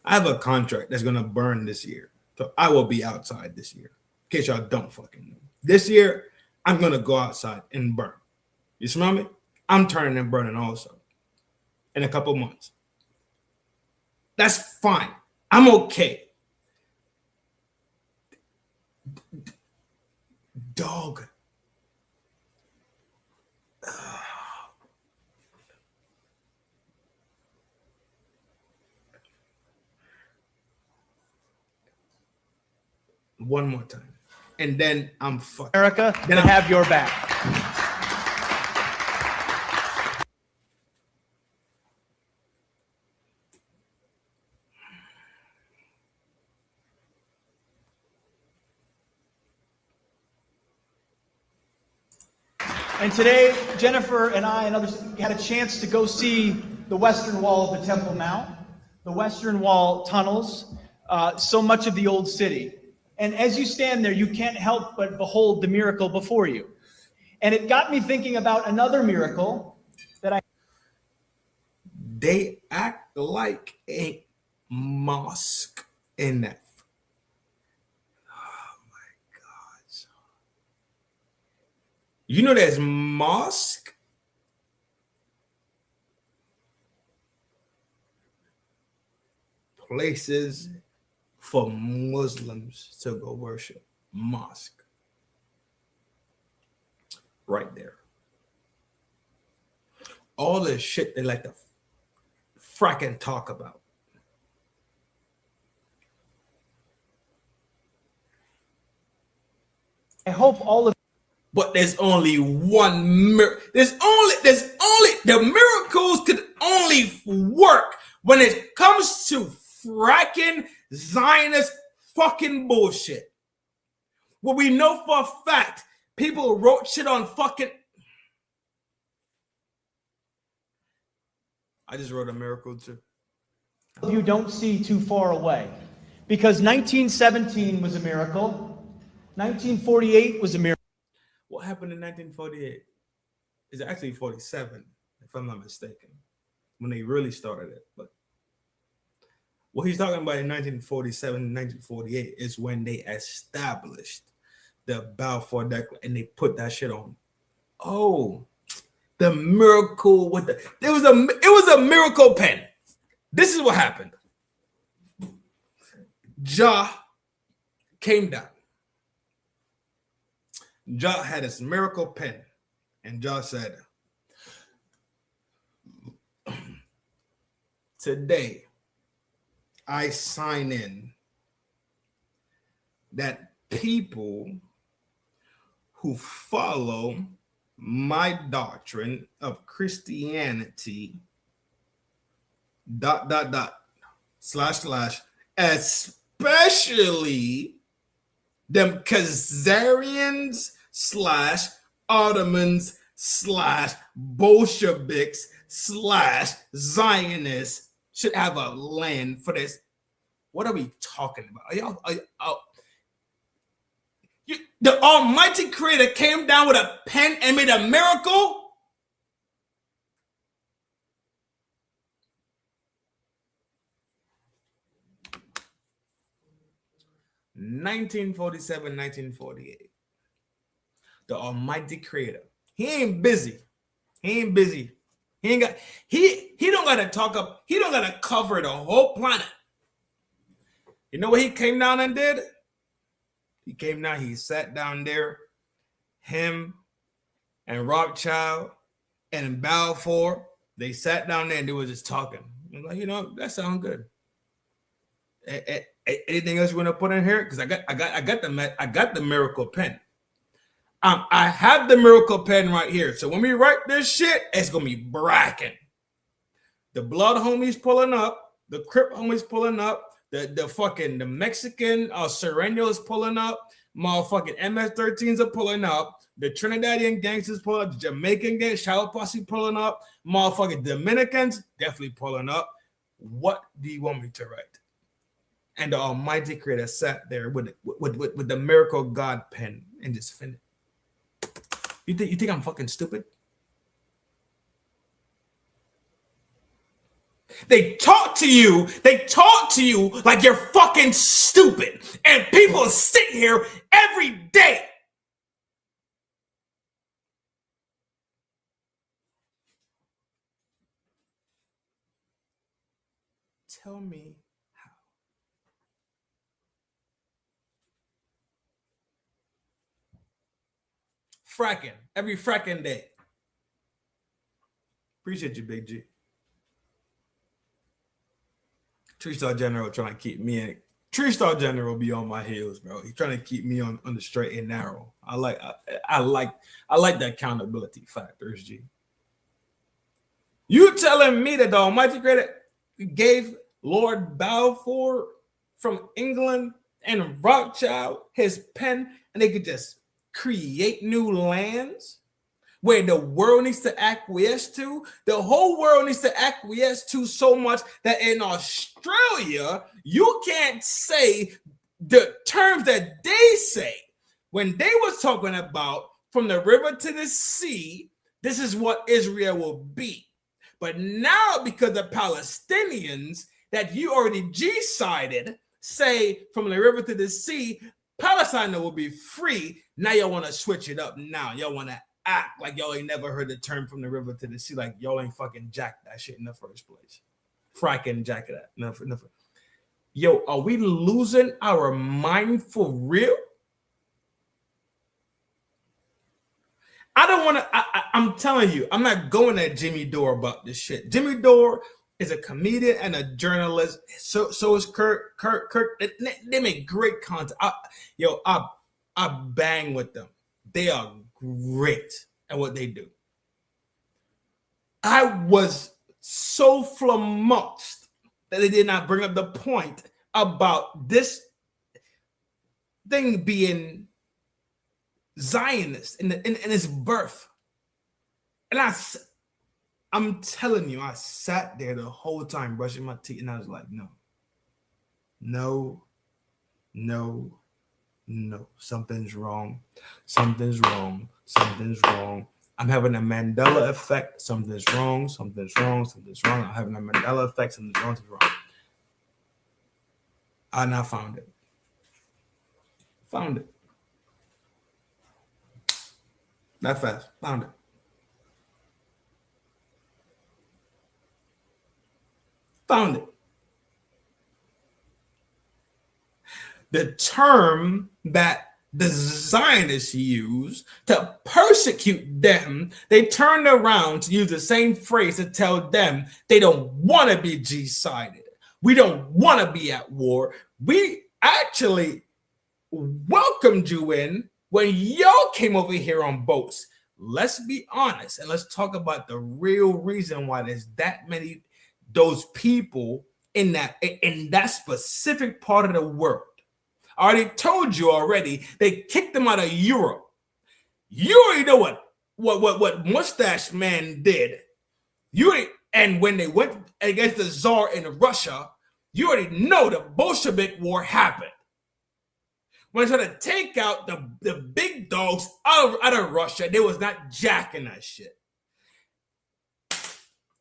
have a contract that's gonna burn this year, so I will be outside this year. In case y'all don't fucking know, this year I'm gonna go outside and burn. You smell me? I'm turning and burning also in a couple months. That's fine. I'm okay. Dog. One more time. And then I'm fucking America, then I have your back. And today, Jennifer and I and others had a chance to go see the Western Wall of the Temple Mount, the Western Wall tunnels, so much of the old city. And as you stand there, you can't help but behold the miracle before you. And it got me thinking about another miracle that I... They act like a mosque in that. Oh my God. You know there's mosque? Places for Muslims to go worship. Mosque. Right there. All the shit they like to fracking talk about. I hope all of... But there's only one miracle. There's only the miracles could only work when it comes to fracking Zionist fucking bullshit. Well, we know for a fact people wrote shit on fucking... I just wrote a miracle too. You don't see too far away, because 1917 was a miracle. 1948 was a miracle. What happened in 1948? It's actually 47, if I'm not mistaken, when they really started it. But what he's talking about in 1947, 1948 is when they established the Balfour Declaration and they put that shit on. Oh, the miracle with the... It was a miracle pen. This is what happened. Jah came down. Jah had his miracle pen, and Jah said, today, I sign in that people who follow my doctrine of Christianity, ... especially them Khazarians / Ottomans / Bolsheviks / Zionists should have a land for this. What are we talking about? The Almighty Creator came down with a pen and made a miracle? (1947-1948). The Almighty Creator. He ain't busy. He ain't busy. He don't gotta talk up. He don't gotta cover the whole planet. You know what he came down and did? He came down, he sat down there, him and Rothschild and Balfour, they sat down there and they were just talking. I'm like, that sounds good. Anything else you want to put in here? Because I got the miracle pen. I have the miracle pen right here. So when we write this shit, it's gonna be bracking. The blood homies pulling up, the Crip homies pulling up, the Mexican Serenios pulling up. Motherfucking MS-13s are pulling up. The Trinidadian gangsters pulling up. The Jamaican gang, Shallow Posse pulling up. Motherfucking Dominicans definitely pulling up. What do you want me to write? And the Almighty Creator sat there with the miracle God pen and just finished. You think I'm fucking stupid? They talk to you like you're fucking stupid. And people sit here every day. Tell me how. Fracking. Every fracking day. Appreciate you, Big G. Three-star General trying to keep me in. Three-star General be on my heels, bro. He's trying to keep me on the straight and narrow. I like the accountability factors, G. You telling me that the Almighty Creator gave Lord Balfour from England and Rothschild his pen and they could just create new lands where the world needs to acquiesce to? The whole world needs to acquiesce to so much that in Australia, you can't say the terms that they say. When they was talking about from the river to the sea, this is what Israel will be. But now, because the Palestinians that you already G-sided say from the river to the sea, Palestine will be free. Now y'all want to switch it up. Now y'all want to act like y'all ain't never heard the term from the river to the sea, like y'all ain't fucking jacked that shit in the first place. Fracking jacket that. Never. Yo, are we losing our mind for real? I don't want to. I'm telling you, I'm not going at Jimmy Dore about this shit. Jimmy Dore is a comedian and a journalist. So is Kirk. They make great content. I bang with them. They are great at what they do. I was so flummoxed that they did not bring up the point about this thing being Zionist in its birth. And I'm telling you, I sat there the whole time brushing my teeth and I was like, no, something's wrong. I'm having a Mandela effect. Something's wrong. I'm having a Mandela effect. Something's wrong. I now found it. That fast. Found it. The term that the Zionists use to persecute them, they turned around to use the same phrase to tell them they don't want to be G-sided. We don't want to be at war. We actually welcomed you in when y'all came over here on boats. Let's be honest and let's talk about the real reason why there's that many those people in that specific part of the world. I already told you already, they kicked them out of Europe. You already know what Mustache Man did. And when they went against the Tsar in Russia, you already know the Bolshevik War happened. When they tried to take out the big dogs out of Russia, they was not jacking that shit.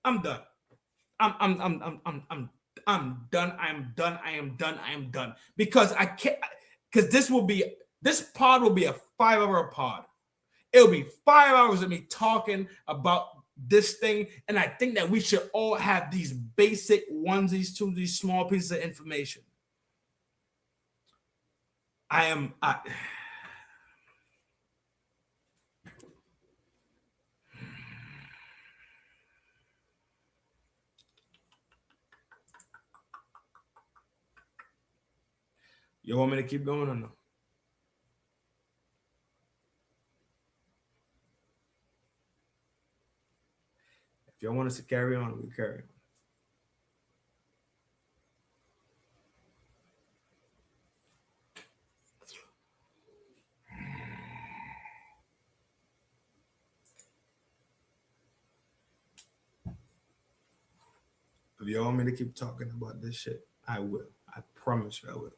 I'm done. I'm done. I am done. Because I can't. Because this pod will be a 5-hour pod. It'll be 5 hours of me talking about this thing, and I think that we should all have these basic onesies, these small pieces of information. You want me to keep going or no? If y'all want us to carry on, we carry on. If you want me to keep talking about this shit, I will. I promise you I will.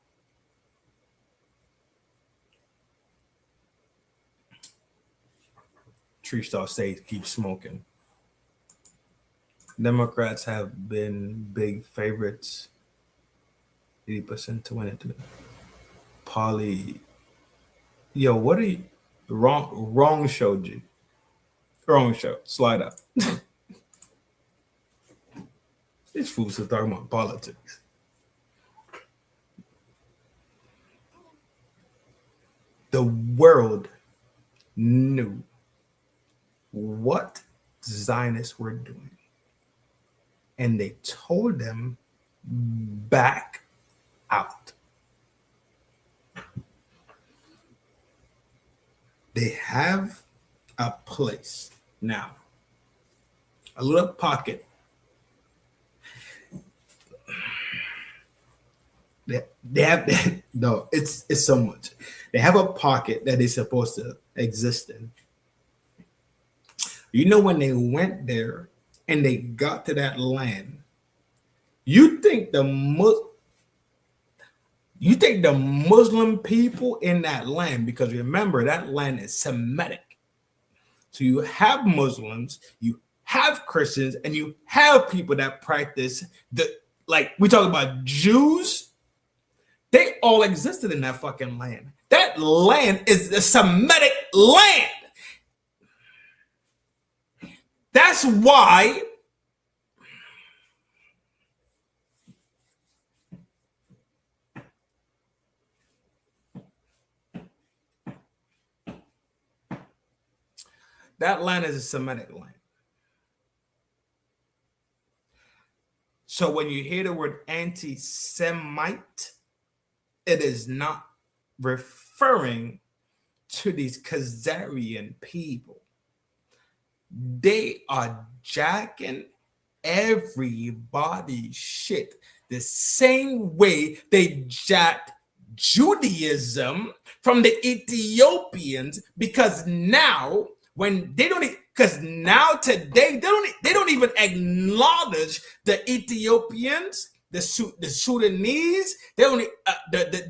Tree Star State keeps smoking. Democrats have been big favorites. 80% to win it. Polly. Yo, what are you? Wrong show, G. Wrong show. Slide up. These fools are talking about politics. The world knew what Zionists were doing. And they told them back out. They have a place now, a little pocket. They have no, it's so much. They have a pocket that is supposed to exist in. You know, when they went there and they got to that land, you think the Muslim people in that land, because remember that land is Semitic. So you have Muslims, you have Christians, and you have people that practice like we talk about Jews. They all existed in that fucking land. That land is the Semitic land. That's why that land is a Semitic land. So when you hear the word anti-Semite, it is not referring to these Khazarian people. They are jacking everybody's shit the same way they jacked Judaism from the Ethiopians, because now when they don't, because now today they don't even acknowledge the Ethiopians, the Sudanese, they don't the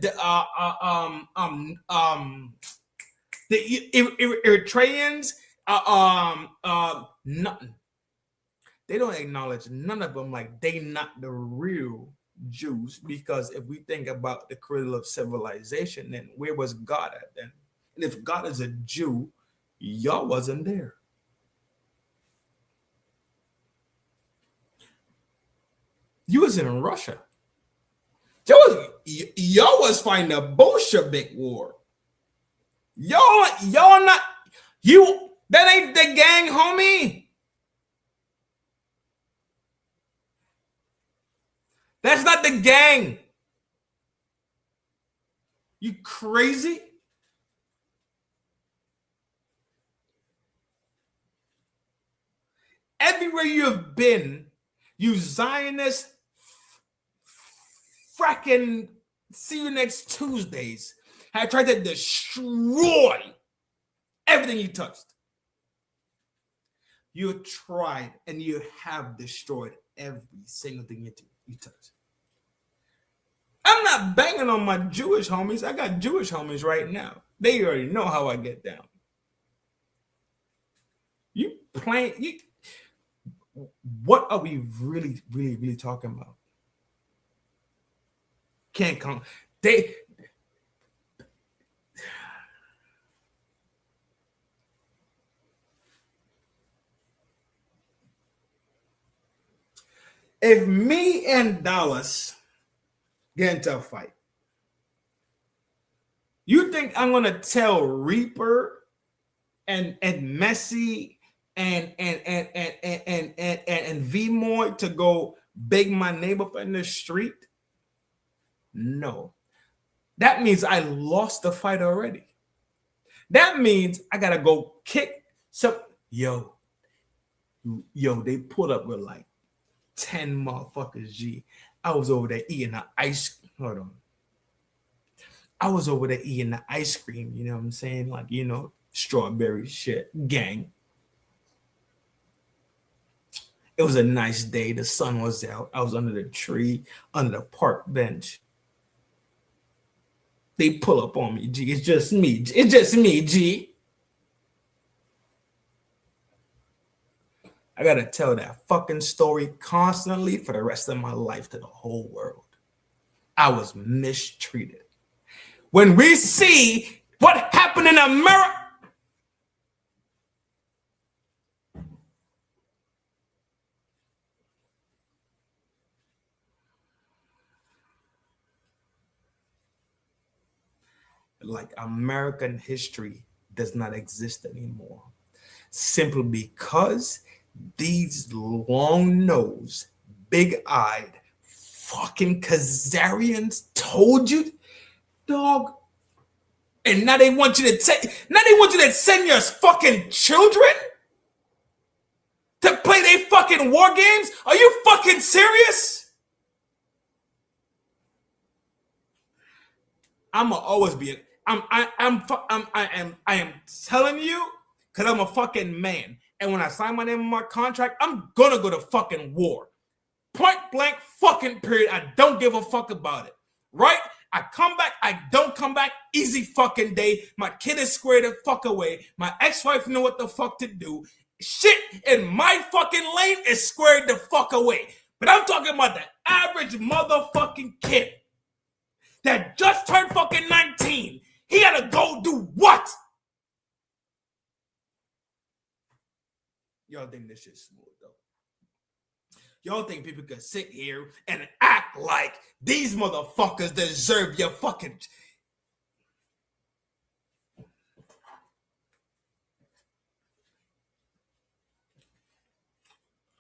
Eritreans, nothing. They don't acknowledge none of them, like they not the real Jews, because if we think about the cradle of civilization, then where was God at then? And if God is a Jew, y'all wasn't there. You was in Russia. Y'all was fighting the Bolshevik war. Y'all not you. That ain't the gang, homie. That's not the gang. You crazy? Everywhere you have been, you Zionist fracking see you next Tuesdays have tried to destroy everything you touched. You tried and you have destroyed every single thing you touched. I'm not banging on my Jewish homies. I got Jewish homies right now. They already know how I get down. You playing you. What are we really talking about? Can't come. If me and Dallas get into a fight, you think I'm gonna tell Reaper and Messi and V-Moy to go beg my neighbor up in the street? No. That means I lost the fight already. That means I gotta go kick some. Yo, they pulled up with like 10 motherfuckers, G. I was over there eating the ice. Hold on. I was over there eating the ice cream, you know what I'm saying? Like, you know, strawberry shit, gang. It was a nice day. The sun was out. I was under the tree, under the park bench. They pull up on me, G. It's just me. It's just me, G. I gotta tell that fucking story constantly for the rest of my life to the whole world. I was mistreated. When we see what happened in America, like American history does not exist anymore, simply because these long-nosed, big-eyed fucking Khazarians told you, dog. And now they want you to send your fucking children to play their fucking war games? Are you fucking serious? I'ma always be. I am telling you, because I'm a fucking man. And when I sign my name on my contract, I'm gonna go to fucking war. Point blank fucking period. I don't give a fuck about it. Right? I come back, I don't come back, easy fucking day. My kid is squared the fuck away. My ex-wife knew what the fuck to do. Shit in my fucking lane is squared the fuck away. But I'm talking about the average motherfucking kid that just turned fucking 19. He had to go do what? Y'all think this shit's smooth, though? Y'all think people could sit here and act like these motherfuckers deserve your fucking...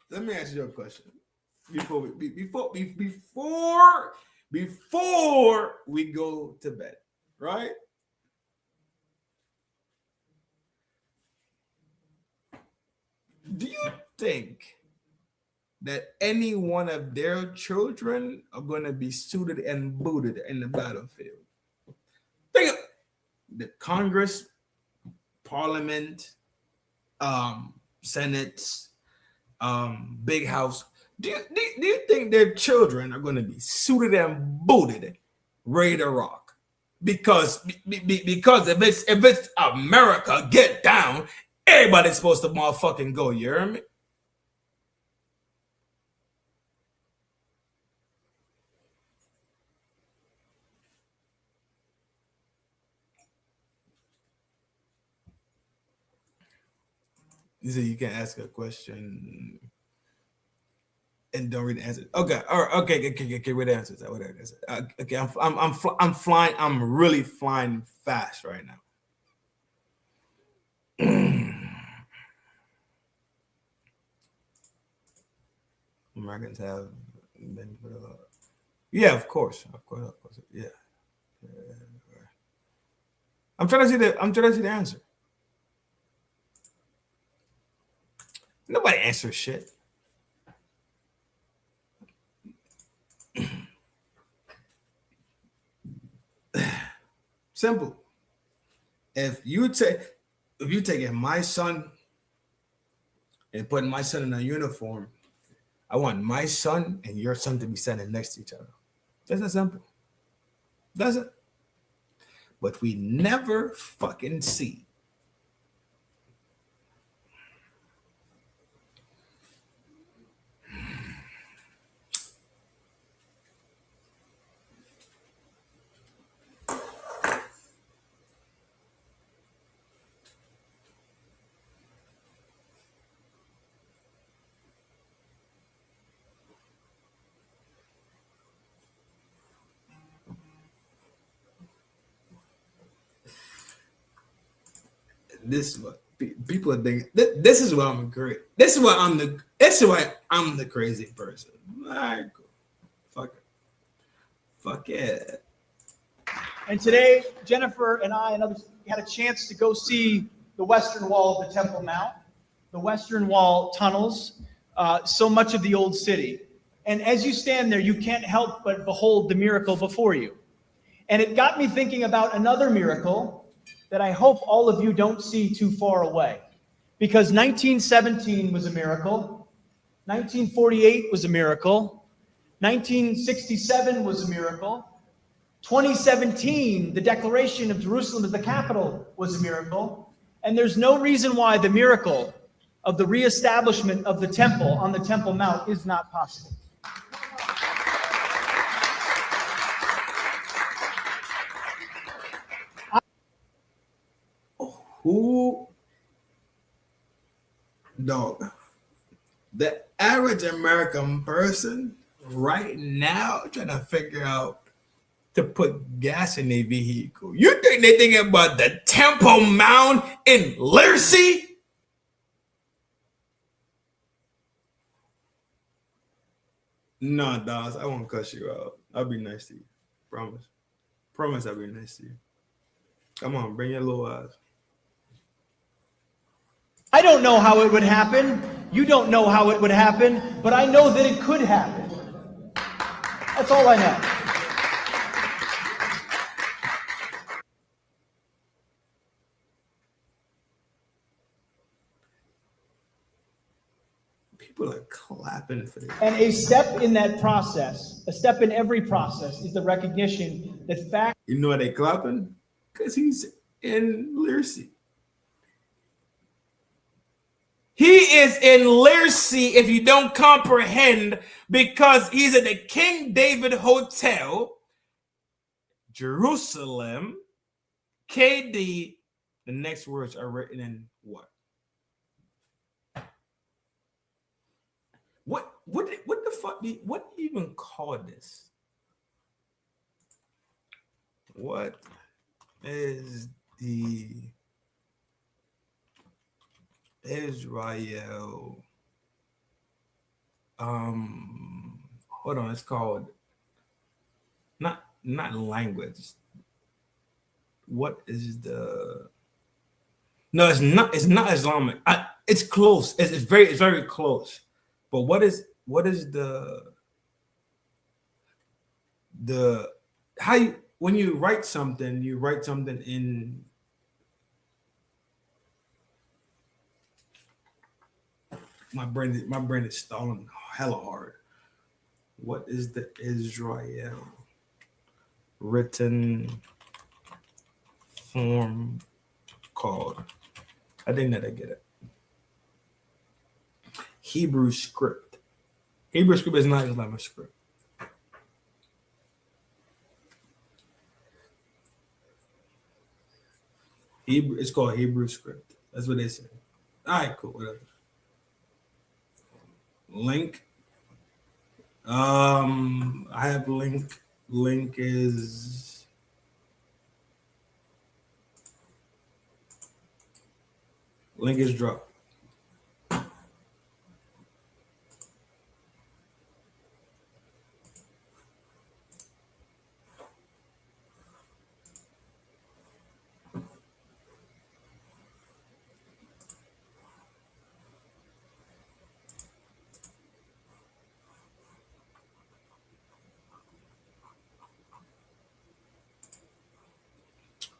Let me ask you a question. Before we go to bed, right? Do you think that any one of their children are going to be suited and booted in the battlefield? Think of the Congress, Parliament, Senate, Big House. Do you think their children are going to be suited and booted, ready to rock? Because if it's America, get down. Everybody's supposed to motherfucking go. You hear me? You say you can ask a question and don't read the answer. Okay, all right, okay. Read the answers. Okay, I'm flying. I'm really flying fast right now. Americans have been put a lot. Yeah, of course. Yeah. I'm trying to see the answer. Nobody answers shit. Simple. If you taking my son and putting my son in a uniform, I want my son and your son to be standing next to each other. That's that simple. That's it. But we never fucking see. This is what people are thinking. This is why I'm great. This is why I'm the crazy person. All right, cool. Fuck it. And today, Jennifer and I and others had a chance to go see the Western Wall of the Temple Mount, the Western Wall tunnels, so much of the old city. And as you stand there, you can't help but behold the miracle before you. And it got me thinking about another miracle that I hope all of you don't see too far away. Because 1917 was a miracle, 1948 was a miracle. 1967 was a miracle. 2017, the declaration of Jerusalem as the capital was a miracle. And there's no reason why the miracle of the reestablishment of the temple on the Temple Mount is not possible. Who, dog, the average American person right now trying to figure out to put gas in their vehicle. You think they thinking about the Temple Mount in Lircy? No, Dawes, I won't cuss you out. I'll be nice to you. Promise. Promise I'll be nice to you. Come on, bring your little eyes. I don't know how it would happen. You don't know how it would happen, but I know that it could happen. That's all I know. People are clapping for this. And a step in that process, a step in every process, is the recognition that fact. You know why they clapping? Because he's in Lircy. He is in Lircy, if you don't comprehend, because he's at the King David Hotel, Jerusalem, KD. The next words are written in what? What the fuck? What do you even call this? What is the Israel? Hold on, it's called not language. What is the? No, it's not Islamic. It's close. It's very close. But what is the how you, when you write something in my brain is stalling hella hard. What is the Israel written form called? I think that I get it. Hebrew script. Hebrew script is not Islamic script. It's called Hebrew script. That's what they say. All right, cool, whatever. Link. I have link. Link is dropped.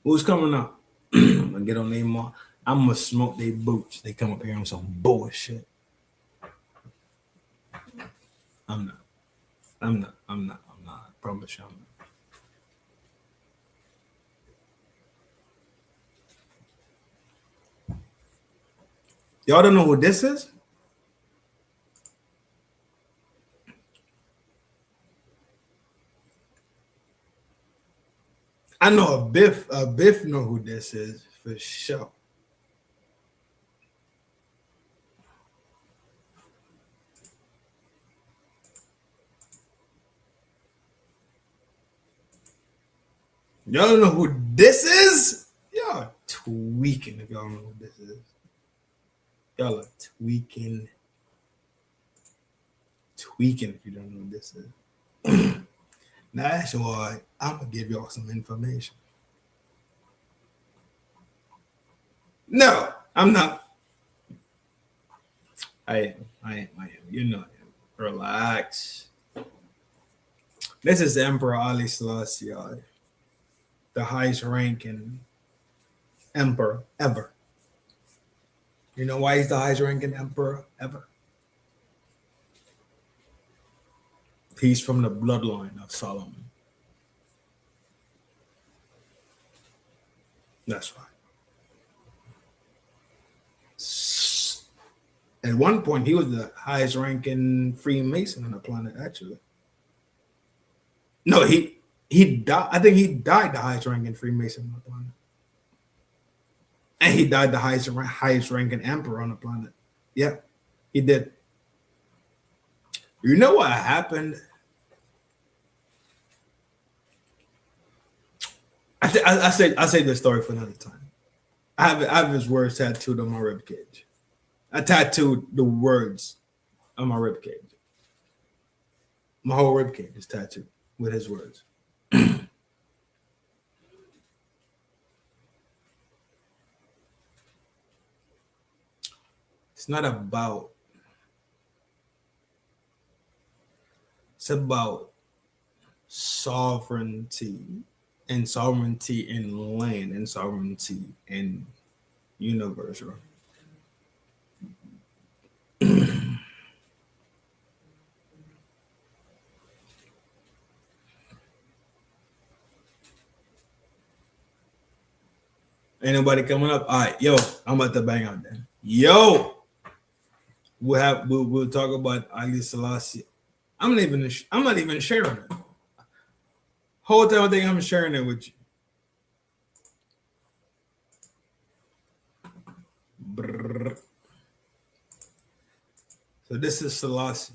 Who's coming up? I'm gonna get on their mark. I'm gonna smoke their boots. They come up here on some bullshit. I'm not. I promise you I'm not. Y'all don't know who this is? I know a Biff know who this is for sure. Y'all don't know who this is? Y'all tweaking if y'all don't know who this is. Y'all are tweaking. Tweaking if you don't know who this is. Now that's why I'm gonna give y'all some information. No, I'm not. I am. You know him. Relax. This is Emperor Ali Selassie, the highest ranking emperor ever. You know why he's the highest ranking emperor ever? He's from the bloodline of Solomon. That's why. At one point, he was the highest ranking Freemason on the planet, actually. No, he died. I think he died the highest ranking Freemason on the planet. And he died the highest ranking emperor on the planet. Yeah, he did. You know what happened? I say this story for another time. I have his words tattooed on my rib cage. I tattooed the words on my rib cage. My whole rib cage is tattooed with his words. It's not about. It's about sovereignty and sovereignty in land and sovereignty in universe. Right? Ain't nobody coming up. All right, yo, I'm about to bang out then. Yo, we'll talk about Ali Selassie. I'm not even sharing it. Whole time I think I'm sharing it with you. Brrr. So this is Selassie.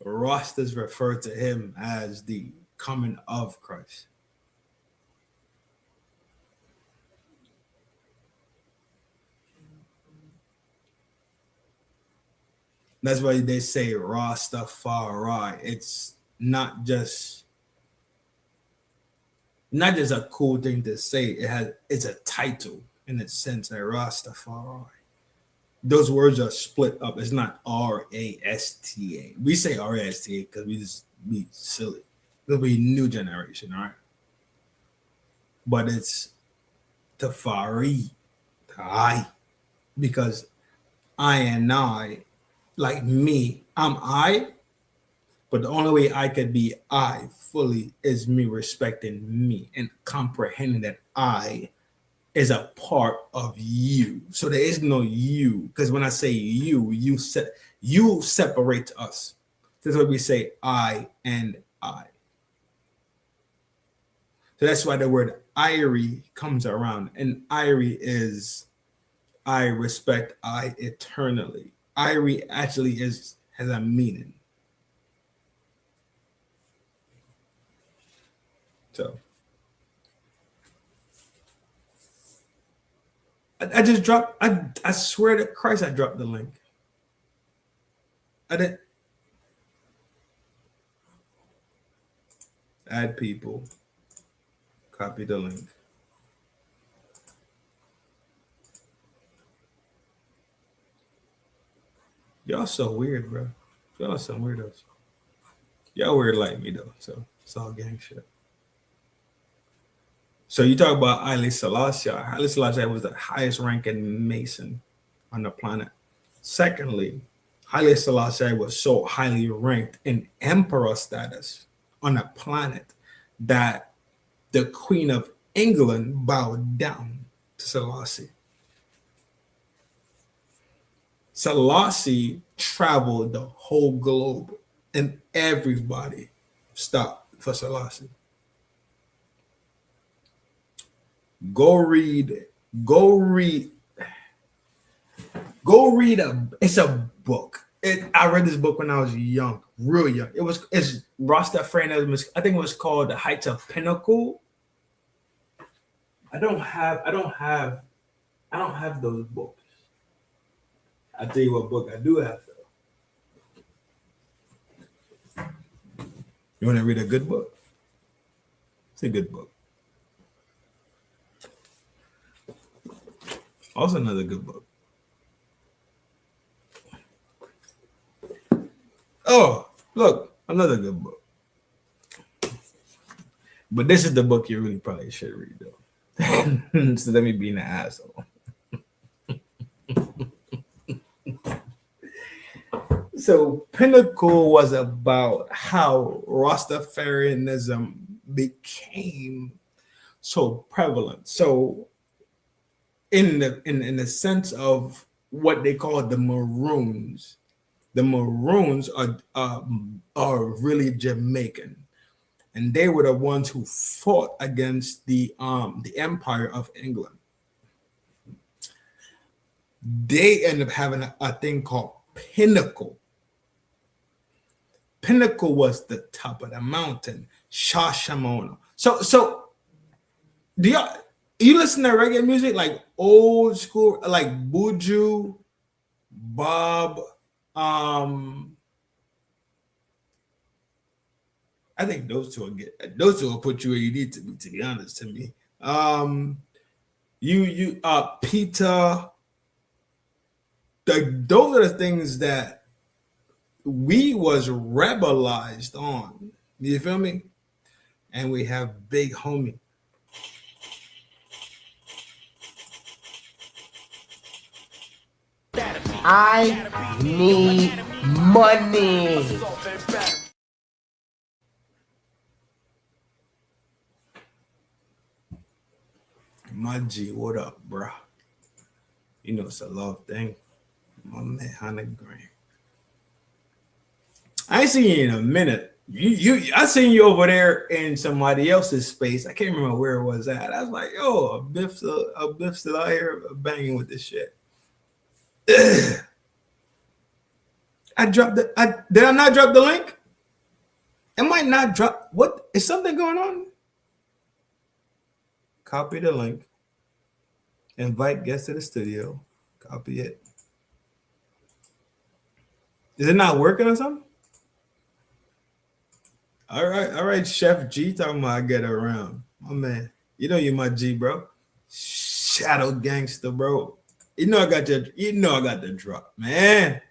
Rastas refer to him as the coming of Christ. That's why they say Rastafari. It's not just a cool thing to say. It's a title in a sense, like Rastafari. Those words are split up. It's not R-A-S-T-A. We say R-A-S-T-A because we just be silly. It'll be new generation, all right? But it's Tafari, I, because I and I, like me, I'm I, but the only way I could be I fully is me respecting me and comprehending that I is a part of you. So there is no you, because when I say you separate us. That's why we say I and I. So that's why the word Irie comes around, and Irie is I respect I eternally. Irie actually has a meaning. So I just dropped, I swear to Christ, I dropped the link. I didn't. Add people. Copy the link. Y'all so weird, bro. Y'all are some weirdos. Y'all weird like me, though. So it's all gang shit. So you talk about Haile Selassie. Haile Selassie was the highest ranking Mason on the planet. Secondly, Haile Selassie was so highly ranked in emperor status on the planet that the Queen of England bowed down to Selassie. Selassie traveled the whole globe and everybody stopped for Selassie. Go read it's a book. I read this book when I was young, real young. It's Rastafarianism. I think it was called The Heights of Pinnacle. I don't have those books. I'll tell you what book I do have though. You want to read a good book? It's a good book. Also another good book. Oh, look, another good book. But this is the book you really probably should read, though. So let me be an asshole. So Pinnacle was about how Rastafarianism became so prevalent. So in the sense of what they call the Maroons are really Jamaican, and they were the ones who fought against the Empire of England. They ended up having a thing called Pinnacle. Pinnacle was the top of the mountain, Shashamona. So do you listen to reggae music, like old school, like Buju, Bob? I think those two will put you where you need to be. To be honest, to me, Peter. Those are the things that we was rebelized on. You feel me? And we have Big Homie. I need money. My G, what up, bro? You know it's a love thing. My man, 100 grand. I ain't seen you in a minute. I seen you over there in somebody else's space. I can't remember where it was at. I was like, yo, a Biff still out here banging with this shit. I dropped did I not drop the link? It might not drop. What is something going on? Copy the link. Invite guests to the studio. Copy it. Is it not working or something? All right, Chef G talking about I get around. My man, you know you my G, bro. Shadow gangster, bro. You know I got the drop, man.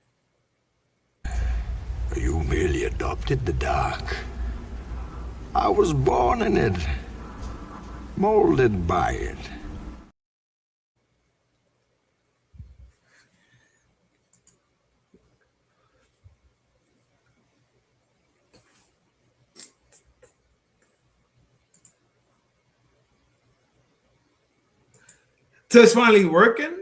You merely adopted the dark. I was born in it, molded by it. So it's finally working.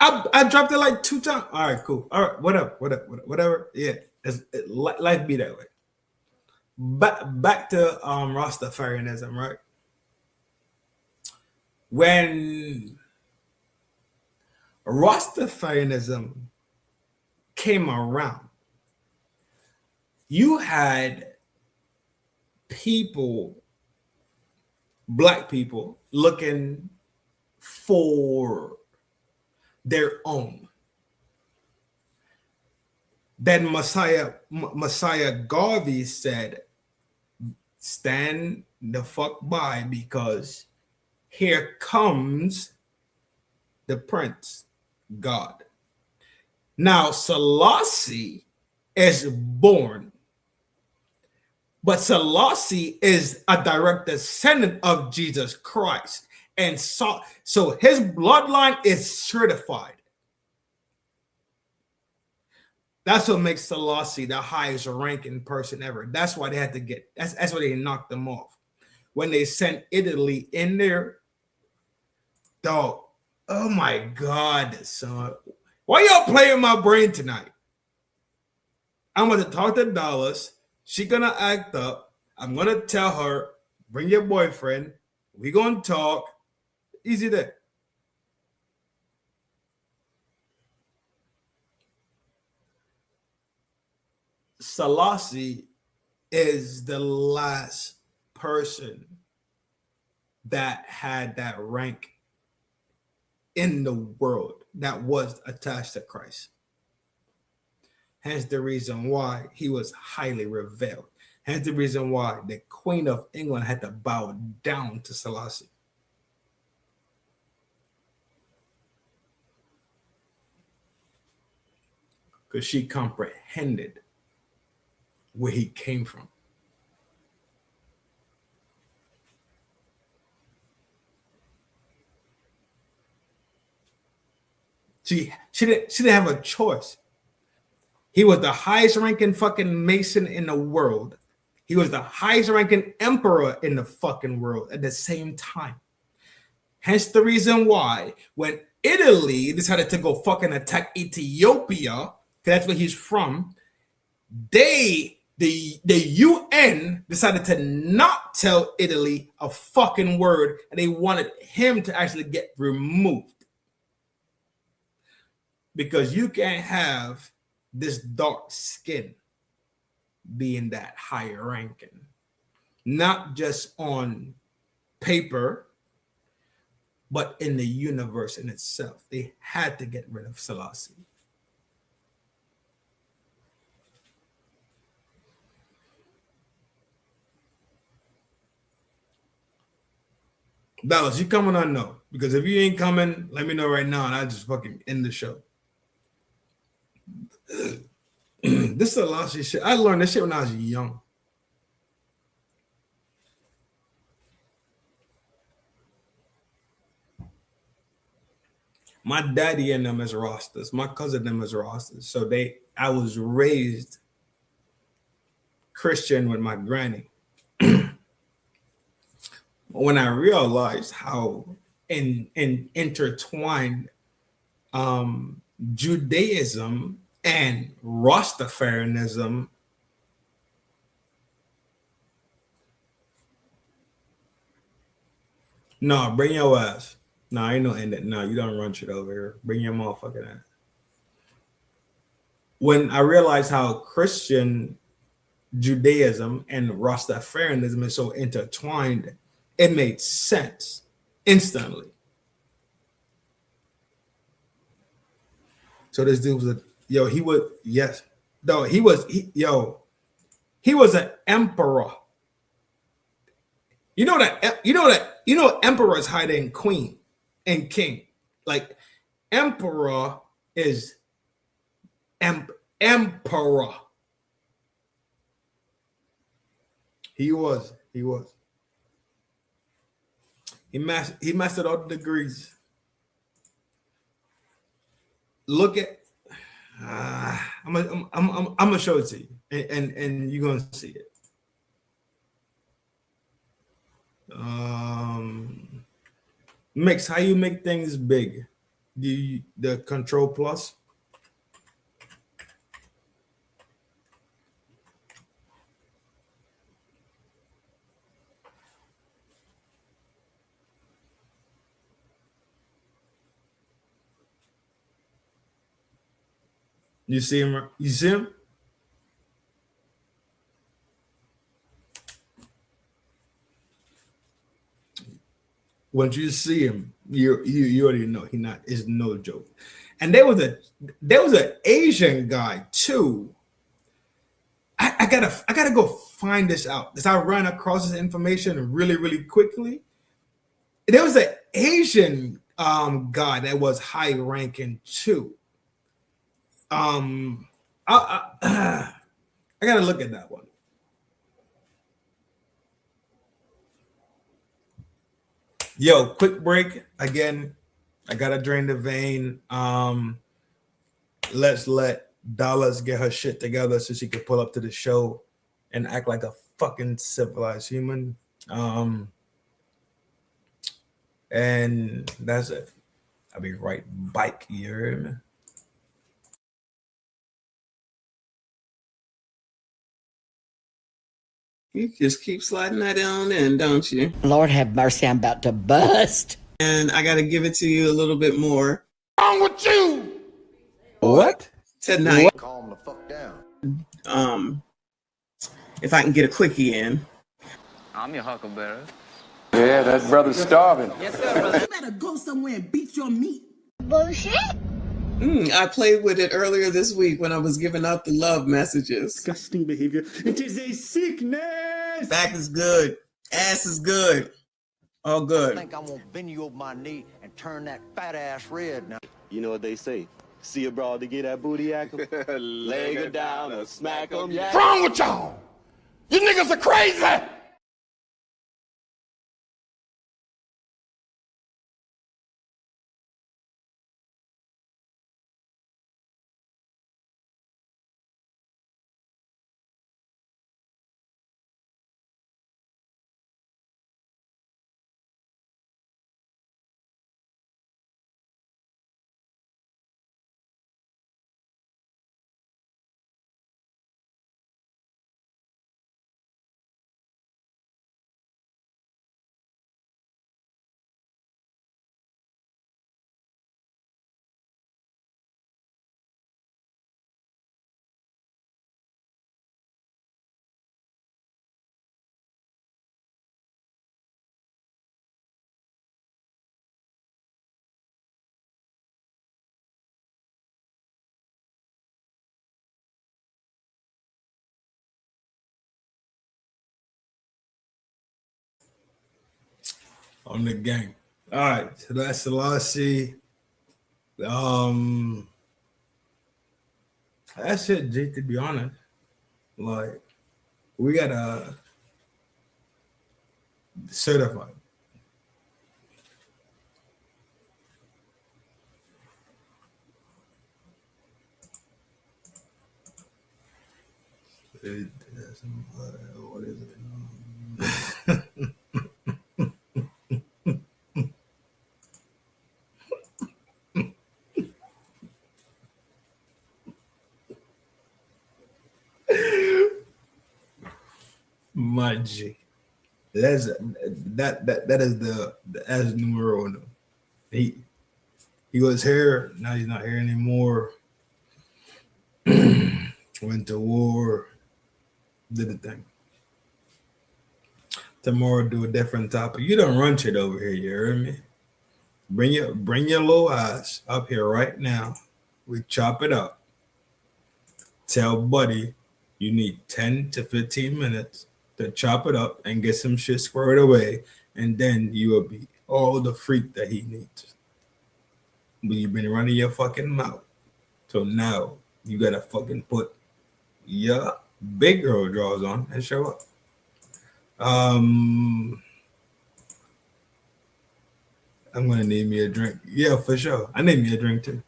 I dropped it like 2 times. All right, cool. All right, whatever. Yeah, life be that way. Back to Rastafarianism, right? When Rastafarianism came around, you had people, black people, looking for their own. Then Messiah Garvey said, stand the fuck by, because here comes the Prince, God. Now Selassie is born, but Selassie is a direct descendant of Jesus Christ. And so his bloodline is certified. That's what makes Selassie the highest ranking person ever. That's why they had to get, that's why they knocked them off. When they sent Italy in there, dog, oh my God, son. Why y'all playing my brain tonight? I'm going to talk to Dallas. She's going to act up. I'm going to tell her, bring your boyfriend. We're going to talk. Easy there. Selassie is the last person that had that rank in the world that was attached to Christ. Hence the reason why he was highly revered. Hence the reason why the Queen of England had to bow down to Selassie. Because she comprehended where he came from. She didn't have a choice. He was the highest ranking fucking Mason in the world. He was the highest ranking emperor in the fucking world at the same time. Hence the reason why when Italy decided to go fucking attack Ethiopia, because that's where he's from, the UN decided to not tell Italy a fucking word, and they wanted him to actually get removed. Because you can't have this dark skin being that higher ranking, not just on paper, but in the universe in itself. They had to get rid of Selassie. Dallas, you coming or no? Because if you ain't coming, let me know right now and I'll just fucking end the show. This Selassie shit, I learned this shit when I was young. My daddy and them is Rastas. My cousin them is Rastas. So I was raised Christian with my granny. When I realized how intertwined Judaism and Rastafarianism no, bring your ass. No, I ain't no end it. No, you don't run shit over here. Bring your motherfucking ass. When I realized how Christian Judaism and Rastafarianism is so intertwined, it made sense instantly. So this dude was he was an emperor. You know emperors hide in queen and king. Like emperor is emperor. He mastered all the degrees. Look at I'm gonna show it to you, and you're gonna see it. Mix, how you make things big? The control plus. You see him? You see him? Once you see him, you already know it's no joke. And there was an Asian guy too. I gotta go find this out because I ran across this information really, really quickly. There was an Asian guy that was high ranking too. I gotta look at that one. Yo, quick break again. I gotta drain the vein. Let's let Dallas get her shit together so she can pull up to the show and act like a fucking civilized human. And that's it. I'll be right back. You hear me? You just keep sliding that on in, don't you? Lord have mercy, I'm about to bust. And I got to give it to you a little bit more. Wrong with you? What? Tonight. What? Calm the fuck down. If I can get a quickie in. I'm your huckleberry. Yeah, that brother's starving. Yes, sir, brother. You better go somewhere and beat your meat. Bullshit. I played with it earlier this week when I was giving out the love messages. Disgusting behavior. It is a sickness. Back is good. Ass is good. All good. I think I won't bend you over my knee and turn that fat ass red now. You know what they say? See a broad to get that booty act 'em. Leg her down or smack 'em. Yeah. What's wrong with y'all? You niggas are crazy. on the gang. All right, so that's Selassie. That's it, G, to be honest. Like, we gotta certify. What is it? My G. That's that is the as numero uno. He was here, now he's not here anymore. Went to war, did the thing. Tomorrow do a different topic. You don't run shit over here, you heard me? Bring your little ass up here right now. We chop it up. Tell Buddy you need 10 to 15 minutes to chop it up and get some shit squared away, and then you will be all the freak that he needs. But you've been running your fucking mouth. So now you gotta fucking put your big girl drawers on and show up. I'm gonna need me a drink. Yeah, for sure. I need me a drink too.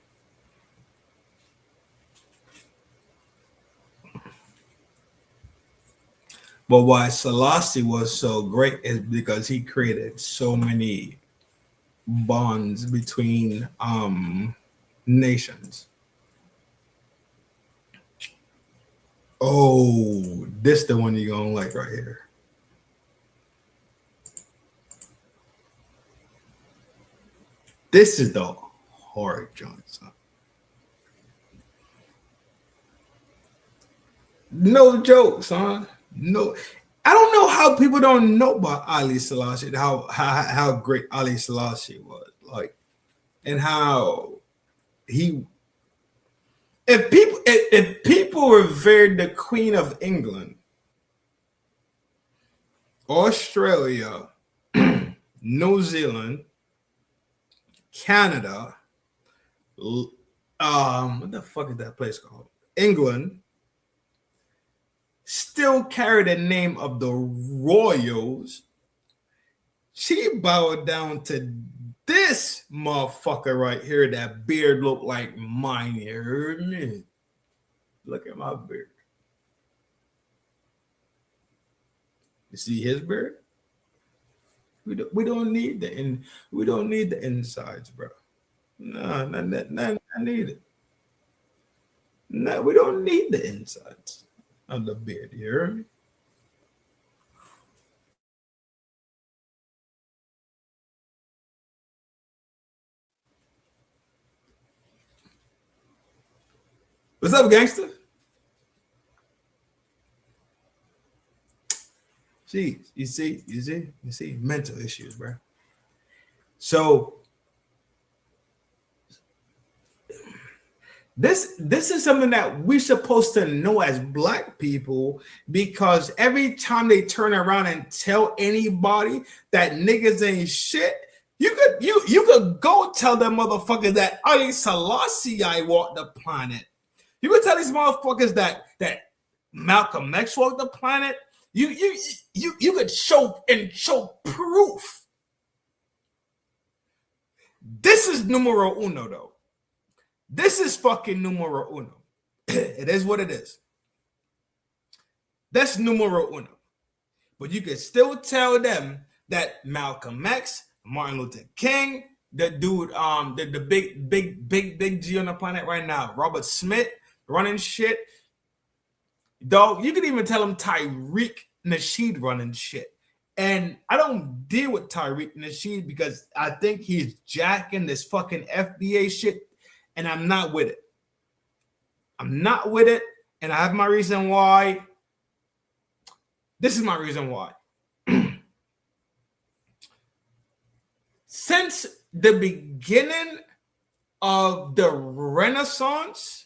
But why Selassie was so great is because he created so many bonds between nations. Oh, this the one you're gonna like right here. This is the hard joint, son. No joke, son. No, I don't know how people don't know about Ali Selassie, how great Ali Selassie was, like, and how he. If people revered the Queen of England, Australia, New Zealand, Canada, what the fuck is that place called? England. Still carry the name of the royals. She bowed down to this motherfucker right here. That beard looked like mine. You heard me? Look at my beard. You see his beard? We don't need the insides, bro. No, I need it. No, we don't need the insides of the beard, you hear me? What's up, gangster? See, you see, mental issues, bro. So this is something that we're supposed to know as black people, because every time they turn around and tell anybody that niggas ain't shit, you could go tell them motherfuckers that Ali Selassie walked the planet. You could tell these motherfuckers that Malcolm X walked the planet. You could show proof. This is numero uno, though. This is fucking numero uno. It is what it is. That's numero uno. But you can still tell them that Malcolm X, Martin Luther King, the dude, the big G on the planet right now, Robert Smith running shit. Dog, you can even tell him Tariq Nasheed running shit. And I don't deal with Tariq Nasheed because I think he's jacking this fucking FBA shit. And I'm not with it. I'm not with it. And I have my reason why. This is my reason why. Since the beginning of the Renaissance,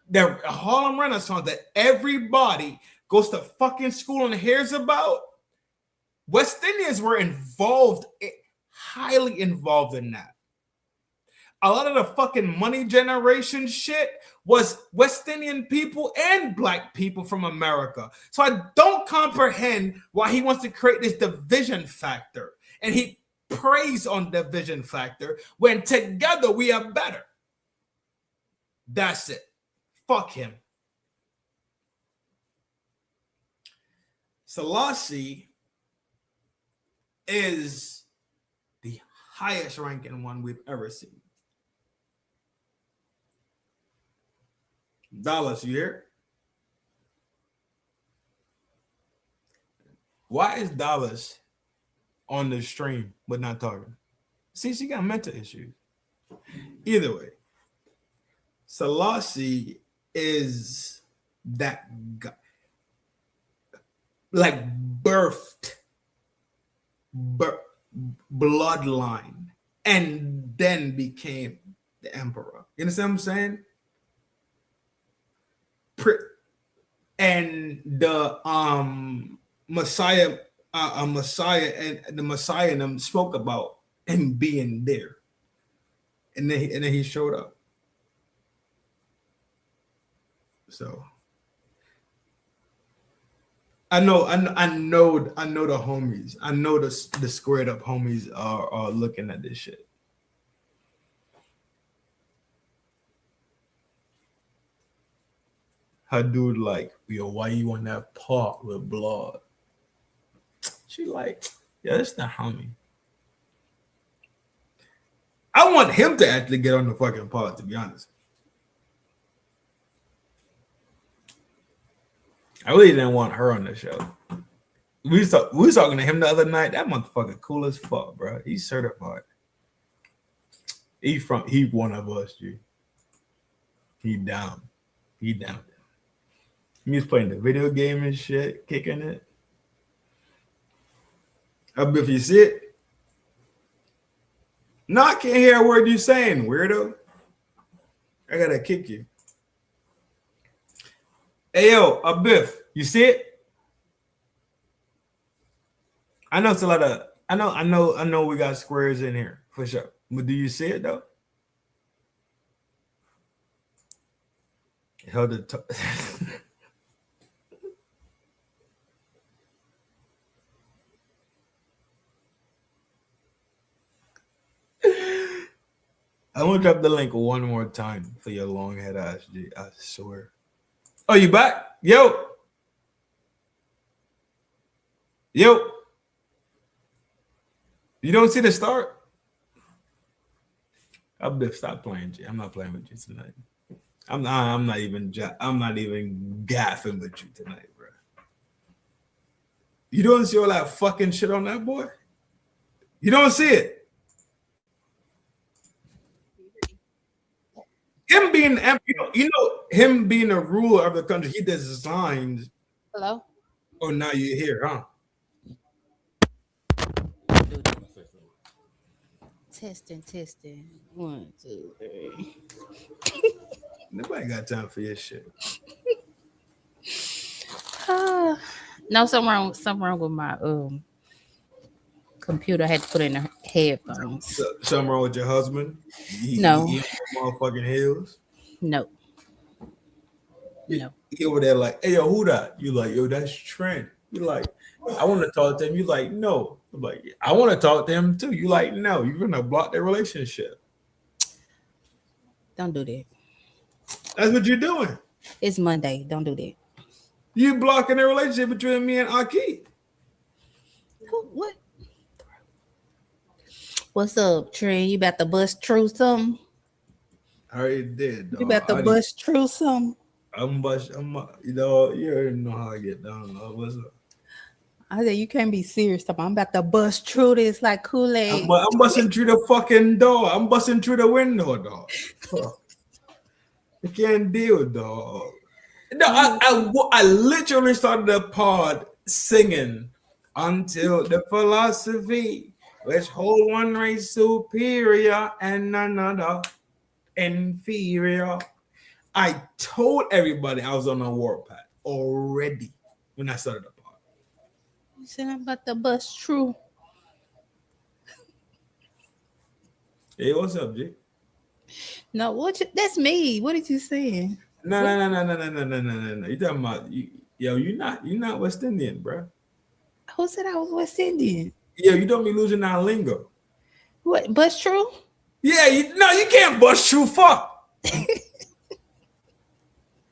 the Harlem Renaissance that everybody goes to fucking school and hears about, West Indians were involved, highly involved in that. A lot of the fucking money generation shit was West Indian people and black people from America. So I don't comprehend why he wants to create this division factor. And he preys on division factor when together we are better. That's it. Fuck him. Selassie is the highest ranking one we've ever seen. Dallas, you here? Why is Dallas on the stream but not talking? See, she got mental issues. Either way, Selassie is that guy, like bloodline, and then became the emperor. You understand what I'm saying? And the Messiah and the Messiah and them spoke about him being there, and then he showed up. So I know the homies. I know the squared up homies are looking at this shit. Her dude like, yo, why you on that part with blood? She like, yeah, that's the homie. I want him to actually get on the fucking pod, to be honest. I really didn't want her on the show. We was talking to him the other night. That motherfucker cool as fuck, bro. He's certified. He one of us, G. He down. He was playing the video game and shit, kicking it. If you see it. No, I can't hear a word you saying, weirdo. I gotta kick you. Hey yo, Biff, you see it? I know it's a lot of I know we got squares in here for sure. But do you see it though? Held it. I'm gonna drop the link one more time for your long head ass, G. I swear. Oh, you back? Yo. You don't see the start? I'll stop playing, G. I'm not playing with you tonight. I'm not even gaffing with you tonight, bro. You don't see all that fucking shit on that boy? You don't see it? Him being, him being a ruler of the country, he designed. Hello? Oh, now you're here, huh? Testing. 1, 2, 3. Nobody got time for your shit. No, something wrong with my computer. I had to put in the headphones. Something wrong with your husband? No. He motherfucking heels? No. He over there like, hey, yo, who that? You like, yo, that's Trent. You like, I want to talk to him. You like, no. I'm like, I want to talk to him too. You like, no. You're going to block their relationship. Don't do that. That's what you're doing. It's Monday. Don't do that. You blocking the relationship between me and Aki. What? What's up, Trent? You about to bust through something? I already did. Dog. You about to bust through something? You already know how I get down. What's up? I said you can't be serious. I'm about to bust through this like Kool-Aid. I'm busting through the fucking door. I'm busting through the window, dog. I can't deal, dog. No, I literally started the pod singing until the philosophy which hold one race superior and another inferior. I told everybody I was on a warpath already when I started the pod. You said I'm about to bust true. Hey, what's up, G? No, that's me. What did you say? No. You talking about yo? You not West Indian, bro. Who said I was West Indian? Yo, you don't be losing our lingo. What? Bust true? Yeah, you can't bust true. Fuck.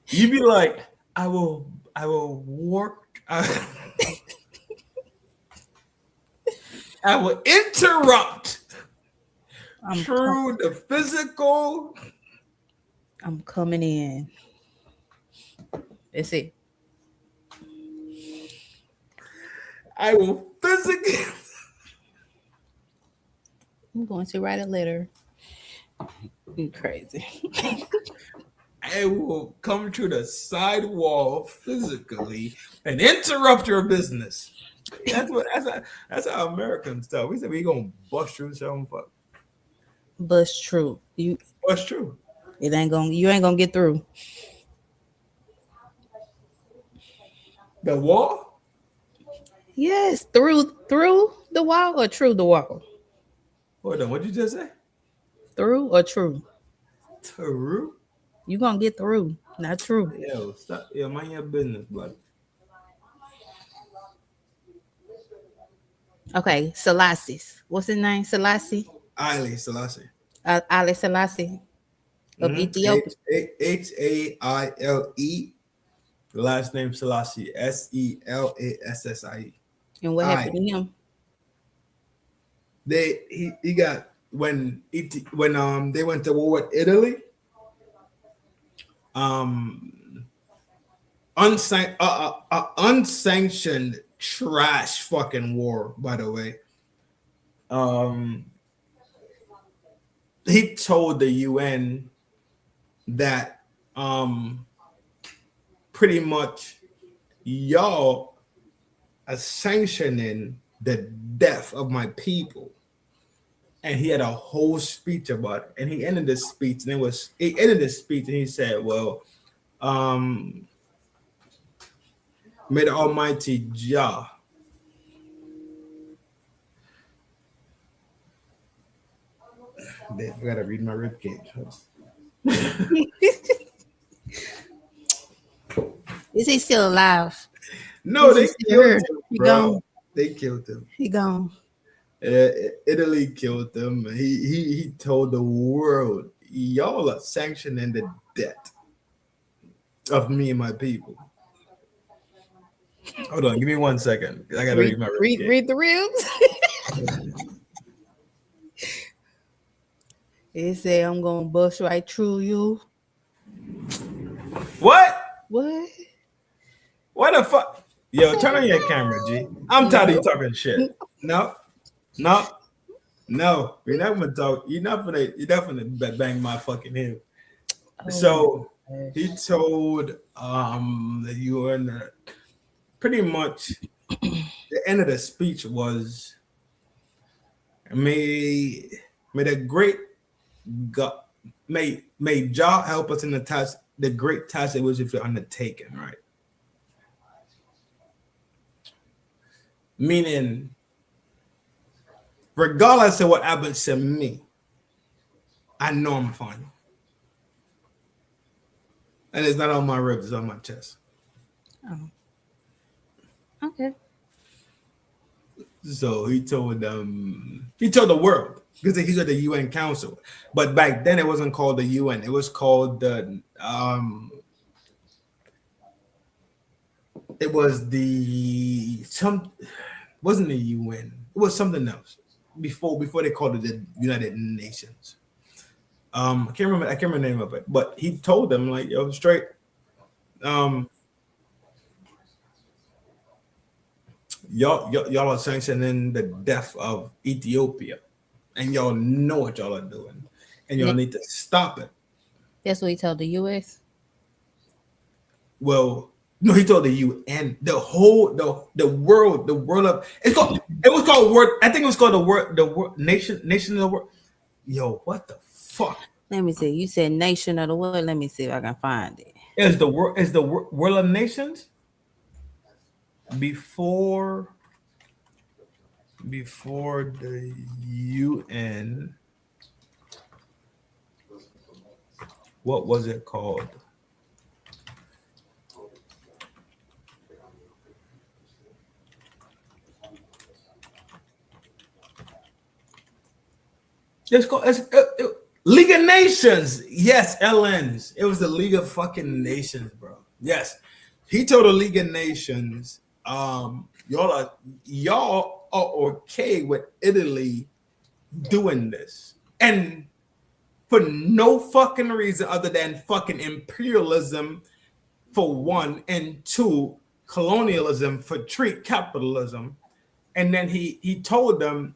You be like, I will work. I will interrupt through the physical. I'm coming in. That's it. I will physically. I'm going to write a letter. You crazy. I will come to the side wall physically and interrupt your business. That's how Americans talk. We said we gonna bust through something. Fuck. Bust true. Bust true. You ain't gonna get through. The wall? Yes, through the wall or true the wall? Hold on, what'd you just say? Through or true? True? You gonna get through, not true. Yo, stop. Yo, mind your business, blood. Okay, Selassie. What's his name? Selassie? Haile Selassie. Haile Selassie of Ethiopia. Haile. Last name Selassie. Selassie. And what happened to him? He got when they went to war with Italy. Unsanctioned trash fucking war, by the way. He told the UN that pretty much y'all are sanctioning the death of my people. And he had a whole speech about it. And he ended the speech, and he said, well, may the Almighty Jah I gotta read my ribcage. Is he still alive? No, they killed him, He bro. gone. They killed him. He gone. Italy killed him. He told the world, y'all are sanctioning the death of me and my people. Hold on, give me 1 second. I gotta read my ribcage. Read the ribs. He said, I'm gonna bust right through you. What? What? What the fuck? Yo, turn on your camera, G. I'm tired of you talking shit. No. You're not gonna talk. You're not gonna bang my fucking head. So he told the UN pretty much the end of the speech was may the great God may Jah help us in the task, the great task that was undertaken, right? Meaning, regardless of what happens to me, I know I'm fine. And it's not on my ribs, it's on my chest. Oh. Okay. So he told the world, because he's at the UN Council. But back then it wasn't called the UN, it was called the it was the wasn't the UN, it was something else before they called it the United Nations. I can't remember the name of it, but he told them, like, yo, straight, y'all are sanctioning the death of Ethiopia, and y'all know what y'all are doing, and y'all need to stop it. That's what he told the US. Well, no, he told the UN, the world of it was called world. I think it was called the world nation of the world. Yo, what the fuck? Let me see. You said nation of the world. Let me see if I can find it. Is the world of nations before before the UN. What was it called? It's called League of Nations. Yes, LNs. It was the League of fucking Nations, bro. Yes. He told the League of Nations, y'all are okay with Italy doing this. And for no fucking reason other than fucking imperialism for one, and two, colonialism for three, capitalism. And then he told them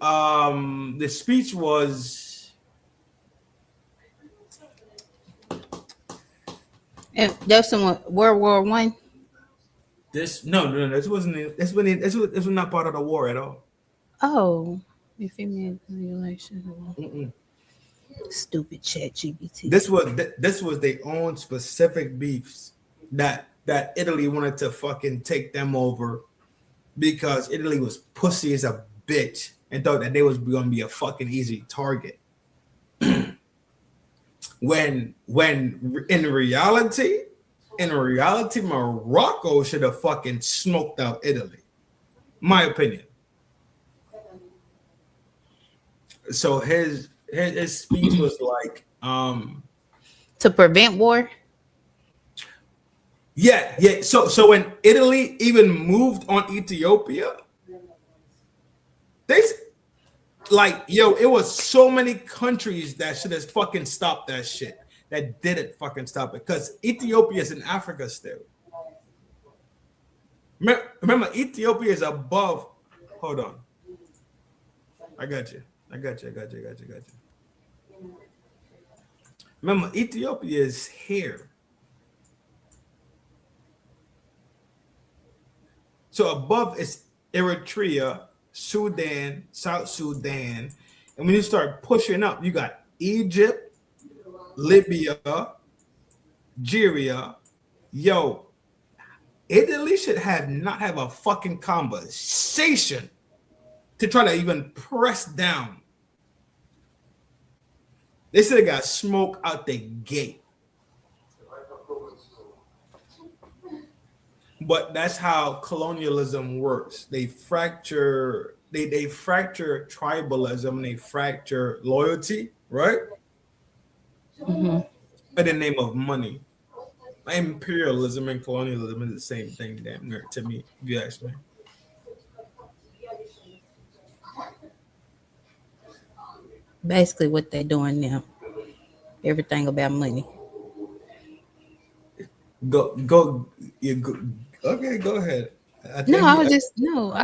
the speech was And that's in World War One. this this was not part of the war at all. Oh, if it meant election. Stupid chat GBT. This was their own specific beefs that Italy wanted to fucking take them over because Italy was pussy as a bitch and thought that they was gonna be a fucking easy target. when in reality, Morocco should have fucking smoked out Italy. My opinion. So his speech was like to prevent war. Yeah. So when Italy even moved on Ethiopia, they like, yo, it was so many countries that should have fucking stopped that shit that didn't fucking stop it because Ethiopia is in Africa still. Remember, Ethiopia is above. Hold on. I got you. Remember, Ethiopia is here. So above is Eritrea, Sudan, South Sudan. And when you start pushing up, you got Egypt, Libya, Nigeria. Yo, Italy should not have a fucking conversation to try to even press down. They should have got smoke out the gate. But that's how colonialism works. They fracture, they fracture tribalism, they fracture loyalty, right? Mm-hmm. In the name of money. Imperialism and colonialism is the same thing, damn near, to me, if you ask me. Basically, what they're doing now. Everything about money. Okay, go ahead. I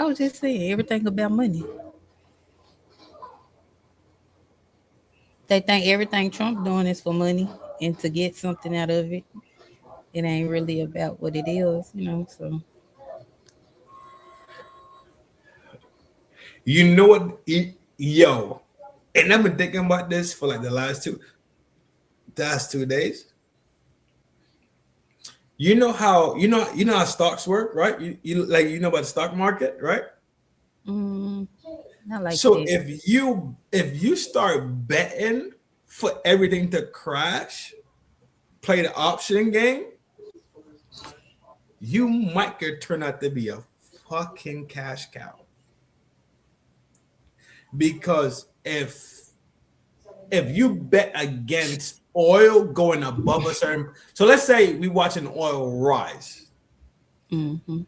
was just saying everything about money. They think everything Trump doing is for money and to get something out of it. It ain't really about what it is, so. You know what? Yo, and I've been thinking about this for like the last 2 days. You know how stocks work, right? You know about the stock market, right? Not like so that. if you start betting for everything to crash, play the option game, you might could turn out to be a fucking cash cow. Because if you bet against oil going above a certain, so let's say we watching oil rise,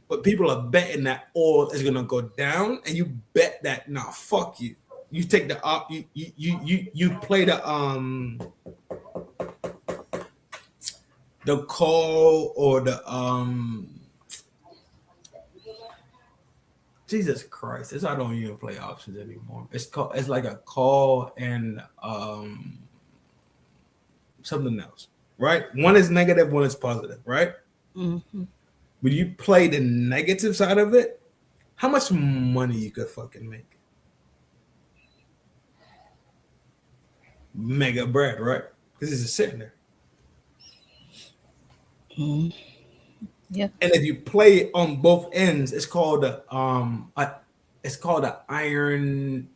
but people are betting that oil is gonna go down, and you bet that fuck you. You take the you play the call or the Jesus Christ, I don't even play options anymore. It's like a call and something else, right? One is negative, one is positive, right? Mm-hmm. When you play the negative side of it, how much money you could fucking make? Mega bread, right? Because it's just sitting there. Yeah. And if you play on both ends, it's called a iron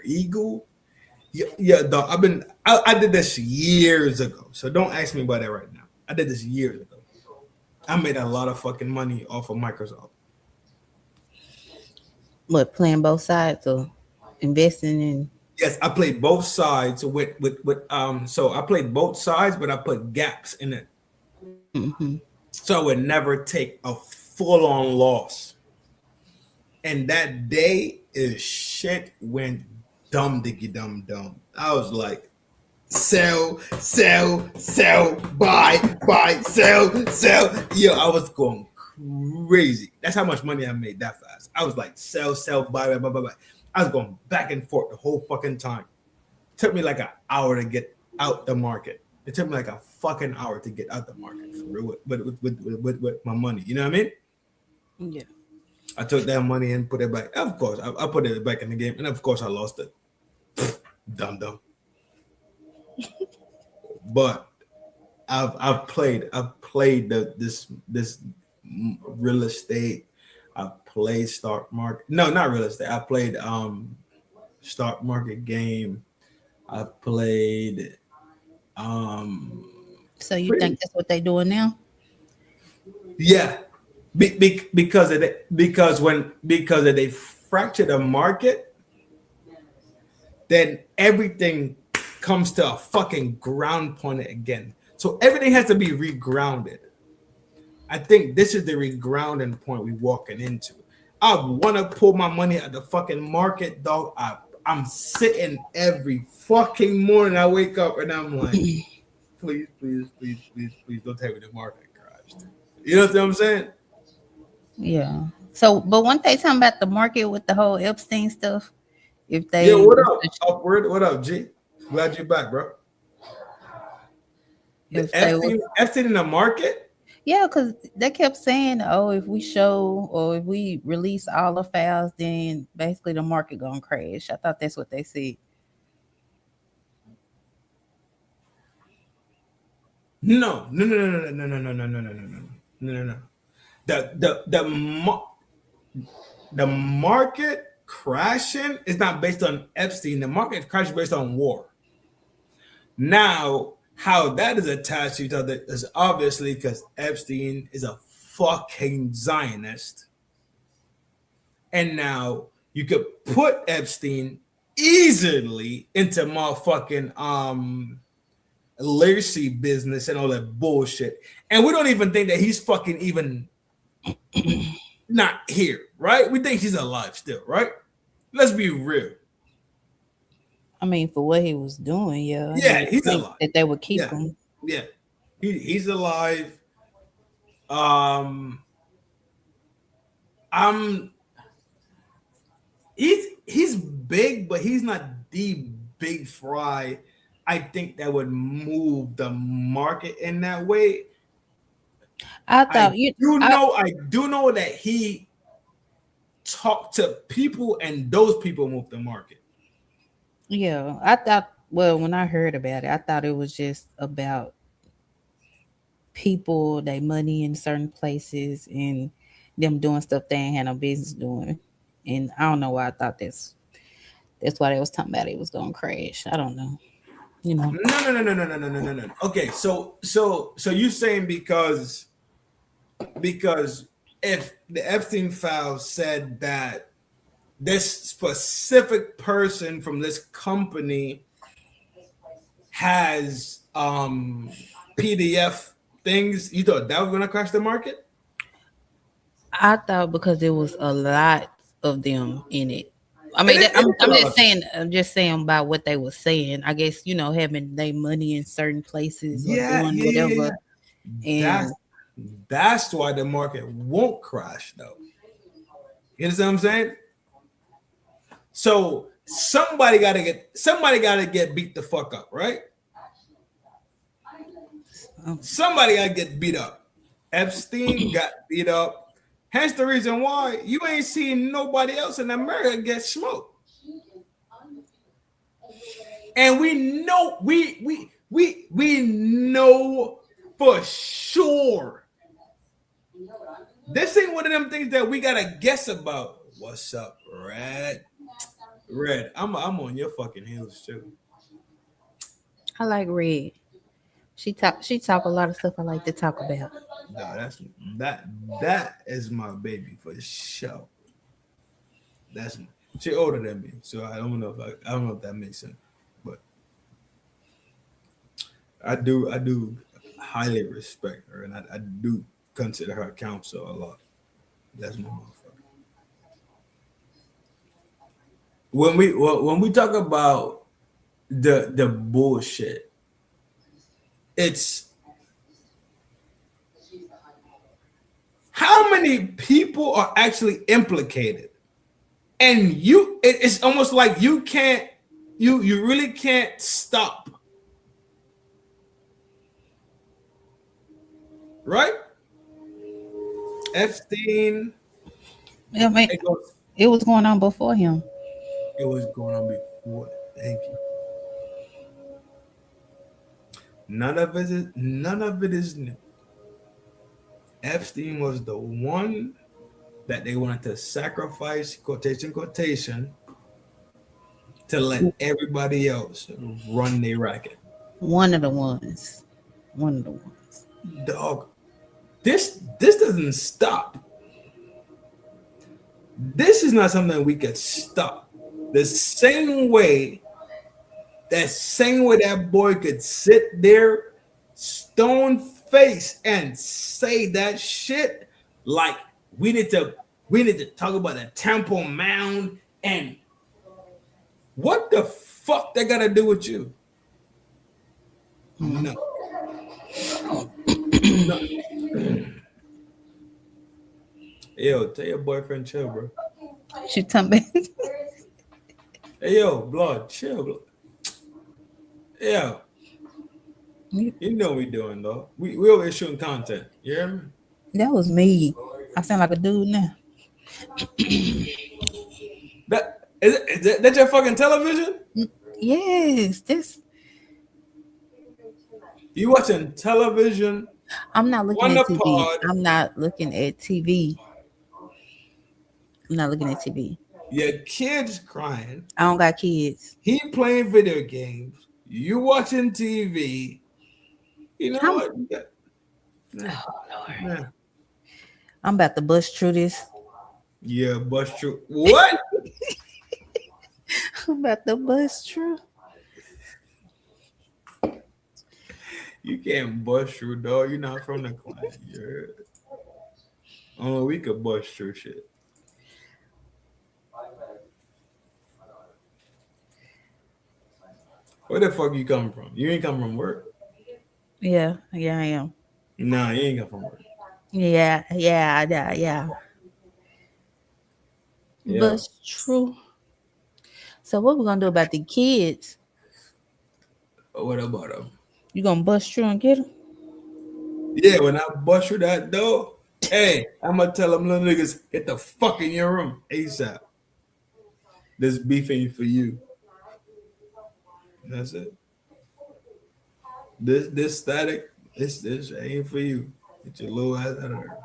eagle. Yeah, dog. I did this years ago, so don't ask me about that right now. I did this years ago. I made a lot of fucking money off of Microsoft. What, playing both sides or investing in? Yes, I played both sides with so I played both sides, but I put gaps in it. Mm-hmm. So I would never take a full-on loss. And that day is shit went dumb diggy dumb. I was like, sell, buy, sell. Yo, I was going crazy. That's how much money I made that fast. I was like, sell, buy. I was going back and forth the whole fucking time. It took me like an hour to get out the market. It took me like a fucking hour to get out the market for real with my money. You know what I mean? Yeah. I took that money and put it back. Of course, I put it back in the game, and of course, I lost it. Dumb. But I've played this real estate. I've played stock market. No, not real estate. I played stock market game. I've played. So you think that's what they doing now? Yeah, because if they fracture the market, then everything comes to a fucking ground point again. So everything has to be regrounded. I think this is the regrounding point we're walking into. I want to pull my money at the fucking market, dog. I'm sitting every fucking morning. I wake up and I'm like, please, don't tell me the market crashed. You know what I'm saying? Yeah. So, but weren't they talking about the market with the whole Epstein stuff? If they, yeah, what up, Upward? What up, G? Glad you're back, bro. Epstein in the market? Yeah, because they kept saying, oh, if we show or if we release all the files, then basically the market gonna crash. I thought that's what they said. No. The market crashing is not based on Epstein. The market crash is based on war. Now, how that is attached to each other is obviously because Epstein is a fucking Zionist. And now you could put Epstein easily into motherfucking Lacy business and all that bullshit. And we don't even think that he's fucking even not here, right? We think he's alive still, right? Let's be real. I mean, for what he was doing, yeah. Yeah, he's alive. That they would keep him. Yeah, he's alive. He's big, but he's not the big fry. I think that would move the market in that way. I do know that he talked to people, and those people moved the market. Yeah, I thought. Well, when I heard about it, I thought it was just about people, their money in certain places, and them doing stuff they ain't had no business doing. And I don't know why I thought that's why they was talking about it was gonna crash. I don't know. You know. No. Okay, so you saying because if the Epstein files said that this specific person from this company has PDF things, you thought that was gonna crash the market? I thought because there was a lot of them in it. I mean, I'm just saying about what they were saying. I guess, having their money in certain places or doing whatever. And that's why the market won't crash, though. You understand what I'm saying? So somebody gotta get beat the fuck up, right? Somebody gotta get beat up. Epstein got beat up. Hence the reason why you ain't seen nobody else in America get smoked. And we know for sure This ain't one of them things that we gotta guess about. What's up, Red? Red, I'm on your fucking heels too. I like Red. She talk a lot of stuff I like to talk about. No, that is my baby for sure. She older than me, so I don't know if that makes sense, but I do highly respect her, and I do consider her counsel a lot. That's my motherfucker. When we talk about the bullshit, it's how many people are actually implicated, and it's almost like you really can't stop, right? Epstein. Yeah, man, it was going on before him. It was going on before. Thank you. None of it is new. Epstein was the one that they wanted to sacrifice, quotation, to let everybody else run their racket. One of the ones. Dog, this doesn't stop. This is not something we could stop. The same way that boy could sit there, stone face, and say that shit, like we need to talk about the Temple Mount and what the fuck that gotta do with you? No. No. Yo, tell your boyfriend chill, bro. She told me. Hey, yo, blood, chill, blood. Yeah. You know what we doing, though. We always shooting content. You hear me? That was me. I sound like a dude now. That's your fucking television? Yes, this. You watching television? I'm not looking at TV. I'm not looking at TV. Your kid's crying. I don't got kids. He playing video games. You watching TV. You know what? Oh Lord. Yeah. I'm about to bust through this. Yeah, bust through. What? I'm about to bust through. You can't bust through, dog. You're not from the client. Oh, we could bust through shit. Where the fuck you come from? You ain't come from work? Yeah, I am. Nah, you ain't come from work. Yeah. Bust true. So what we gonna do about the kids? What about them? You gonna bust through and get them? Yeah, when I bust through that door, hey, I'm gonna tell them little niggas, get the fuck in your room ASAP. This beefing for you. That's it. This static, this ain't for you. Get your little ass out of there.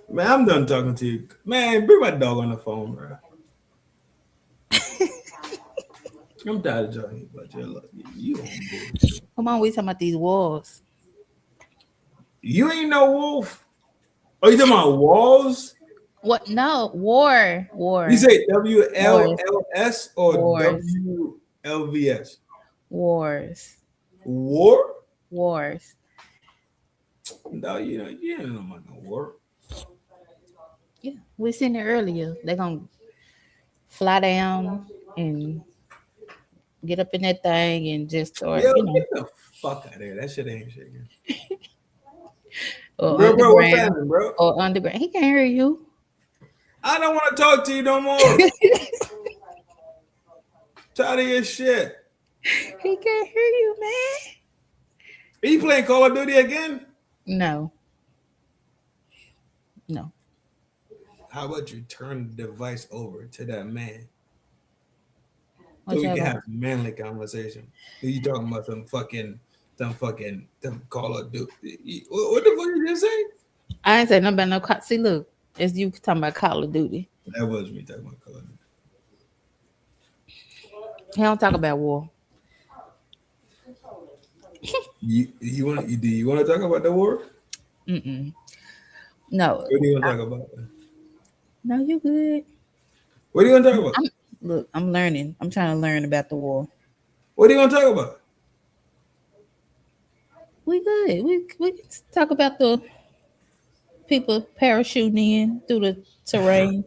Man, I'm done talking to you. Man, bring my dog on the phone, bro. I'm tired of talking about your luck. You Come on, we talking about these walls. You ain't no wolf. Oh, you talking about walls? What? No, war. You say WLLS or WLVS? Wars. War? Wars. No, you don't know about no war. Yeah, we seen it earlier. They're gonna fly down and get up in that thing and just start, get the fuck out of here. That shit ain't shaking. Or bro, underground, what's happening, bro? Or underground. He can't hear you. I don't want to talk to you no more. Tired of your shit. He can't hear you, man. Are you playing Call of Duty again? No. How about you turn the device over to that man? What So we y'all can gonna- have manly conversation. You talking about some Call of Duty? What the fuck did you say? I ain't saying nothing about no Call. See, look, it's you talking about Call of Duty. That was me talking about Call of Duty. He don't talk about war. You want? Do you want to talk about the war? Mm-mm. No. What do you want to talk about? No, you good. What do you want to talk about? Look, I'm learning. I'm trying to learn about the war. What do you want to talk about? We good. We can talk about the people parachuting in through the terrain.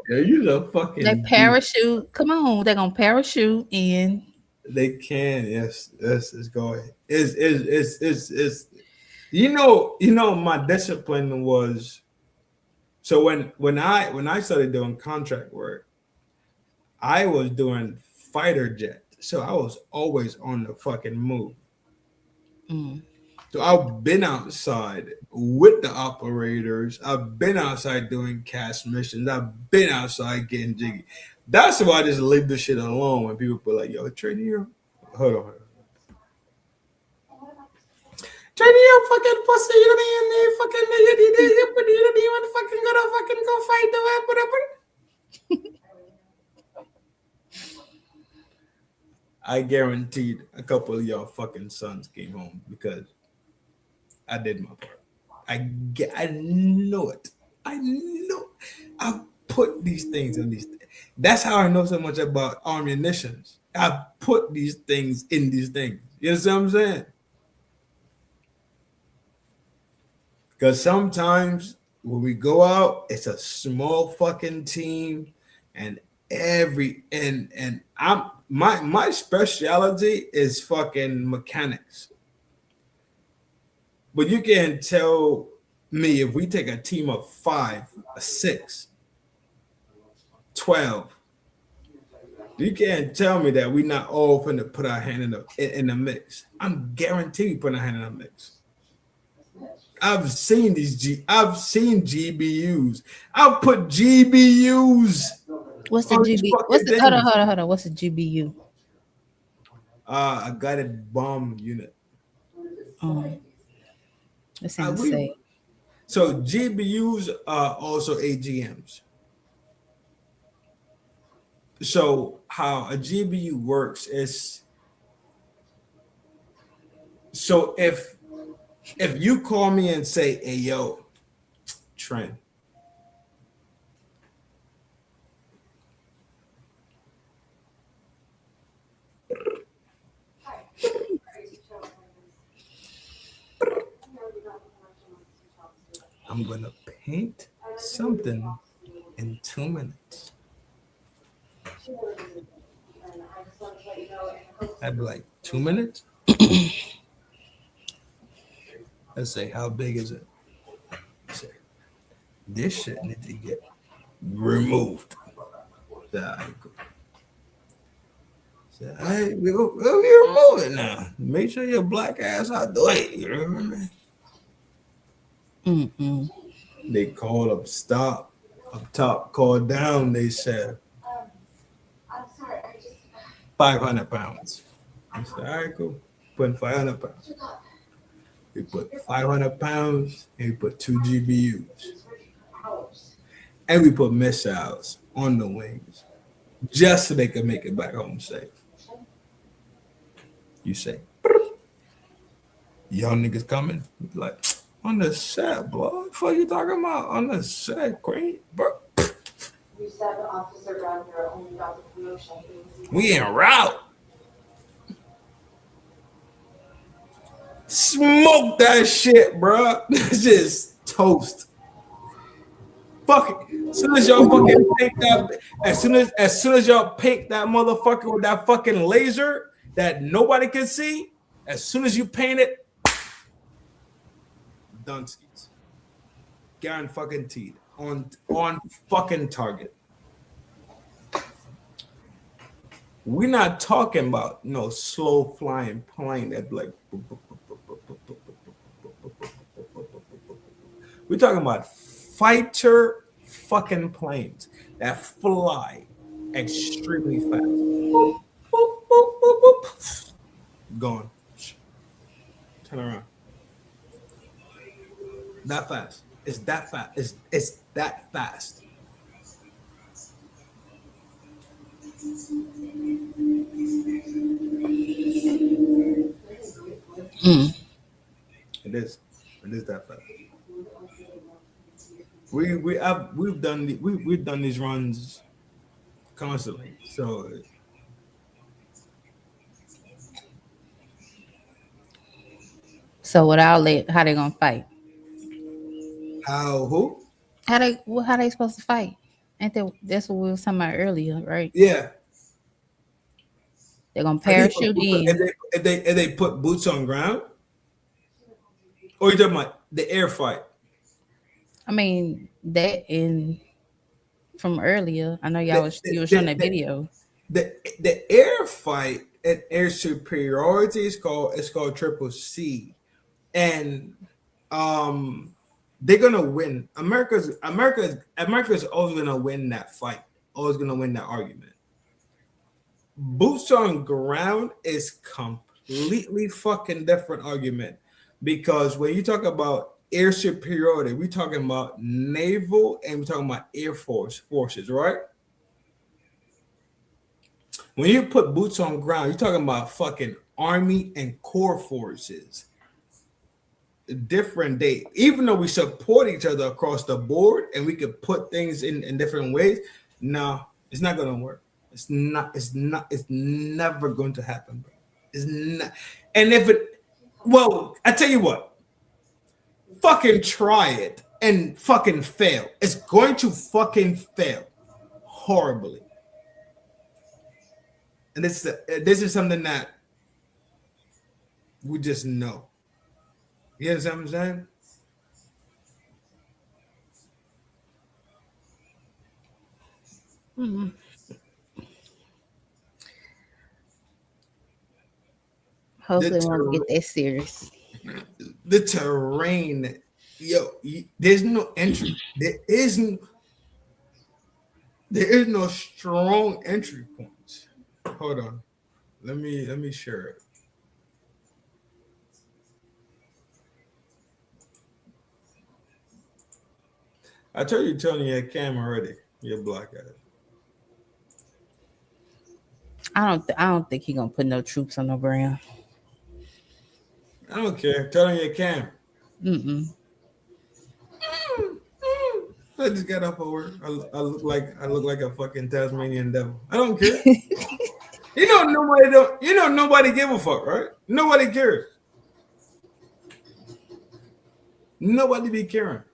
Yeah, you a fucking. They parachute. Come on, they're gonna parachute in. They can. Yes. It's going. It's. You know. My discipline was. So when I started doing contract work, I was doing fighter jet. So I was always on the fucking move. So I've been outside with the operators. I've been outside doing cast missions. I've been outside getting jiggy. That's why I just leave this shit alone when people be like, yo, Trinity, hold on. Trinity, you fucking pussy, you fucking you want to fucking go fight the I guaranteed a couple of y'all fucking sons came home because I did my part. I know it. I know. I put these things in these. That's how I know so much about ammunitions. I put these things in these things. You understand what I'm saying? Because sometimes when we go out, it's a small fucking team, and I'm my specialty is fucking mechanics. But you can tell me if we take a team of 5, 6, 12, you can't tell me that we're not all going to put our hand in the mix. I'm guaranteed putting our hand in the mix. I've seen GBUs. I've put GBUs. What's the GB? Hold on. What's the GBU? A guided bomb unit. That sounds safe. So GBUs are also AGMs. So how a GBU works is, so if you call me and say, hey, yo, Trent, I'm going to paint something in 2 minutes. I'd be like, 2 minutes? Let's say, how big is it? Say, this shit needs to get removed. So, hey, we'll remove it now. Make sure your black ass out the way. You remember me? They called up stop. Up top, called down. They said 500 pounds. I said, all right, cool. Putting 500 pounds. We put 500 pounds and we put 2 GBUs. And we put missiles on the wings just so they could make it back home safe. You say, y'all niggas coming? Like, on the set, bro. What the fuck you talking about? On the set, Queen, bro. You said the officer around here only got the promotion. We en route. Smoke that shit, bro. It's just toast. Fuck it. As soon as y'all fucking paint that, as soon as y'all paint that motherfucker with that fucking laser that nobody can see, as soon as you paint it, Dunskies. Guaranteed. On fucking target. We're not talking about no slow flying plane that like. We're talking about fighter fucking planes that fly extremely fast. Boop, boop, boop, boop, boop. Gone. Turn around. That fast. It's that fast. It's that fast. It is. It is that fast. We've done these runs constantly. So without it, how they gonna fight? Who? How they supposed to fight? Ain't that's what we was talking about earlier, right? Yeah. They're gonna parachute in. If they put boots on ground, or you talking about the air fight? I mean that in from earlier. I know you were showing that video. The air fight and air superiority is called Triple C, and they're gonna win. America's always gonna win that fight. Always gonna win that argument. Boots on ground is completely fucking different argument, because when you talk about air superiority, we're talking about naval and we're talking about air forces, right? When you put boots on ground, you're talking about fucking army and corps forces. Different day, even though we support each other across the board and we could put things in different ways, no, it's not gonna work. It's never going to happen, bro. It's not. And if it, well, I tell you what, fucking try it and fucking fail. It's going to fucking fail horribly. And this is something that we just know. You understand what I'm saying? Mm-hmm. Hopefully, we won't get that serious. The terrain, there's no entry. There is no strong entry points. Hold on, let me share it. I told you, Tony, your camera already. You're black at it. I don't think he gonna put no troops on the ground. I don't care. Turn on your camera. I just got up for work. I look like a fucking Tasmanian devil. I don't care. Nobody give a fuck, right? Nobody cares. Nobody be caring.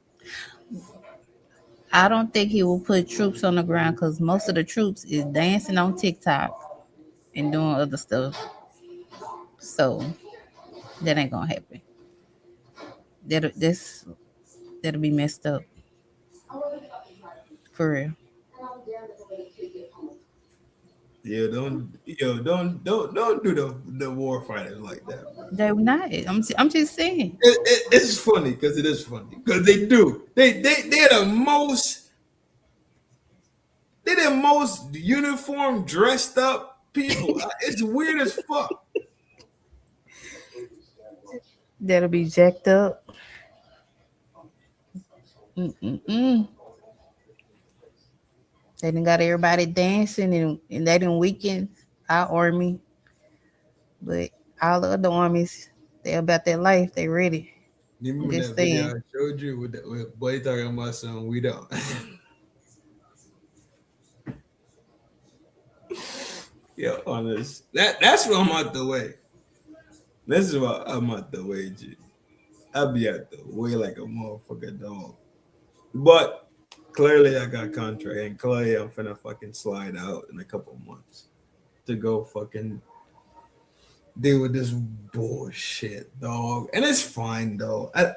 I don't think he will put troops on the ground because most of the troops is dancing on TikTok and doing other stuff. So that ain't gonna happen. That'll be messed up. For real. Yeah, don't do the war fighters like that. Bro. They're not. I'm just saying. It's funny because it is funny because they do. They're the most uniform, dressed up people. It's weird as fuck. That'll be jacked up. They done got everybody dancing and they done weaken our army. But all the other armies, they about their life. They ready. You remember that video I showed you with boy talking about something we don't. Yo, honest. That's what I'm out the way. This is what I'm out the way, G. I'll be out the way like a motherfucking dog. But clearly I got contract, and clearly I'm finna fucking slide out in a couple of months to go fucking deal with this bullshit, dog. And it's fine though. I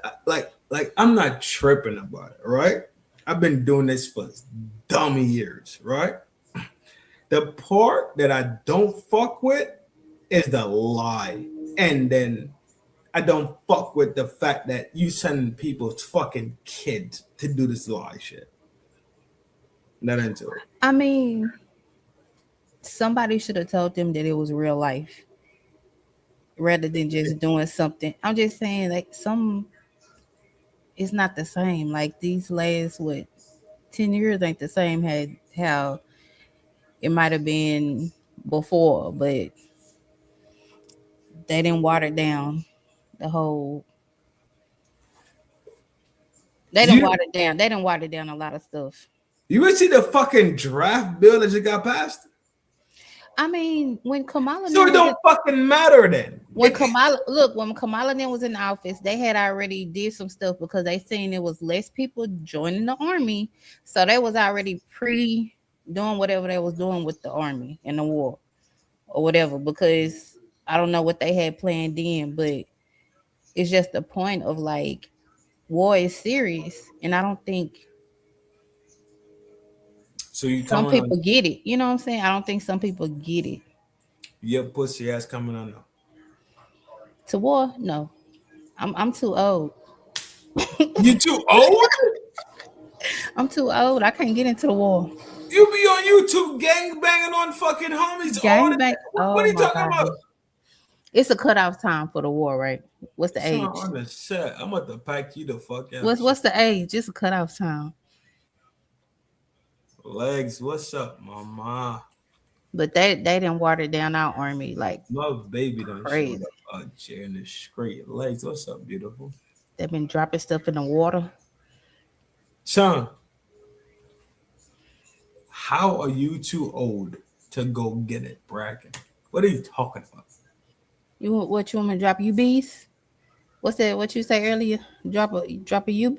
I'm not tripping about it, right? I've been doing this for dumb years, right? The part that I don't fuck with is the lie and then I don't fuck with the fact that you sending people's fucking kids to do this lie shit. Not into it. I mean, somebody should have told them that it was real life rather than just doing something. I'm just saying, like, it's not the same. Like, these last 10 years ain't the same how it might have been before, but they didn't water down the whole. They didn't water down. They didn't water down a lot of stuff. You would see the fucking draft bill that just got passed. I mean, when Kamala, so it don't fucking matter then. When Kamala then was in office, they had already did some stuff because they seen it was less people joining the army, so they was already doing whatever they was doing with the army and the war or whatever. Because I don't know what they had planned then, but it's just the point of like war is serious, and I don't think. So you some people get it. You know what I'm saying? I don't think some people get it. Your pussy ass coming on now. To war? No. I'm too old. You too old? I'm too old. I can't get into the war. You be on YouTube gang banging on fucking homies. Gang bang. What are you talking about? It's a cutoff time for the war, right? What's the age? On the set. I'm about to pack you the fuck out. What's the age? It's a cutoff time. Legs, what's up, mama? But they didn't water down our army like my baby done crazy. Showed up out chair in the straight. Legs, what's up, beautiful? They've been dropping stuff in the water. Son, how are you too old to go get it, Bracken? What are you talking about? You want me to drop UBs? What's that? What you say earlier? Drop a UB?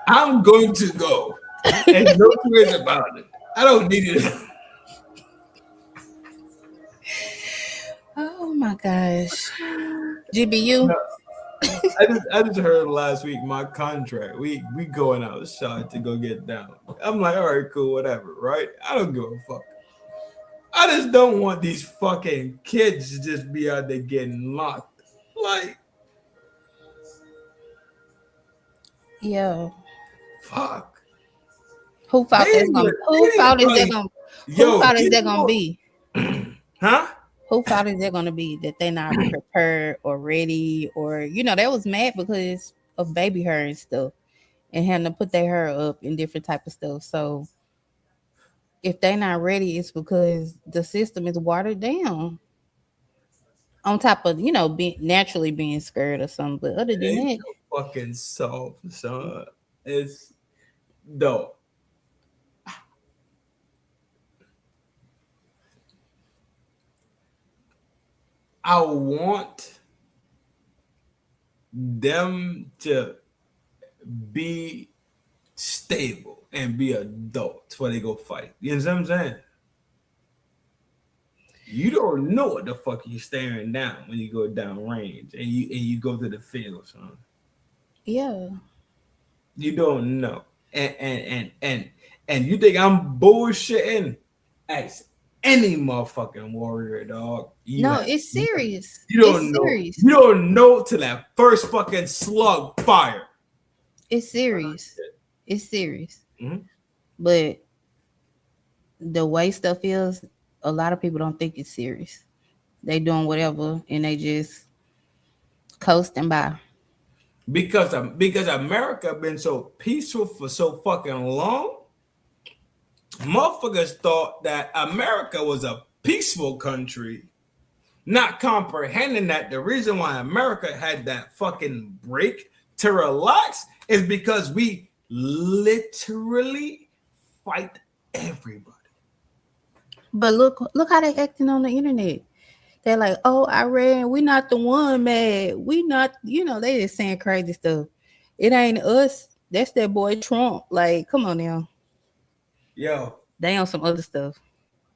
I'm going to go. And no ways about it. I don't need it. Oh my gosh. GBU. No, I just heard last week my contract. We going outside to go get down. I'm like, all right, cool, whatever, right? I don't give a fuck. I just don't want these fucking kids to just be out there getting locked. Like, yeah. Fuck. Who fault is that gonna be? Huh? Who fault is that gonna be that they not prepared or ready, or they was mad because of baby hair and stuff and having to put their hair up and different type of stuff. So if they not ready, it's because the system is watered down. On top of being naturally being scared or something, but other than that, fucking soft, son. It's dope. I want them to be stable and be adults before they go fight. You know what I'm saying? You don't know what the fuck you're staring down when you go down range and you go to the field, son. Yeah. You don't know. And you think I'm bullshitting? Ask any motherfucking warrior, dog. It's serious. You don't know. Serious. You don't know till that first fucking slug fire. It's serious. It's serious. Mm-hmm. But the way stuff is, a lot of people don't think it's serious. They doing whatever and they just coasting by. Because America been so peaceful for so fucking long, motherfuckers thought that America was a peaceful country, not comprehending that the reason why America had that fucking break to relax is because we literally fight everybody. But look how they acting on the internet. They're like, oh, Iran, we not the one, man. We not, they just saying crazy stuff. It ain't us. That's that boy Trump. Like, come on now. Yo. They on some other stuff.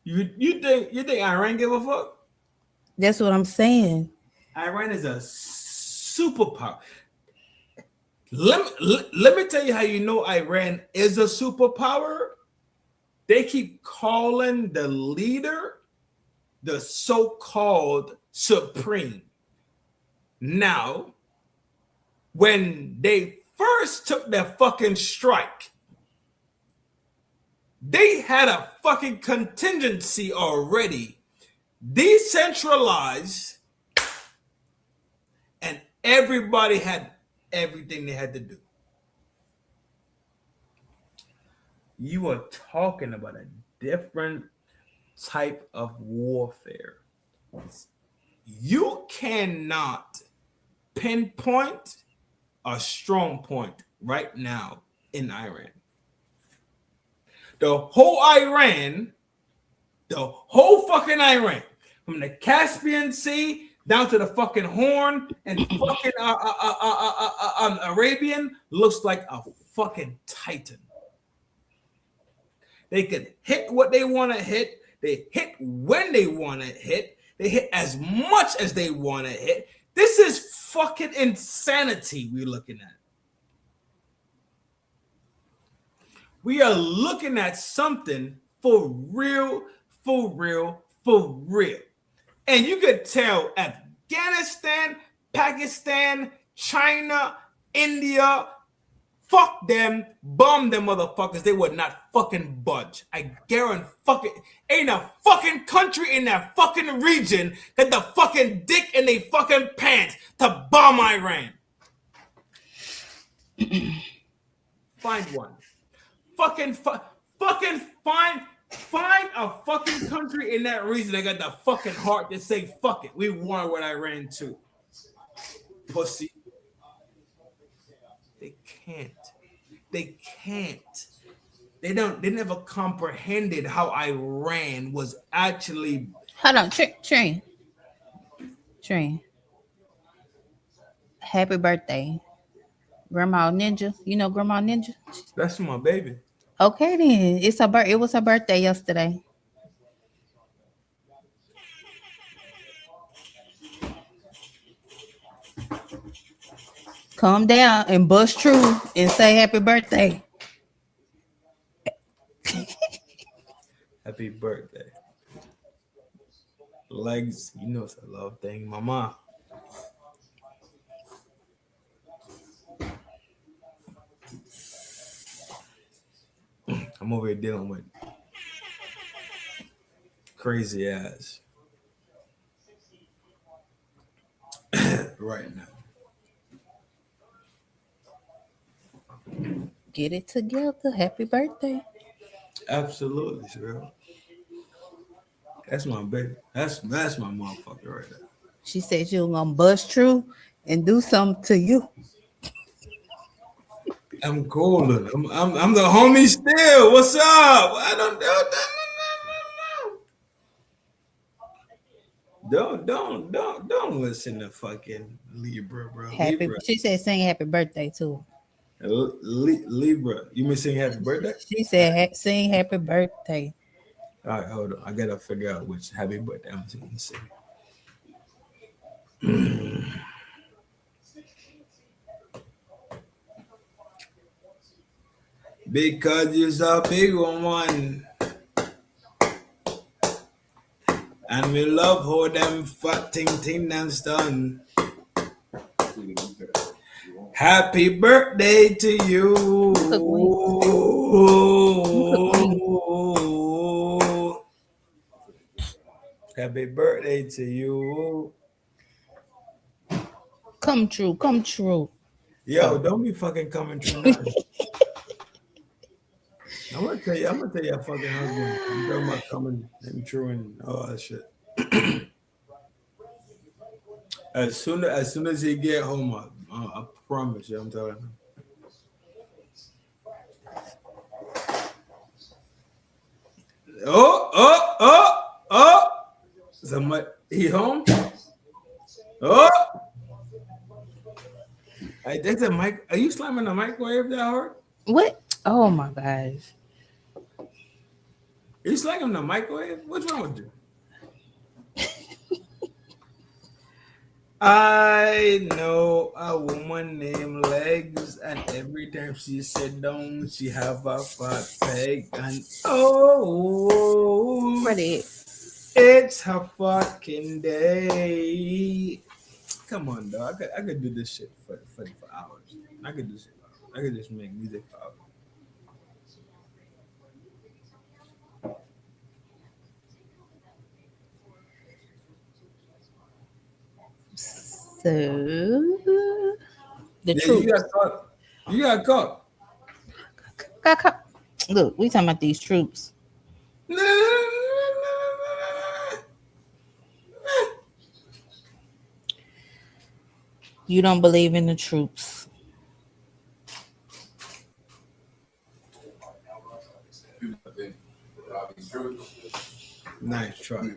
You think Iran give a fuck? That's what I'm saying. Iran is a superpower. Let me tell you how you know Iran is a superpower. They keep calling the leader the so-called supreme. Now, when they first took their fucking strike, they had a fucking contingency already, decentralized, and everybody had everything they had to do. You are talking about a different type of warfare. You cannot pinpoint a strong point right now in Iran. The whole fucking Iran, from the Caspian Sea down to the fucking Horn and fucking Arabian, looks like a fucking titan. They can hit what they want to hit. They hit when they want to hit. They hit as much as they want to hit. This is fucking insanity we're looking at. We are looking at something for real. And you could tell Afghanistan, Pakistan, China, India, fuck them, bomb them motherfuckers. They would not fucking budge. I guarantee fucking ain't a fucking country in that fucking region got the fucking dick in they fucking pants to bomb Iran. Find one. Find a fucking country in that region that got the fucking heart to say fuck it. We won with Iran too. Pussy. They can't. They never comprehended how Iran was actually. Hold on, Train. Happy birthday, Grandma Ninja. You know Grandma Ninja? That's my baby. Okay, then it was her birthday yesterday. Calm down and bust true and say happy birthday. Happy birthday. Legs, you know it's a love thing, mama. I'm over here dealing with crazy ass right now. Get it together. Happy birthday. Absolutely, girl. That's my baby. That's my motherfucker right there. She said she was gonna bust true and do something to you. I'm golden. I'm the homie still. What's up? I don't listen to fucking Libra, bro. Libra. She said sing happy birthday too. Libra. You mean sing happy birthday? She said sing happy birthday. All right, hold on. I gotta figure out which happy birthday I'm going to sing. Because you're a big one. And we love how them fat ting dance done. Happy birthday to you. Happy birthday to you. Come true. Yo, don't be fucking coming true now. I'm gonna tell your fucking husband. I'm talking about coming and true and all that shit. As soon as he get home, I promise you, I'm telling him. Oh! He home? Oh! Hey, that's a mic. Are you slamming the microwave that hard? What? Oh my gosh! Are you slamming the microwave? What's wrong with you? I know a woman named Legs, and every time she sit down, she have a fat peg, and oh, Ready? it's her fucking day. Come on, dog. I could do this shit for hours. I could do shit. I could just make music for hours. So the truth. You got caught. You got caught. Look, we talking about these troops. You don't believe in the troops. Nice try.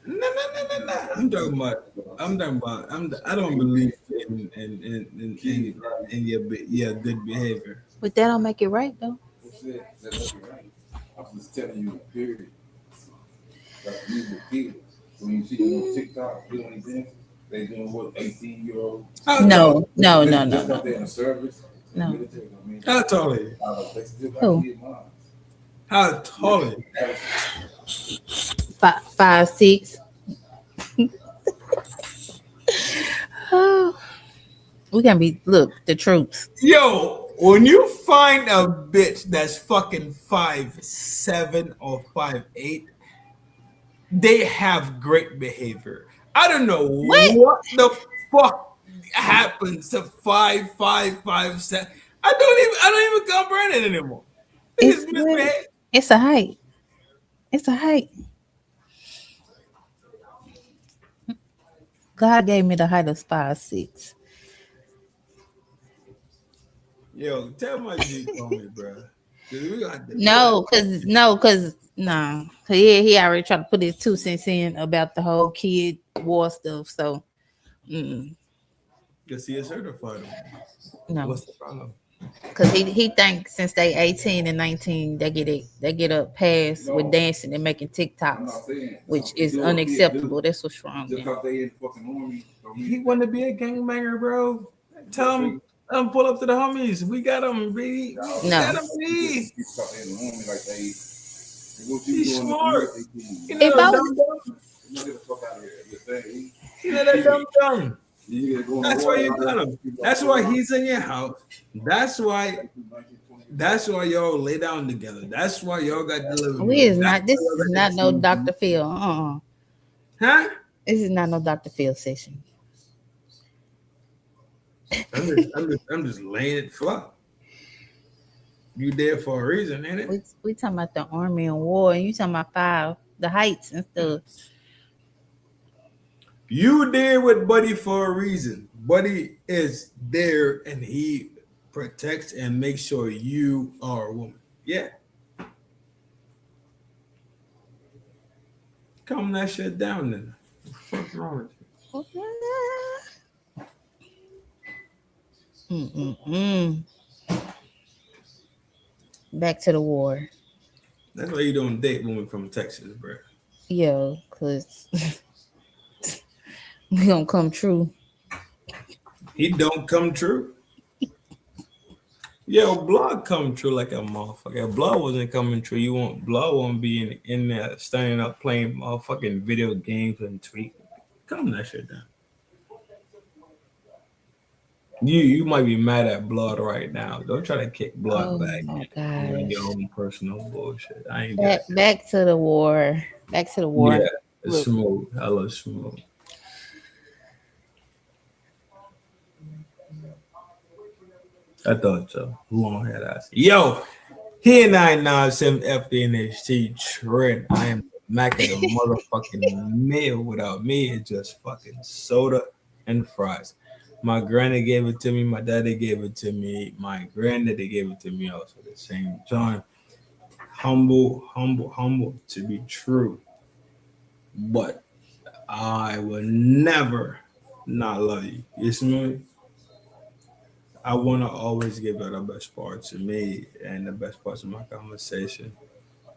No. I'm talking about. I don't believe in your good behavior. But that don't make it right, though. I'm just telling you, period. Like these are kids. When you see them on TikTok doing events, they doing what 18-year-old. No. Just in the service. No. How tall are you? Who? How tall are you? 5'6". Oh, we can be the troops. Yo, when you find a bitch that's fucking 5'7" or 5'8", they have great behavior. I don't know what the fuck happens to 5'5", 5'7". I don't even comprehend it anymore. It's a height. It's a height. God gave me the height of 5'6". Yo, tell my G call me, bro. No, cause he already tried to put his 2 cents in about the whole kid war stuff. So, Cause he is certified. No. What's the problem? Cause he thinks since they 18 and 19 they get a pass with dancing and making TikToks, which is unacceptable. That's what's wrong. He want to be a gangbanger, bro. Tell him. Pull up to the homies. We got them, B. No. He's smart. You If know I that dumb. That's why you got him. That's why he's in your house. That's why y'all lay down together. That's why y'all got delivered. This is not no Dr. Phil. Huh? This is not no Dr. Phil session. I'm just laying it flat. You there for a reason, ain't it? We talking about the Army and war, and you talking about the heights and stuff. You there with Buddy for a reason. Buddy is there, and he protects and makes sure you are a woman. Yeah. Calm that shit down, then. What's wrong with you? Back to the war. That's why you don't date women from Texas, bro. Yeah, cause we don't come true. He don't come true. Yo, Blog come true like a motherfucker. If Blog wasn't coming true, Blog won't be in there standing up playing motherfucking video games and tweet. Calm that shit down. You might be mad at Blood right now. Don't try to kick Blood back. My gosh. Your own personal bullshit. I ain't back to the war. Back to the war. Yeah, it's smooth. I love smooth. I thought so. Who on had us? Yo, he and I now some FDNHT trend. I am macking a motherfucking meal without me. It's just fucking soda and fries. My granny gave it to me. My daddy gave it to me. My granddaddy gave it to me also at the same time. Humble to be true. But I will never not love you. You see me? I want to always give out the best parts of me and the best parts of my conversation.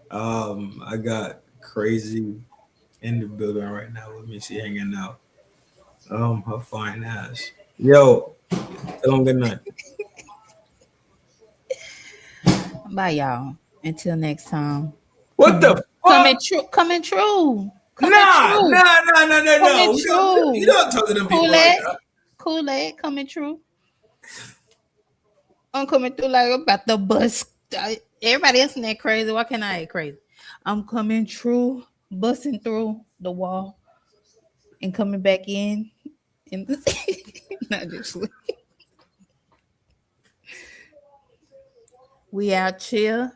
I got crazy in the building right now with me. She hanging out. Her fine ass. Yo, tell them good night. Bye, y'all. Until next time. What the fuck? Coming true. Coming true. Nah. Coming true. You don't talk to them people like that. Kool-Aid coming true. I'm coming through like about the bus. Everybody else in that crazy. Why can't I act crazy? I'm coming true, busting through the wall and coming back in. Not just we out chill.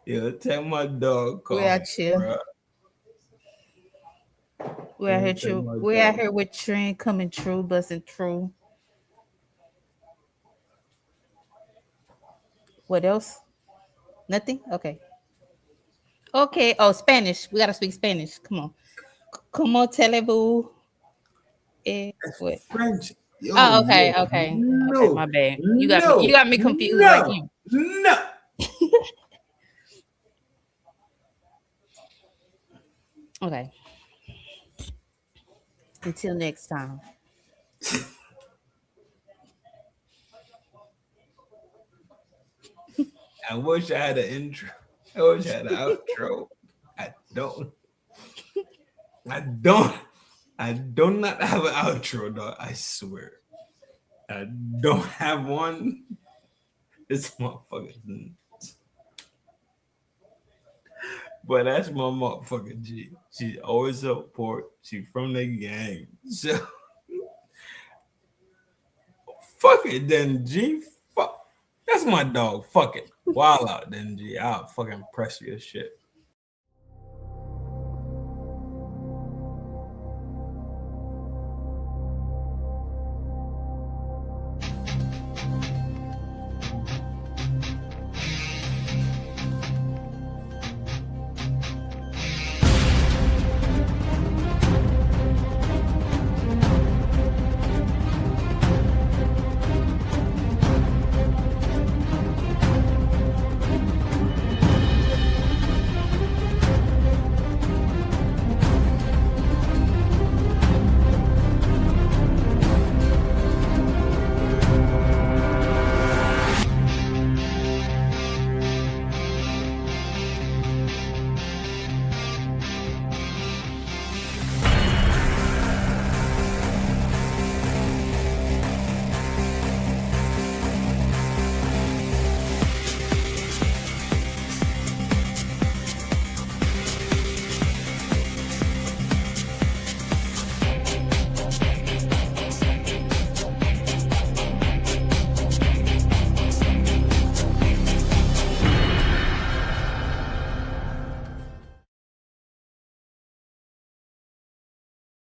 Yeah, tell my dog. We out chill. Bro. We out here true. We out here with Trent coming true, busting through. What else? Nothing? Okay. Okay. Oh, Spanish. We gotta speak Spanish. Come on. Como telebu? What? French. Yo, Oh, okay, yo, okay. No, Okay, my bad. You got me confused like you. No. Okay. Until next time. I wish I had an intro. I wish I had an outro. I don't. I do not have an outro, dog. I swear. I don't have one. This motherfucker. But that's my motherfucking G. She's always support. She from the gang. So fuck it then, G. Fuck. That's my dog. Fuck it. Wild out then, G. I'll fucking press your shit.